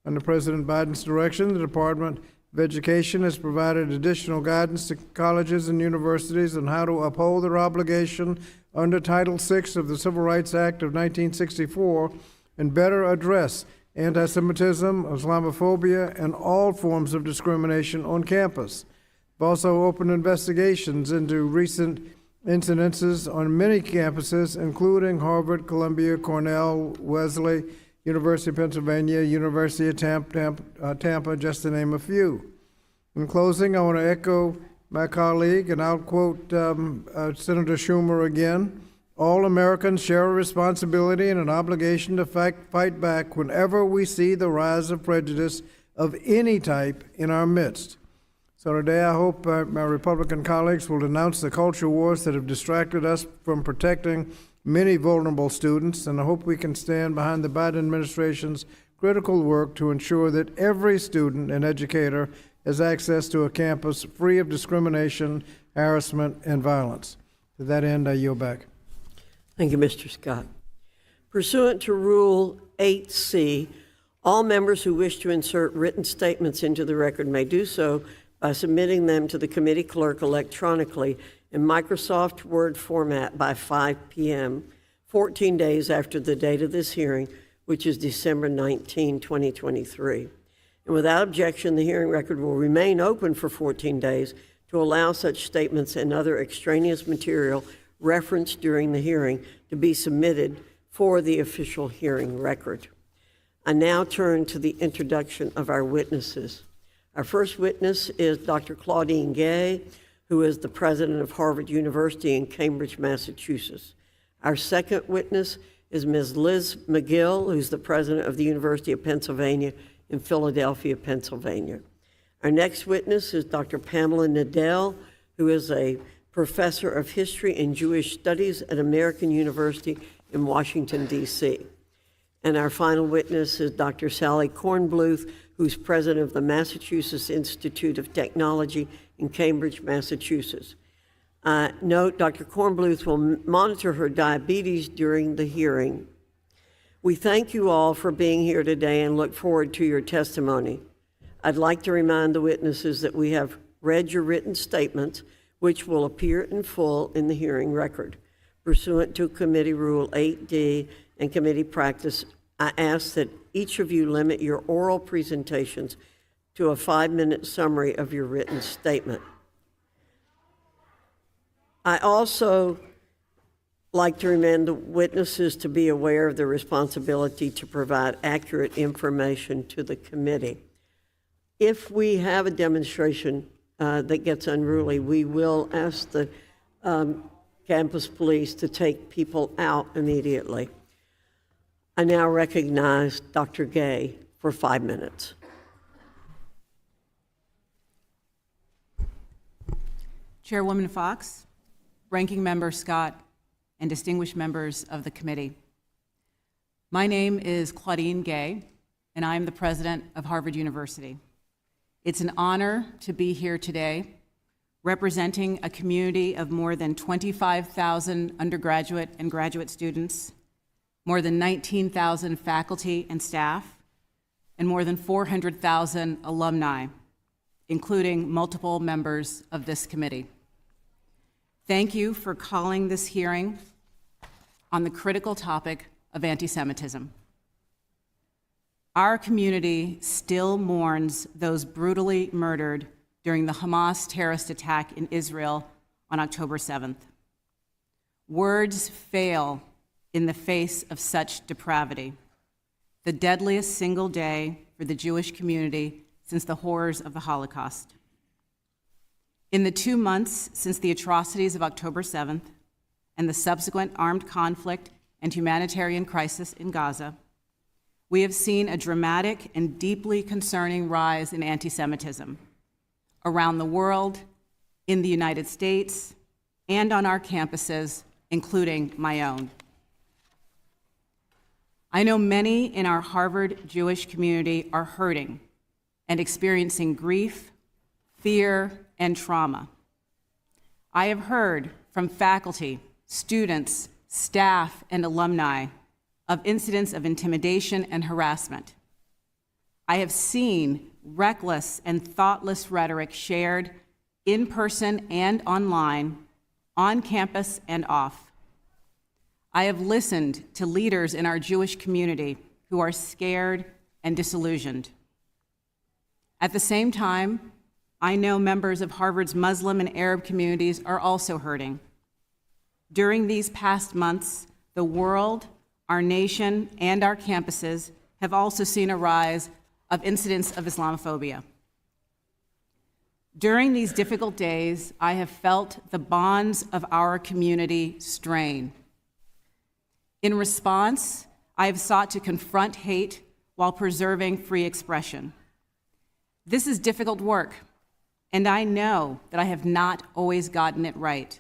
Under President Biden's direction, the Department of Education has provided additional guidance to colleges and universities on how to uphold their obligation under Title VI of the Civil Rights Act of 1964 and better address anti-Semitism, Islamophobia, and all forms of discrimination on campus. We've also opened investigations into recent incidences on many campuses, including Harvard, Columbia, Cornell, Wesley, University of Pennsylvania, University of Tampa, just to name a few. In closing, I want to echo my colleague, and I'll quote Senator Schumer again. All Americans share a responsibility and an obligation to fight back whenever we see the rise of prejudice of any type in our midst. So today I hope my Republican colleagues will denounce the culture wars that have distracted us from protecting many vulnerable students, and I hope we can stand behind the Biden administration's critical work to ensure that every student and educator has access to a campus free of discrimination, harassment, and violence. To that end, I yield back. Thank you, Mr. Scott. Pursuant to Rule 8C, all members who wish to insert written statements into the record may do so by submitting them to the committee clerk electronically in Microsoft Word format by 5 p.m., 14 days after the date of this hearing, which is December 19, 2023. And without objection, the hearing record will remain open for 14 days to allow such statements and other extraneous material referenced during the hearing to be submitted for the official hearing record. I now turn to the introduction of our witnesses. Our first witness is Dr. Claudine Gay, who is the president of Harvard University in Cambridge, Massachusetts. Our second witness is Ms. Liz Magill, who's the president of the University of Pennsylvania in Philadelphia, Pennsylvania. Our next witness is Dr. Pamela Nadell, who is a professor of history and Jewish studies at American University in Washington, D.C. And our final witness is Dr. Sally Kornbluth, who's president of the Massachusetts Institute of Technology in Cambridge, Massachusetts. Note, Dr. Kornbluth will monitor her diabetes during the hearing. We thank you all for being here today and look forward to your testimony. I'd like to remind the witnesses that we have read your written statements, which will appear in full in the hearing record. Pursuant to Committee Rule 8D and committee practice, I ask that each of you limit your oral presentations to a 5-minute summary of your written statement. I also like to remind the witnesses to be aware of their responsibility to provide accurate information to the committee. If we have a demonstration that gets unruly, we will ask the campus police to take people out immediately. I now recognize Dr. Gay for 5 minutes. Chairwoman Fox, Ranking Member Scott, and distinguished members of the committee. My name is Claudine Gay, and I am the president of Harvard University. It's an honor to be here today, representing a community of more than 25,000 undergraduate and graduate students, more than 19,000 faculty and staff, and more than 400,000 alumni, including multiple members of this committee. Thank you for calling this hearing on the critical topic of anti-Semitism. Our community still mourns those brutally murdered during the Hamas terrorist attack in Israel on October 7th. Words fail in the face of such depravity, the deadliest single day for the Jewish community since the horrors of the Holocaust. In the 2 months since the atrocities of October 7th and the subsequent armed conflict and humanitarian crisis in Gaza, we have seen a dramatic and deeply concerning rise in anti-Semitism around the world, in the United States, and on our campuses, including my own. I know many in our Harvard Jewish community are hurting and experiencing grief, fear, and trauma. I have heard from faculty, students, staff, and alumni of incidents of intimidation and harassment. I have seen reckless and thoughtless rhetoric shared in person and online, on campus and off. I have listened to leaders in our Jewish community who are scared and disillusioned. At the same time, I know members of Harvard's Muslim and Arab communities are also hurting During these past months, the world, our nation, and our campuses have also seen a rise of incidents of Islamophobia. During these difficult days, I have felt the bonds of our community strain. In response, I have sought to confront hate while preserving free expression. This is difficult work, and I know that I have not always gotten it right.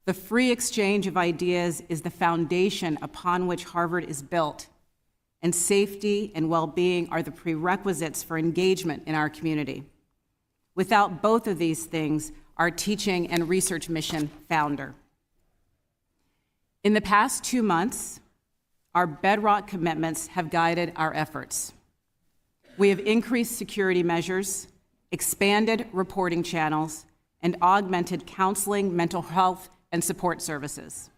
The free exchange of ideas is the foundation upon which Harvard is built, and safety and well-being are the prerequisites for engagement in our community. Without both of these things, our teaching and research mission founder. In the past 2 months, our bedrock commitments have guided our efforts. We have increased security measures, expanded reporting channels, and augmented counseling, mental health, and support services.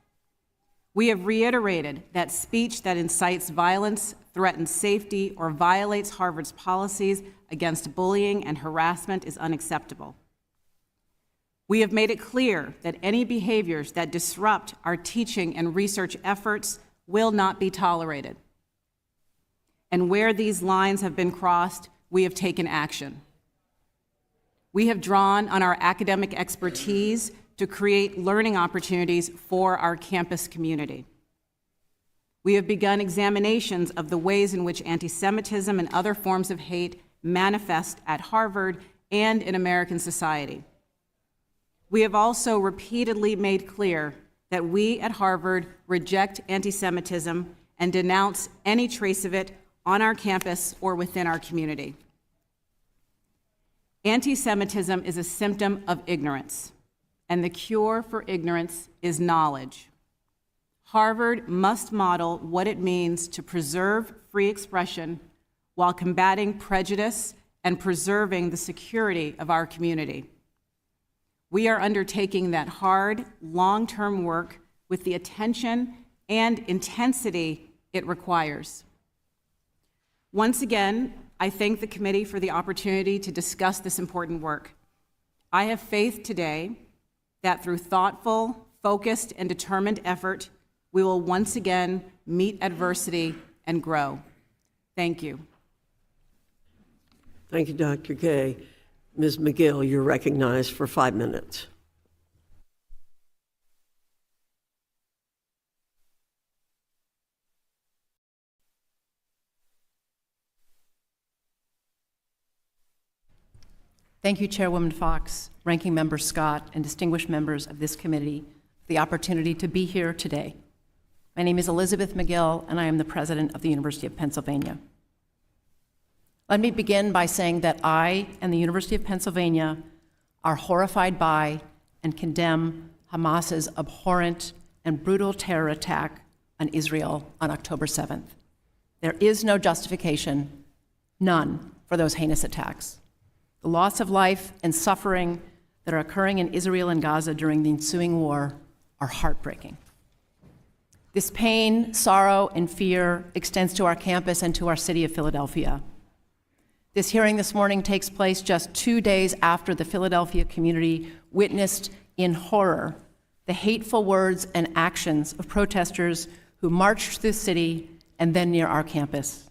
We have reiterated that speech that incites violence, threatens safety, or violates Harvard's policies against bullying and harassment is unacceptable. We have made it clear that any behaviors that disrupt our teaching and research efforts will not be tolerated. And where these lines have been crossed, we have taken action. We have drawn on our academic expertise to create learning opportunities for our campus community. We have begun examinations of the ways in which anti-Semitism and other forms of hate manifest at Harvard and in American society. We have also repeatedly made clear that we at Harvard reject anti-Semitism and denounce any trace of it on our campus or within our community. Anti-Semitism is a symptom of ignorance, and the cure for ignorance is knowledge. Harvard must model what it means to preserve free expression while combating prejudice and preserving the security of our community. We are undertaking that hard, long-term work with the attention and intensity it requires. Once again, I thank the committee for the opportunity to discuss this important work. I have faith today that through thoughtful, focused, and determined effort, we will once again meet adversity and grow. Thank you. Thank you, Dr. Gay. Ms. Magill, you're recognized for 5 minutes. Thank you, Chairwoman Fox, Ranking Member Scott, and distinguished members of this committee for the opportunity to be here today. My name is Elizabeth Magill, and I am the president of the University of Pennsylvania. Let me begin by saying that I and the University of Pennsylvania are horrified by and condemn Hamas's abhorrent and brutal terror attack on Israel on October 7th. There is no justification, none, for those heinous attacks. The loss of life and suffering that are occurring in Israel and Gaza during the ensuing war are heartbreaking. This pain, sorrow, and fear extends to our campus and to our city of Philadelphia. This hearing this morning takes place just 2 days after the Philadelphia community witnessed in horror the hateful words and actions of protesters who marched through the city and then near our campus.